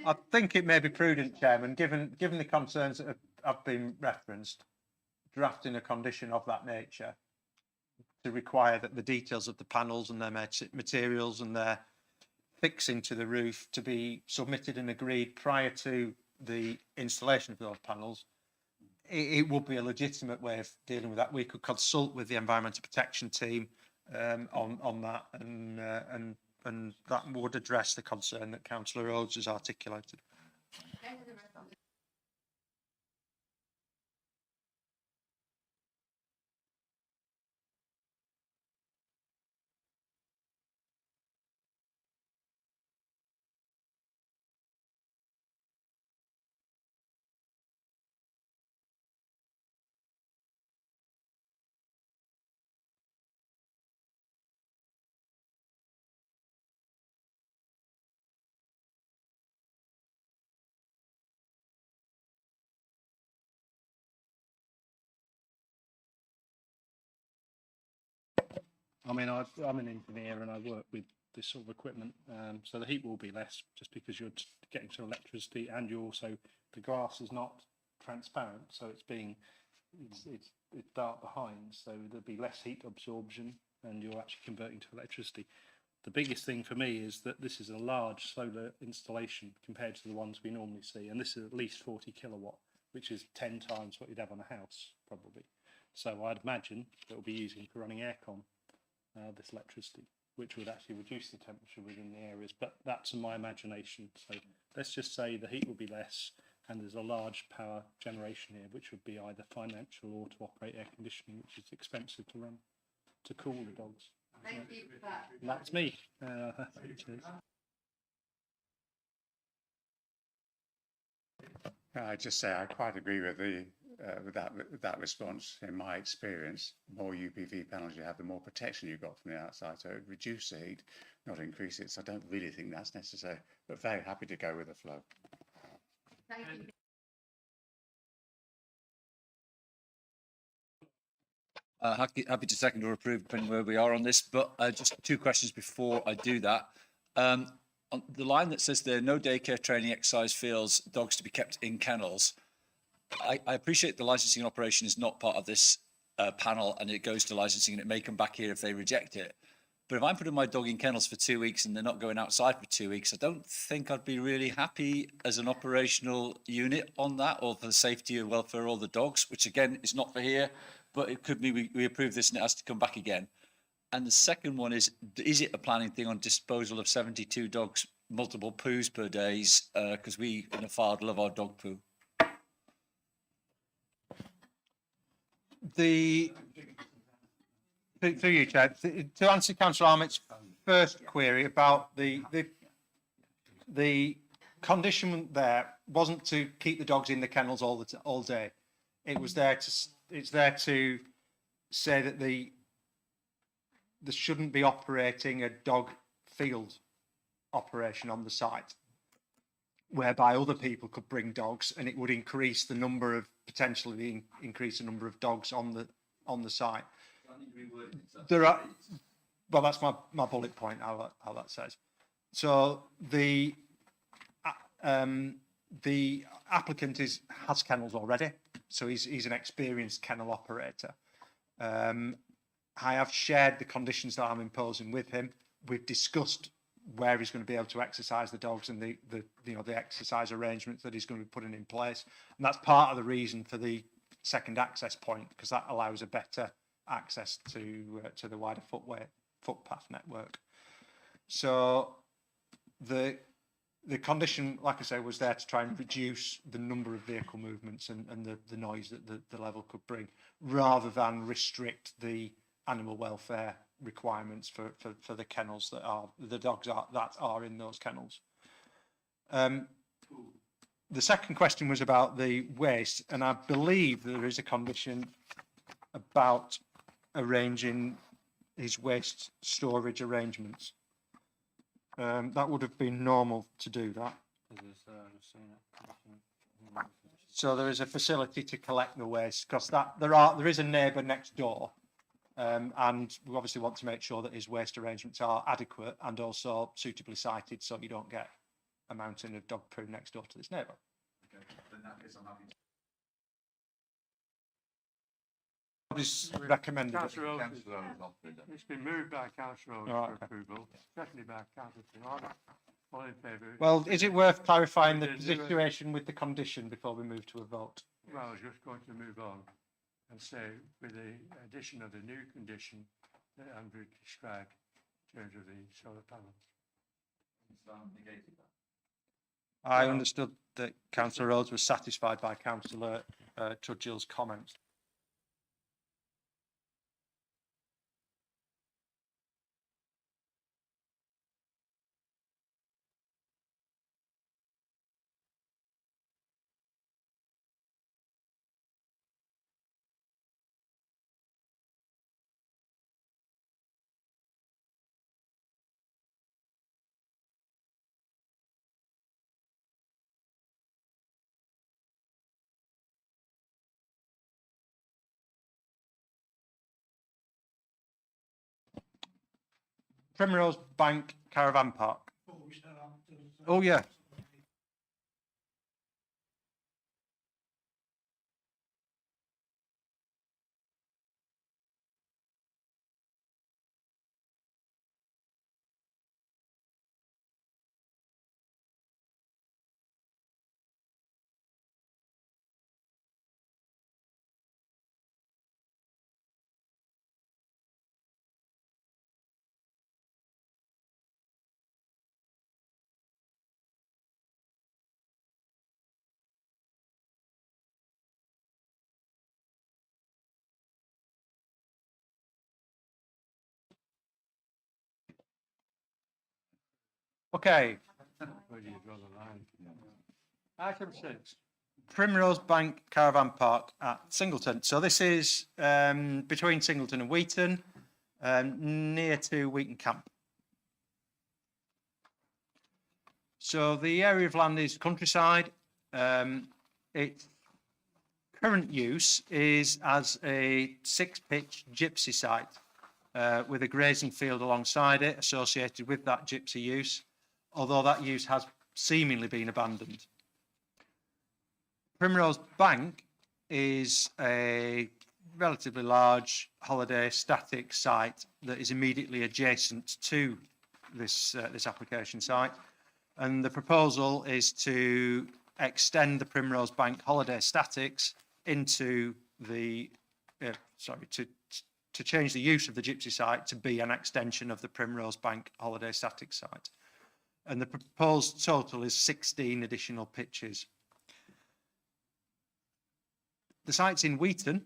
I think it may be prudent, Chairman, given the concerns that have been referenced, drafting a condition of that nature to require that the details of the panels and their materials and their fixing to the roof to be submitted and agreed prior to the installation of those panels. It would be a legitimate way of dealing with that. We could consult with the environmental protection team on that, and that would address the concern that Councillor Rhodes has articulated. I mean, I'm an engineer and I work with this sort of equipment, so the heat will be less just because you're getting some electricity, and you also, the glass is not transparent, so it's dark behind, so there'll be less heat absorption and you're actually converting to electricity. The biggest thing for me is that this is a large solar installation compared to the ones we normally see, and this is at least 40 kilowatt, which is 10 times what you'd have on a house probably. So I'd imagine it'll be using for running aircon. This electricity, which would actually reduce the temperature within the areas, but that's in my imagination. So let's just say the heat will be less, and there's a large power generation here, which would be either financial or to operate air conditioning, which is expensive to run, to cool the dogs. thank you for that. And that's me. Cheers. I just say I quite agree with that response. In my experience, the more UPV panels you have, the more protection you've got from the outside. So it reduce the heat, not increase it. So I don't really think that's necessary, but very happy to go with the flow. Thank you. Happy to second or approve, depending where we are on this. But just two questions before I do that. On the line that says there, no daycare training exercise fields, dogs to be kept in kennels. I appreciate the licensing and operation is not part of this panel, and it goes to licensing, and it may come back here if they reject it. But if I'm putting my dog in kennels for 2 weeks and they're not going outside for 2 weeks, I don't think I'd be really happy as an operational unit on that, or for the safety and welfare of all the dogs, which again is not for here, but it could be we approve this and it has to come back again. And the second one is it a planning thing on disposal of 72 dogs, multiple poos per days? Because we in a Fard love our dog poo. Through you, Chair, to answer Councillor Armitt's first query about the condition there wasn't to keep the dogs in the kennels all day. It was there to say that there shouldn't be operating a dog field operation on the site, whereby other people could bring dogs, and it would increase the number of increase the number of dogs on the site. There are, well, that's my bullet point, how that says. So the applicant has kennels already, so he's an experienced kennel operator. I have shared the conditions that I'm imposing with him. We've discussed where he's going to be able to exercise the dogs and the exercise arrangements that he's going to be putting in place, and that's part of the reason for the second access point, because that allows a better access to the wider footpath network. So the condition, like I say, was there to try and reduce the number of vehicle movements and the noise that the level could bring, rather than restrict the animal welfare requirements for the kennels that are in those kennels. The second question was about the waste, and I believe there is a condition about arranging his waste storage arrangements. That would have been normal to do that. So there is a facility to collect the waste, because there is a neighbour next door, and we obviously want to make sure that his waste arrangements are adequate and also suitably sited, so you don't get a mountain of dog poo next door to this neighbour. Okay, in that case, I'm happy to. Is recommended. Councillor Rhodes, it's been moved by Councillor Rhodes for approval, seconded by Councillor Bernard. All in favour? Well, is it worth clarifying the situation with the condition before we move to a vote? Well, I was just going to move on and say, with the addition of the new condition that Andrew described in terms of the solar panels. I understood that Councillor Rhodes was satisfied by Councillor Tudgill's comments. Primrose Bank Caravan Park. Oh, yeah. Okay. Where do you draw the line? Item 6. Primrose Bank Caravan Park at Singleton. So this is between Singleton and Wheaton, near to Wheaton Camp. So the area of land is countryside. Its current use is as a 6-pitch gypsy site with a grazing field alongside it associated with that gypsy use, although that use has seemingly been abandoned. Primrose Bank is a relatively large holiday static site that is immediately adjacent to this application site. And the proposal is to extend the Primrose Bank holiday statics into the, to change the use of the Gypsy site to be an extension of the Primrose Bank holiday static site. And the proposed total is 16 additional pitches. The site's in Wheaton.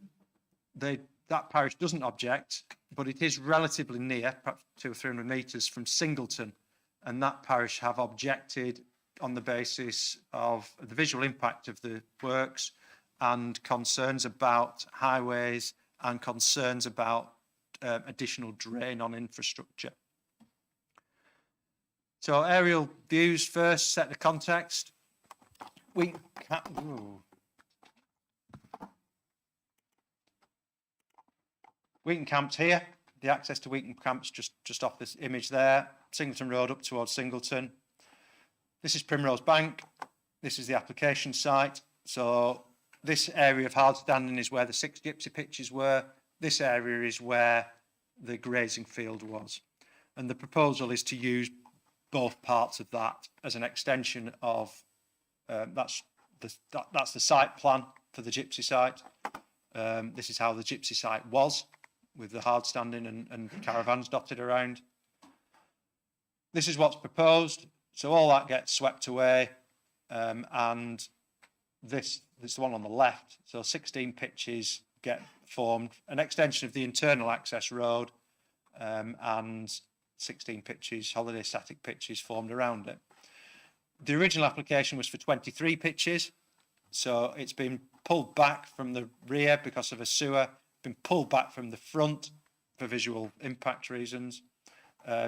That parish doesn't object, but it is relatively near, perhaps 200 or 300 metres from Singleton, and that parish have objected on the basis of the visual impact of the works and concerns about highways and concerns about additional drain on infrastructure. So aerial views first, set the context. Wheaton Camp's here. The access to Wheaton Camp's just off this image there. Singleton Road up towards Singleton. This is Primrose Bank. This is the application site. So this area of hard standing is where the 6 gypsy pitches were. This area is where the grazing field was. And the proposal is to use both parts of that as an extension of, that's the site plan for the gypsy site. This is how the gypsy site was, with the hard standing and caravans dotted around. This is what's proposed. So all that gets swept away, and this is the one on the left. So 16 pitches get formed, an extension of the internal access road, and 16 pitches, holiday static pitches formed around it. The original application was for 23 pitches, so it's been pulled back from the rear because of a sewer, been pulled back from the front for visual impact reasons.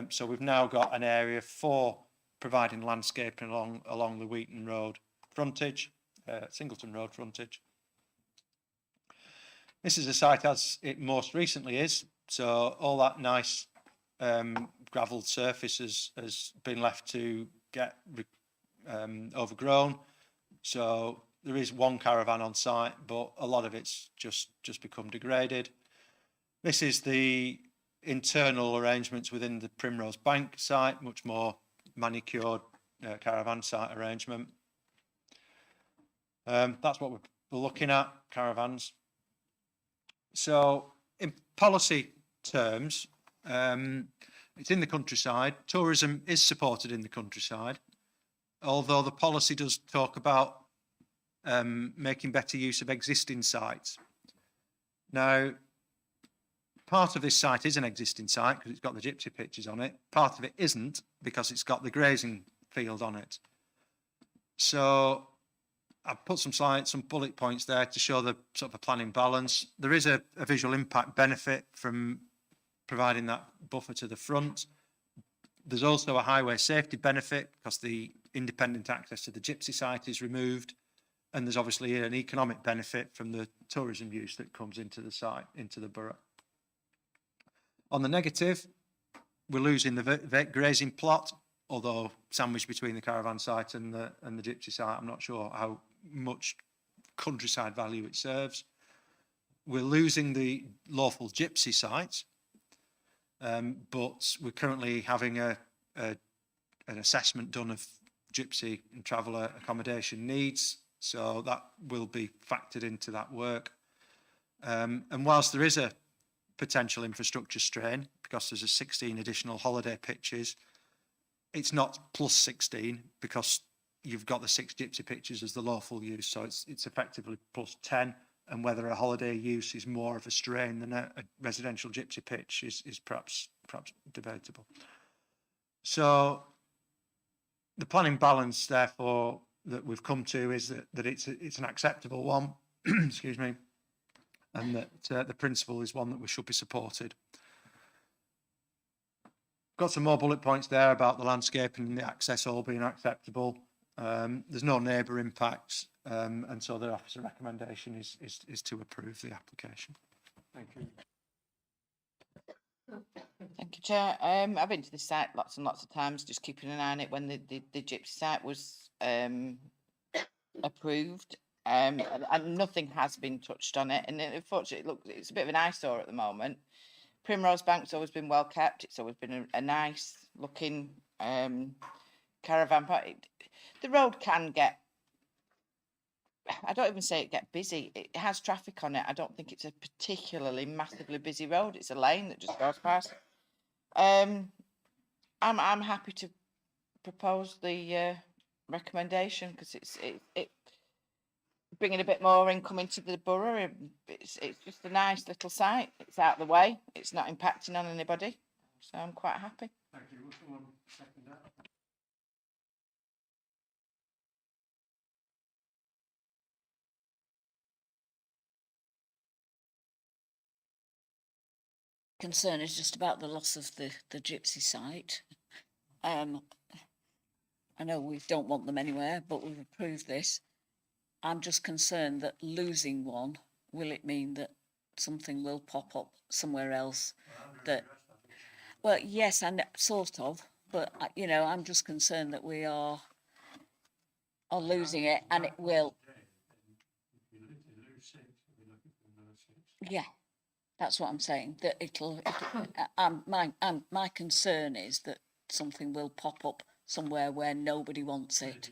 So we've now got an area for providing landscaping along the Wheaton Road frontage, Singleton Road frontage. This is a site as it most recently is. So all that nice gravelled surface has been left to get overgrown. So there is one caravan on site, but a lot of it's just become degraded. This is the internal arrangements within the Primrose Bank site, much more manicured caravan site arrangement. That's what we're looking at, caravans. So in policy terms, it's in the countryside. Tourism is supported in the countryside, although the policy does talk about making better use of existing sites. Now, part of this site is an existing site because it's got the gypsy pitches on it. Part of it isn't because it's got the grazing field on it. So I've put some bullet points there to show the sort of a planning balance. There is a visual impact benefit from providing that buffer to the front. There's also a highway safety benefit because the independent access to the gypsy site is removed. And there's obviously an economic benefit from the tourism use that comes into the site, into the borough. On the negative, we're losing the grazing plot, although sandwiched between the caravan site and the gypsy site, I'm not sure how much countryside value it serves. We're losing the lawful gypsy site, but we're currently having an assessment done of gypsy and traveller accommodation needs, so that will be factored into that work. And whilst there is a potential infrastructure strain, because there's a 16 additional holiday pitches, it's not plus 16 because you've got the 6 gypsy pitches as the lawful use, so it's effectively plus 10, and whether a holiday use is more of a strain than a residential gypsy pitch is perhaps debatable. So the planning balance, therefore, that we've come to is that it's an acceptable one, excuse me, and that the principle is one that we should be supported. Got some more bullet points there about the landscaping and the access all being acceptable. There's no neighbour impacts, and so the officer recommendation is to approve the application. Thank you. Thank you, Chair. I've been to this site lots and lots of times, just keeping an eye on it when the gypsy site was approved. and nothing has been touched on it. And unfortunately, look, it's a bit of an eyesore at the moment. Primrose Bank's always been well kept. It's always been a nice looking caravan park. The road can get, I don't even say it get busy. It has traffic on it. I don't think it's a particularly massively busy road. It's a lane that just goes past. I'm happy to propose the recommendation because it's bringing a bit more income into the borough. It's just a nice little site. It's out of the way. It's not impacting on anybody, so I'm quite happy. Thank you. Will someone second that? Concern is just about the loss of the gypsy site. I know we don't want them anywhere, but we've approved this. I'm just concerned that losing one, will it mean that something will pop up somewhere else? That, well, yes, and sort of, but you know, I'm just concerned that we are losing it, and it will. Yeah. That's what I'm saying, that my concern is that something will pop up somewhere where nobody wants it.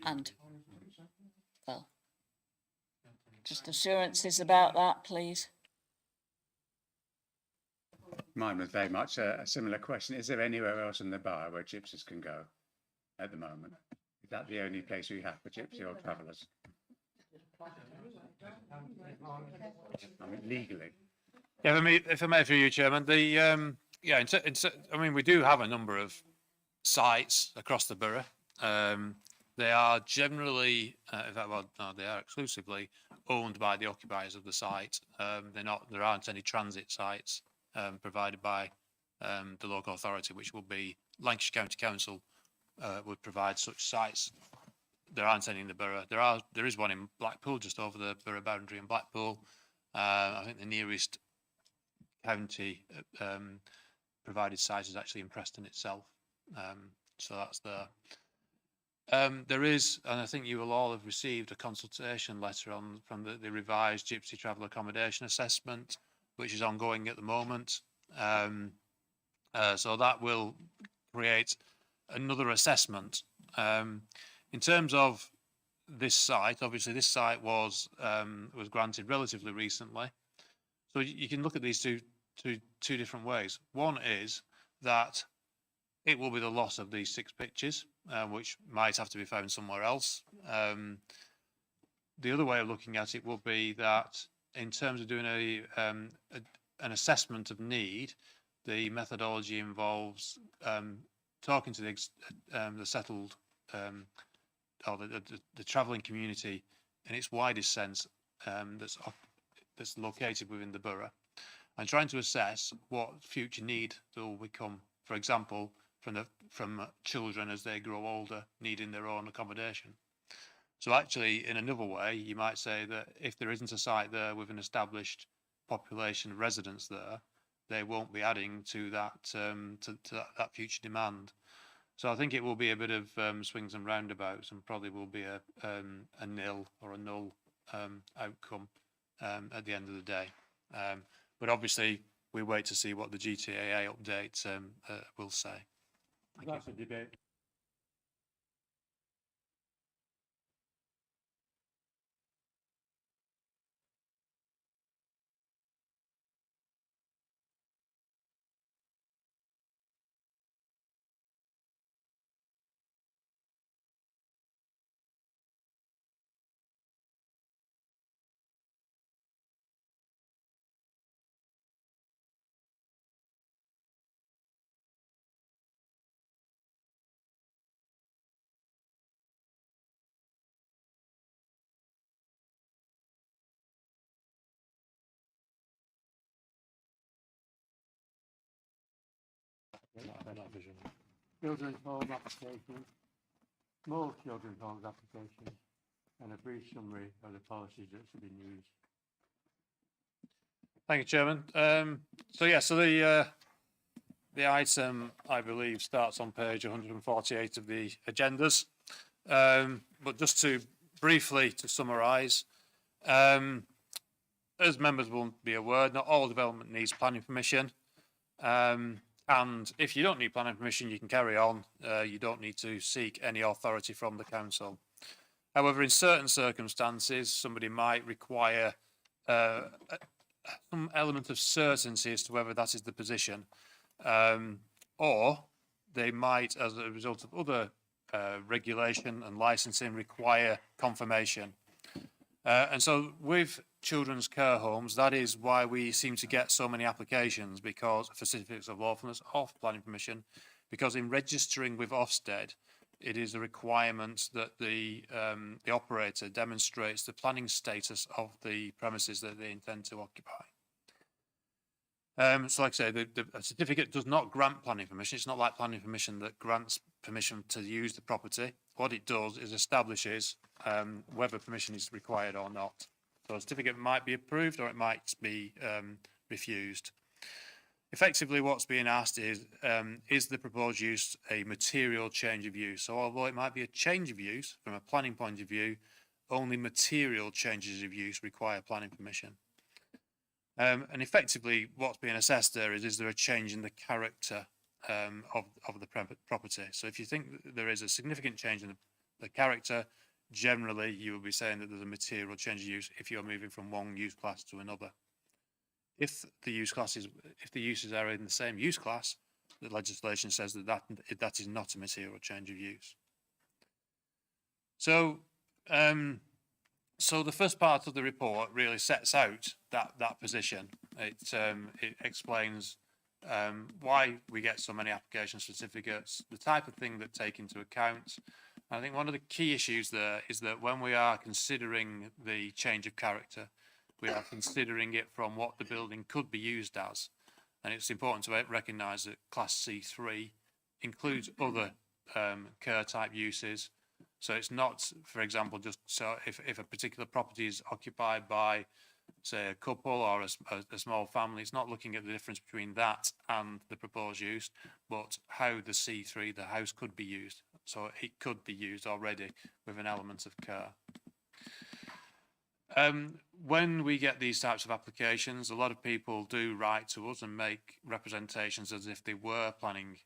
And, well, just assurances about that, please. Mine was very much a similar question. Is there anywhere else in the borough where gypsies can go at the moment? Is that the only place we have for gypsy or travellers? I mean, legally. Yeah, if I may, through you, Chairman, I mean, we do have a number of sites across the borough. They are generally, in fact, well, no, they are exclusively owned by the occupiers of the site. There aren't any transit sites provided by the local authority, which will be Lancashire County Council would provide such sites. There aren't any in the borough. There is one in Blackpool, just over the borough boundary in Blackpool. I think the nearest county provided site is actually in Preston itself, so that's there. There is, and I think you will all have received a consultation letter from the revised Gypsy Travel Accommodation Assessment, which is ongoing at the moment. So that will create another assessment. In terms of this site, obviously this site was granted relatively recently. So you can look at these two different ways. One is that it will be the loss of these 6 pitches, which might have to be found somewhere else. The other way of looking at it will be that in terms of doing an assessment of need, the methodology involves talking to the settled or the travelling community in its widest sense that's located within the borough, and trying to assess what future need there will become, for example, from children as they grow older needing their own accommodation. So actually, in another way, you might say that if there isn't a site there with an established population of residents there, they won't be adding to that that future demand. So I think it will be a bit of swings and roundabouts, and probably will be a nil or a null outcome at the end of the day. But obviously, we wait to see what the GTAA update will say. That's a debate. Children's home application, small children's homes application, and a brief summary of the policies that have been used. Thank you, Chairman. So the item, I believe, starts on page 148 of the agendas. But just to briefly to summarise, as members will be aware, not all development needs planning permission. And if you don't need planning permission, you can carry on. You don't need to seek any authority from the council. However, in certain circumstances, somebody might require some element of certainty as to whether that is the position, or they might, as a result of other regulation and licensing, require confirmation. And so with children's care homes, that is why we seem to get so many applications for certificates of lawfulness of planning permission, because in registering with Ofsted, it is a requirement that the operator demonstrates the planning status of the premises that they intend to occupy. So like I say, a certificate does not grant planning permission. It's not like planning permission that grants permission to use the property. What it does is establishes whether permission is required or not. So a certificate might be approved or it might be refused. Effectively, what's being asked is the proposed use a material change of use? So although it might be a change of use from a planning point of view, only material changes of use require planning permission. And effectively, what's being assessed there is there a change in the character of the property? So if you think that there is a significant change in the character, generally you will be saying that there's a material change of use if you're moving from one use class to another. If the uses are in the same use class, the legislation says that is not a material change of use. So, so the first part of the report really sets out that position. It explains why we get so many application certificates, the type of thing that take into account. I think one of the key issues there is that when we are considering the change of character, we are considering it from what the building could be used as. And it's important to recognise that Class C3 includes other care type uses. So it's not, for example, just so if a particular property is occupied by, say, a couple or a small family, it's not looking at the difference between that and the proposed use, but how the C3, the house, could be used. So it could be used already with an element of care. When we get these types of applications, a lot of people do write to us and make representations as if they were planning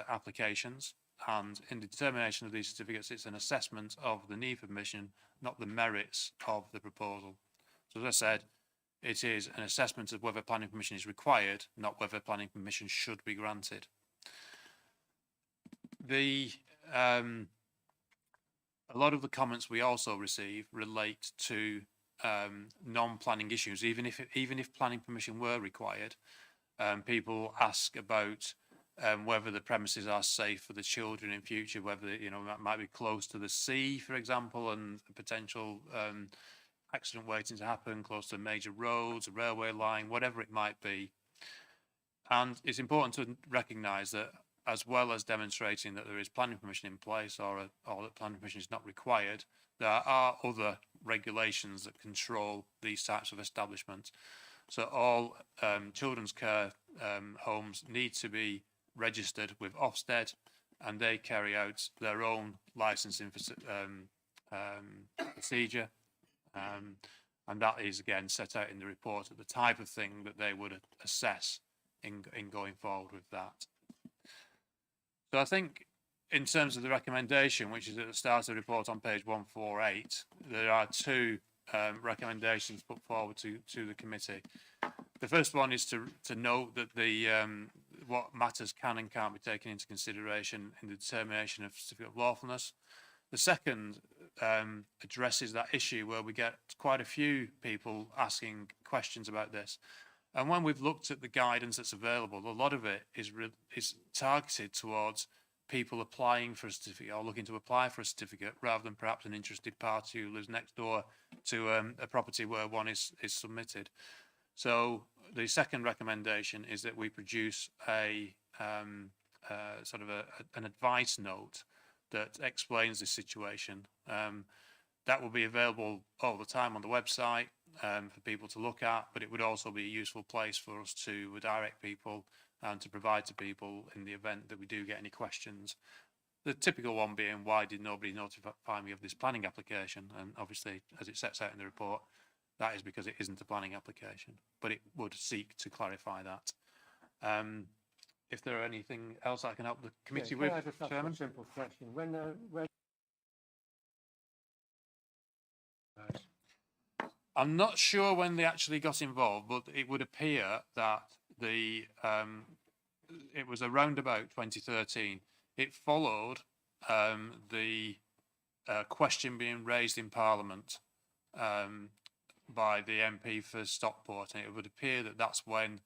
applications. And in the determination of these certificates, it's an assessment of the need for permission, not the merits of the proposal. So as I said, it is an assessment of whether planning permission is required, not whether planning permission should be granted. A lot of the comments we also receive relate to non-planning issues. Even if planning permission were required, people ask about whether the premises are safe for the children in future, whether that might be close to the sea, for example, and a potential accident waiting to happen, close to major roads, a railway line, whatever it might be. And it's important to recognise that, as well as demonstrating that there is planning permission in place or that planning permission is not required, there are other regulations that control these types of establishments. So all children's care homes need to be registered with Ofsted, and they carry out their own licensing procedure. And that is again set out in the report at the type of thing that they would assess in going forward with that. So I think in terms of the recommendation, which is at the start of the report on page 148, there are two recommendations put forward to the committee. The first one is to note that what matters can and can't be taken into consideration in the determination of certificate of lawfulness. The second addresses that issue where we get quite a few people asking questions about this. And when we've looked at the guidance that's available, a lot of it is targeted towards people applying for a certificate or looking to apply for a certificate, rather than perhaps an interested party who lives next door to a property where one is submitted. So the second recommendation is that we produce a sort of an advice note that explains the situation. That will be available all the time on the website for people to look at, but it would also be a useful place for us to direct people and to provide to people in the event that we do get any questions. The typical one being, why did nobody notify me of this planning application? And obviously, as it sets out in the report, that is because it isn't a planning application, but it would seek to clarify that. If there are anything else I can help the committee Can with, I just ask Chairman? a simple question? When I'm not sure when they actually got involved, but it would appear that it was around about 2013. It followed the question being raised in Parliament by the MP for Stockport, and it would appear that that's when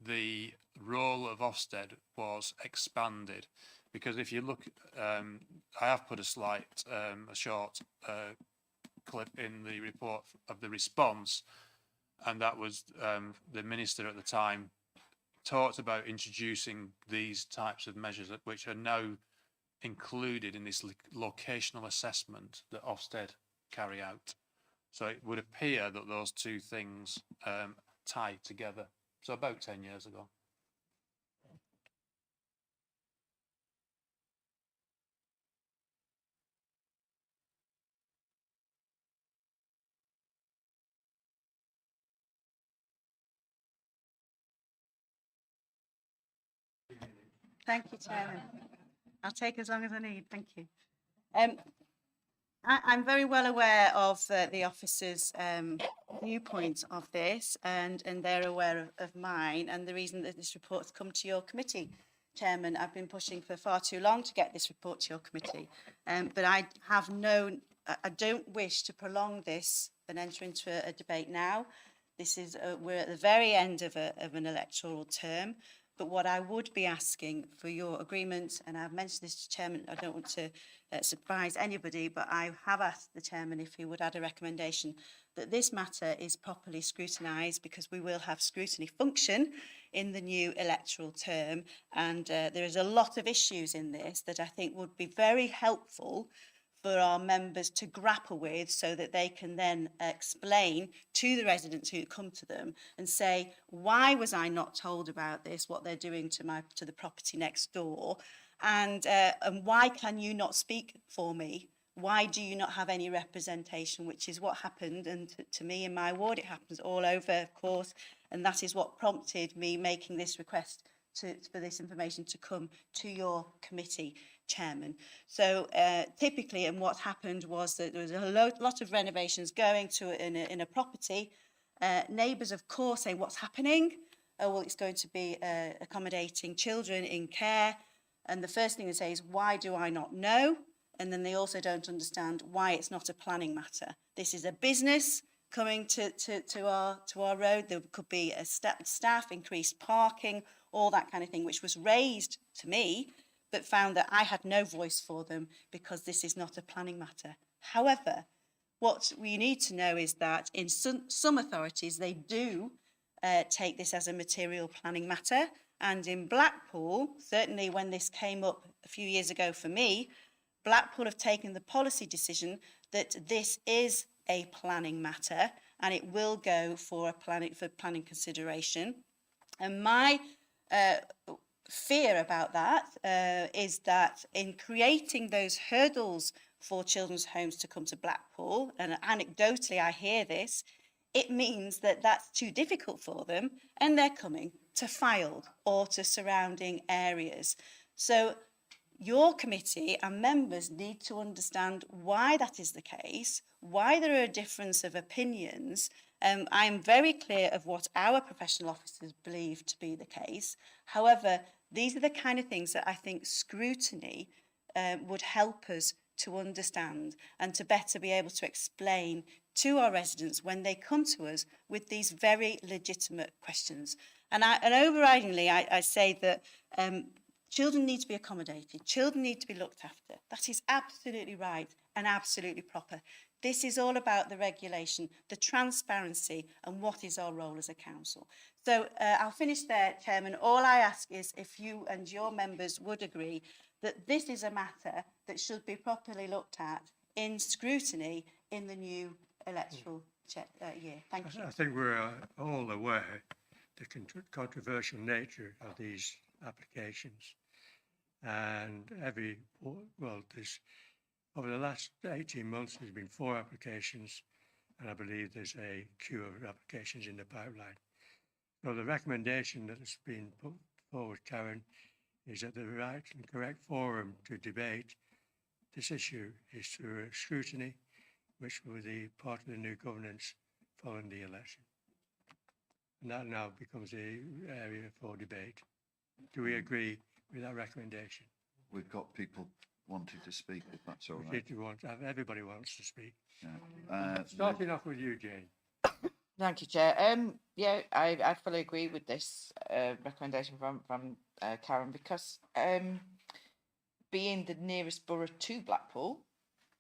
the role of Ofsted was expanded. Because if you look, I have put a short clip in the report of the response, and that was the minister at the time talked about introducing these types of measures which are now included in this locational assessment that Ofsted carry out. So it would appear that those two things tie together. So about 10 years ago. Thank you, Chairman. I'll take as long as I need. Thank you. I'm very well aware of the officers' viewpoint of this, and they're aware of mine, and the reason that this report's come to your committee. Chairman, I've been pushing for far too long to get this report to your committee, but I don't wish to prolong this and enter into a debate now. This is we're at the very end of an electoral term. But what I would be asking for your agreement, and I've mentioned this to Chairman, I don't want to surprise anybody, but I have asked the Chairman if he would add a recommendation that this matter is properly scrutinised, because we will have scrutiny function in the new electoral term. And there is a lot of issues in this that I think would be very helpful for our members to grapple with, so that they can then explain to the residents who come to them and say, why was I not told about this, what they're doing to the property next door, and why can you not speak for me? Why do you not have any representation? Which is what happened, and to me in my ward it happens all over, of course, and that is what prompted me making this request for this information to come to your committee, Chairman. So typically, and what happened was that there was a lot of renovations going to in a property. Neighbours, of course, say, what's happening? Oh, well, it's going to be accommodating children in care. And the first thing they say is, why do I not know? And then they also don't understand why it's not a planning matter. This is a business coming to our road. There could be a staff, increased parking, all that kind of thing, which was raised to me, but found that I had no voice for them because this is not a planning matter. However, what we need to know is that in some authorities, they do take this as a material planning matter. And in Blackpool, certainly when this came up a few years ago for me, Blackpool have taken the policy decision that this is a planning matter and it will go for planning consideration. And my fear about that is that in creating those hurdles for children's homes to come to Blackpool, and anecdotally I hear this, it means that that's too difficult for them and they're coming to Fylde or to surrounding areas. So your committee and members need to understand why that is the case, why there are a difference of opinions. I'm very clear of what our professional officers believe to be the case. However, these are the kind of things that I think scrutiny would help us to understand and to better be able to explain to our residents when they come to us with these very legitimate questions. And overridingly, I say that children need to be accommodated. Children need to be looked after. That is absolutely right and absolutely proper. This is all about the regulation, the transparency, and what is our role as a council. So I'll finish there, Chairman. All I ask is if you and your members would agree that this is a matter that should be properly looked at in scrutiny in the new electoral year. Thank you. I think we're all aware the controversial nature of these applications. And there's, over the last 18 months, there's been 4 applications, and I believe there's a queue of applications in the pipeline. So the recommendation that has been put forward, Karen, is that the right and correct forum to debate this issue is through a scrutiny, which will be part of the new governance following the election. And that now becomes the area for debate. Do we agree with that recommendation? We've got people wanting to speak, if that's all right. Everybody wants to speak. Yeah. Starting off with you, Jane. Thank you, Chair. Yeah, I fully agree with this recommendation from Karen, because being the nearest borough to Blackpool,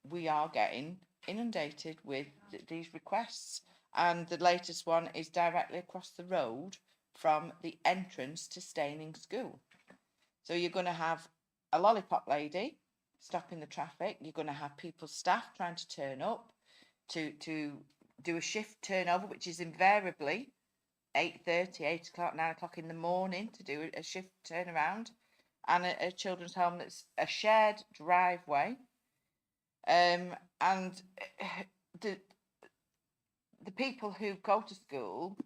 we are getting inundated with these requests, and the latest one is directly across the road from the entrance to Staining School. So you're going to have a lollipop lady stopping the traffic. You're going to have staff trying to turn up to do a shift turnover, which is invariably 8:30, 8 o'clock, 9 o'clock in the morning to do a shift turnaround, and a children's home that's a shared driveway. And the people who go to school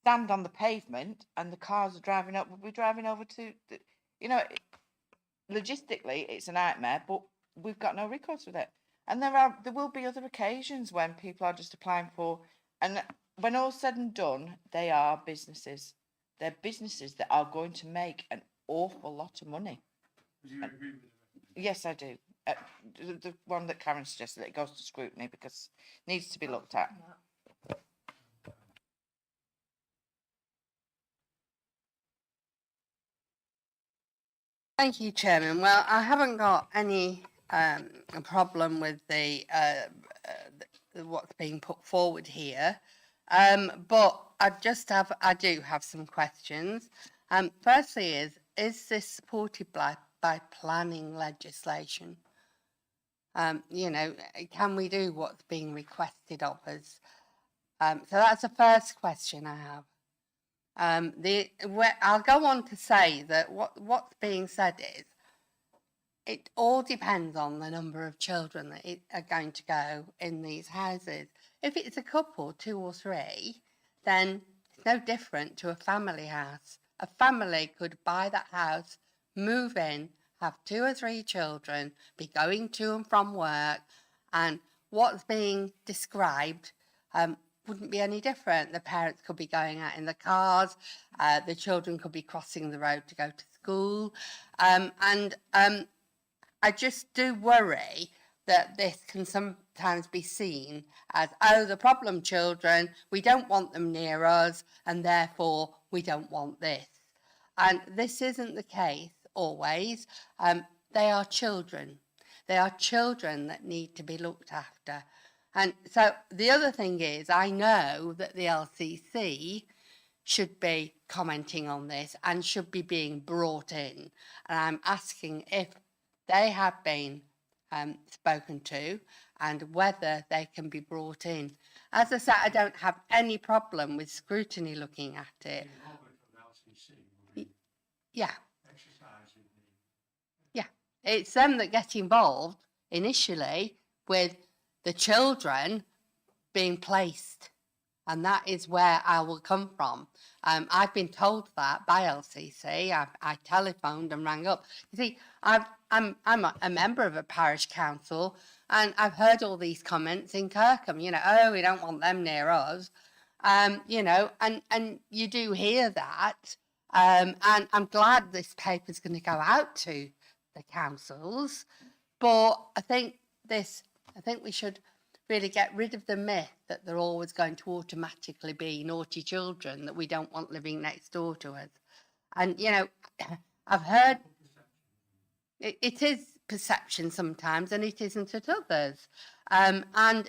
stand on the pavement, and the cars are driving up. We'll be driving over to, logistically, it's a nightmare, but we've got no recourse with it. And there will be other occasions when people are just applying for, and when all's said and done, they are businesses. They're businesses that are going to make an awful lot of money. Do you agree with that? Yes, I do. The one that Karen suggested, that it goes to scrutiny because it needs to be looked at. Thank you, Chairman. Well, I haven't got any problem with the what's being put forward here, but I do have some questions. Firstly, is this supported by planning legislation? Can we do what's being requested of us? So that's the first question I have. I'll go on to say that what's being said is it all depends on the number of children that are going to go in these houses. If it's a couple, 2 or 3, then it's no different to a family house. A family could buy that house, move in, have 2 or 3 children, be going to and from work, and what's being described wouldn't be any different. The parents could be going out in the cars, the children could be crossing the road to go to school. I just do worry that this can sometimes be seen as, oh, the problem children, we don't want them near us, and therefore we don't want this. And this isn't the case always. They are children. They are children that need to be looked after. And so the other thing is, I know that the LCC should be commenting on this and should be being brought in. And I'm asking if they have been spoken to and whether they can be brought in. As I said, I don't have any problem with scrutiny looking at it. Yeah. Yeah. It's them that get involved initially with the children being placed, and that is where I will come from. I've been told that by LCC. I telephoned and rang up. You see, I'm a member of a parish council, and I've heard all these comments in Kirkham. Oh, we don't want them near us. And you do hear that. And I'm glad this paper's going to go out to the councils, but I think we should really get rid of the myth that they're always going to automatically be naughty children that we don't want living next door to us. And, I've heard it is perception sometimes and it isn't at others.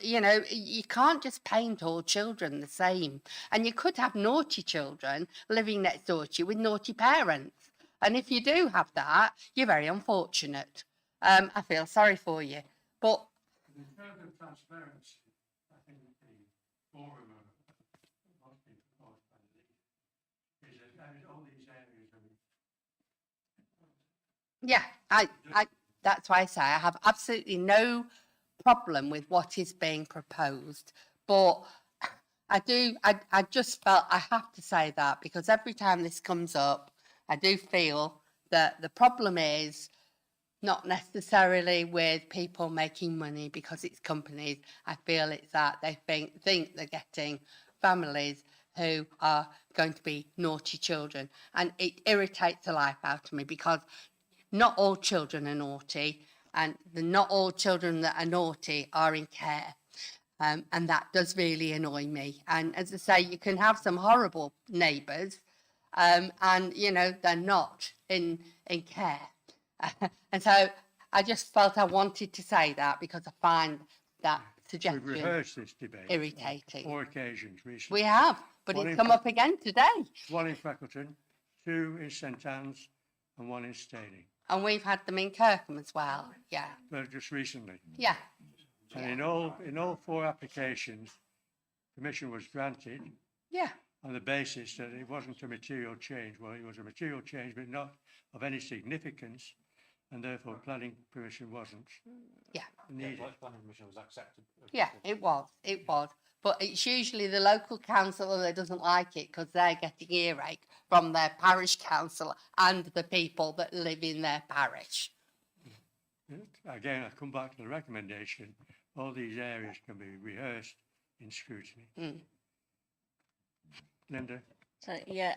You can't just paint all children the same. And you could have naughty children living next door to you with naughty parents. And if you do have that, you're very unfortunate. I feel sorry for you. But in terms of transparency, I think the forum of what's been proposed by the league is that there is all these areas of Yeah, that's why I say I have absolutely no problem with what is being proposed, but I just felt I have to say that because every time this comes up, I do feel that the problem is not necessarily with people making money because it's companies. I feel it's that they think they're getting families who are going to be naughty children. And it irritates the life out of me because not all children are naughty, and not all children that are naughty are in care. And that does really annoy me. And as I say, you can have some horrible neighbours, and you know they're not in care. And so I just felt I wanted to say that because I find that We've suggestion rehearsed this debate. irritating. 4 occasions recently. We have, but One it's in come up again today. 1 in Freckleton, 2 in St Anne's, and 1 in Steyning. And we've had them in Kirkham as well. Yeah. But just recently. Yeah. And in all 4 applications, permission was granted Yeah. on the basis that it wasn't a material change. Well, it was a material change, but not of any significance, and therefore planning permission wasn't needed. Planning permission was accepted. Yeah, it was. It was. But it's usually the local councillor that doesn't like it because they're getting earache from their parish councillor and the people that live in their parish. Again, I come back to the recommendation. All these areas can be rehearsed in scrutiny. Linda? So, yeah,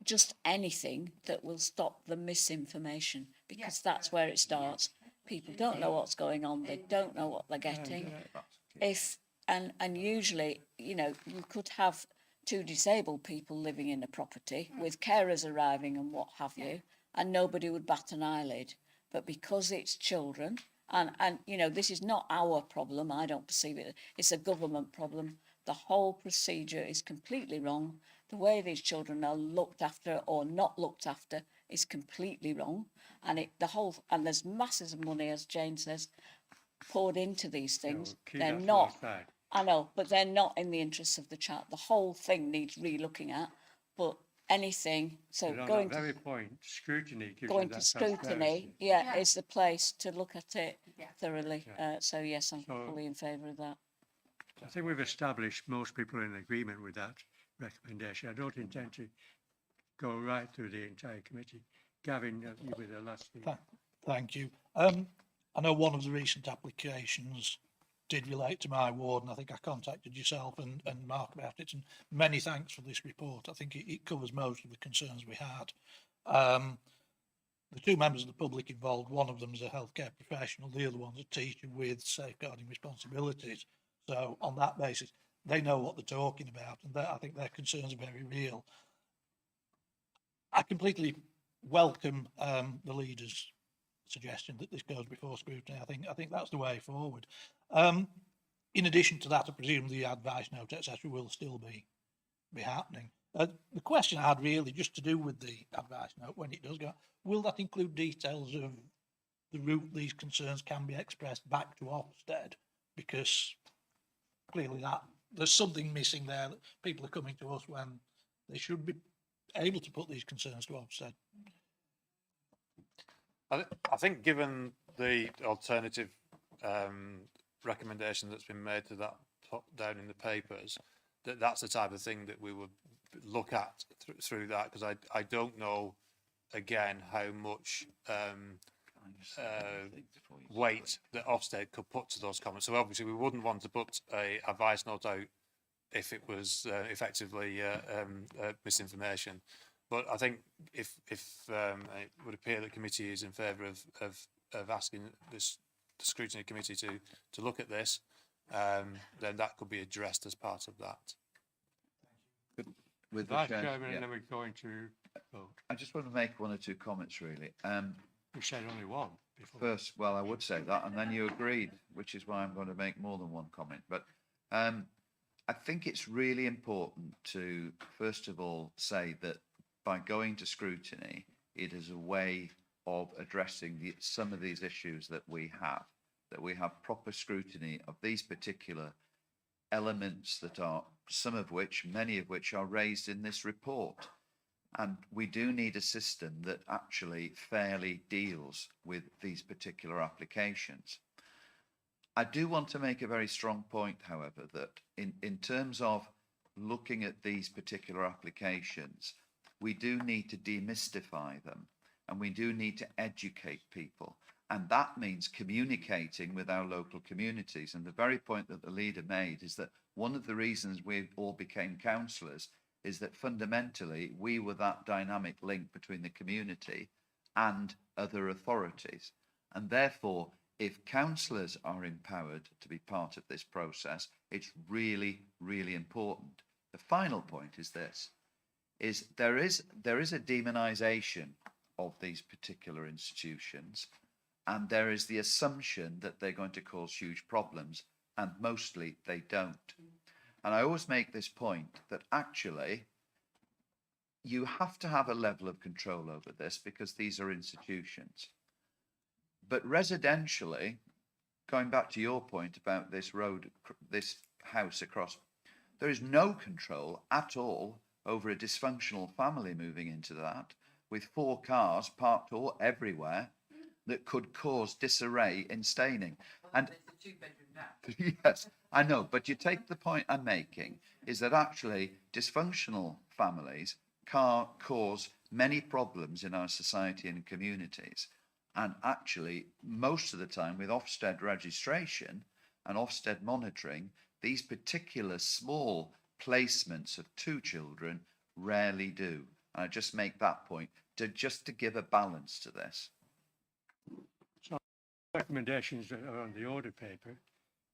just anything that will stop the misinformation, because that's where it starts. People don't know what's going on. They don't know what they're getting. And usually, you know, you could have 2 disabled people living in a property with carers arriving and what have you, and nobody would bat an eyelid. But because it's children, and you know, this is not our problem, I don't perceive it, it's a government problem. The whole procedure is completely wrong. The way these children are looked after or not looked after is completely wrong. And there's masses of money, as Jane says, poured into these things. They're not, I know, but they're not in the interests of the child. The whole thing needs re-looking at, but anything, so But on going that very point, scrutiny gives going you to that scrutiny, transparency. is the place to look at it thoroughly. So yes, I'm So- fully in favour of that. I think we've established most people are in agreement with that recommendation. I don't intend to go right through the entire committee. Gavin, you were the last speaker. Thank you. I know one of the recent applications did relate to my ward, and I think I contacted yourself and Mark about it, and many thanks for this report. I think it covers most of the concerns we had. The 2 members of the public involved, one of them is a healthcare professional, the other one's a teacher with safeguarding responsibilities. So on that basis, they know what they're talking about, and I think their concerns are very real. I completely welcome the leader's suggestion that this goes before scrutiny. I think that's the way forward. In addition to that, I presume the advice note, etc., will still be happening. The question I had really just to do with the advice note when it does go, will that include details of the route these concerns can be expressed back to Ofsted? Because clearly there's something missing there, that people are coming to us when they should be able to put these concerns to Ofsted. I think given the alternative recommendation that's been made to that put down in the papers, that's the type of thing that we would look at through that, because I don't know, again, how much weight that Ofsted could put to those comments. So obviously we wouldn't want to put a advice note out if it was effectively misinformation. But I think if it would appear the committee is in favour of asking the scrutiny committee to look at this, then that could be addressed as part of that. With the Vice chair, Chairman, yeah. and then we're going to vote. I just want to make 1 or 2 comments, really. You said only 1 before. First, well, I would say that, and then you agreed, which is why I'm going to make more than 1 comment. But I think it's really important to, first of all, say that by going to scrutiny, it is a way of addressing some of these issues that we have proper scrutiny of these particular elements that are, many of which are raised in this report. And we do need a system that actually fairly deals with these particular applications. I do want to make a very strong point, however, that in terms of looking at these particular applications, we do need to demystify them and we do need to educate people. And that means communicating with our local communities. And the very point that the leader made is that one of the reasons we all became councillors is that fundamentally we were that dynamic link between the community and other authorities. And therefore, if councillors are empowered to be part of this process, it's really, really important. The final point is this, is there is a demonisation of these particular institutions, and there is the assumption that they're going to cause huge problems, and mostly they don't. And I always make this point that actually you have to have a level of control over this because these are institutions. But residentially, going back to your point about this road, this house across, there is no control at all over a dysfunctional family moving into that with 4 cars parked all everywhere that could cause disarray in staining. And it's a 2-bedroom house. Yes, I know, but you take the point I'm making is that actually dysfunctional families cause many problems in our society and communities. And actually, most of the time with Ofsted registration and Ofsted monitoring, these particular small placements of 2 children rarely do. And I just make that point just to give a balance to this. So recommendations that are on the order paper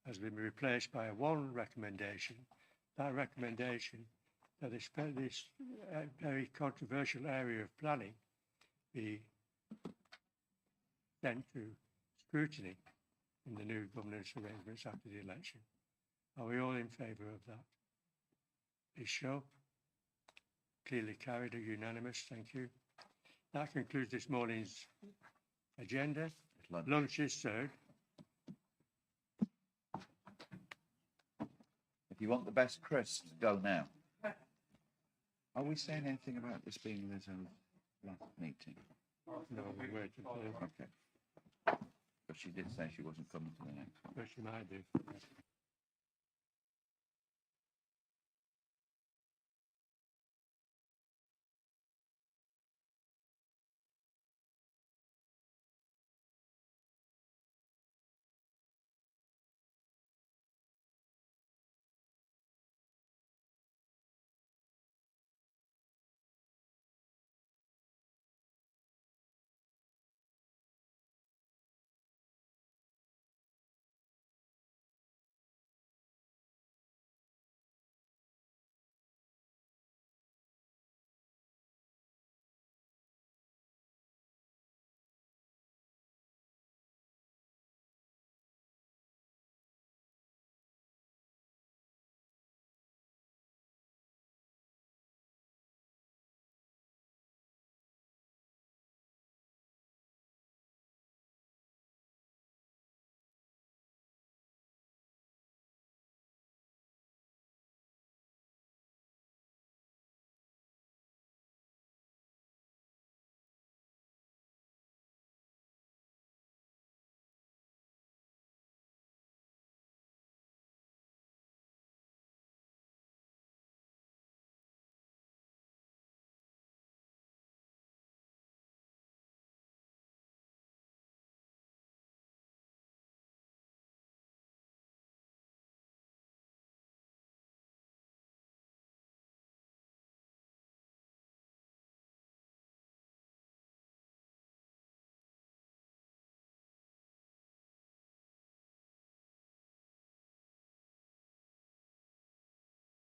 has been replaced by one recommendation. That recommendation that this very controversial area of planning be sent to scrutiny in the new governance arrangements after the election. Are we all in favour of that? Please show. Clearly carried, a unanimous, thank you. That concludes this morning's agenda. Lunch is served. If you want the best crisps, go now. Are we saying anything about this being Lizzo's last meeting? No, we're waiting for her. Okay. But she did say she wasn't coming to the next one. But she might do.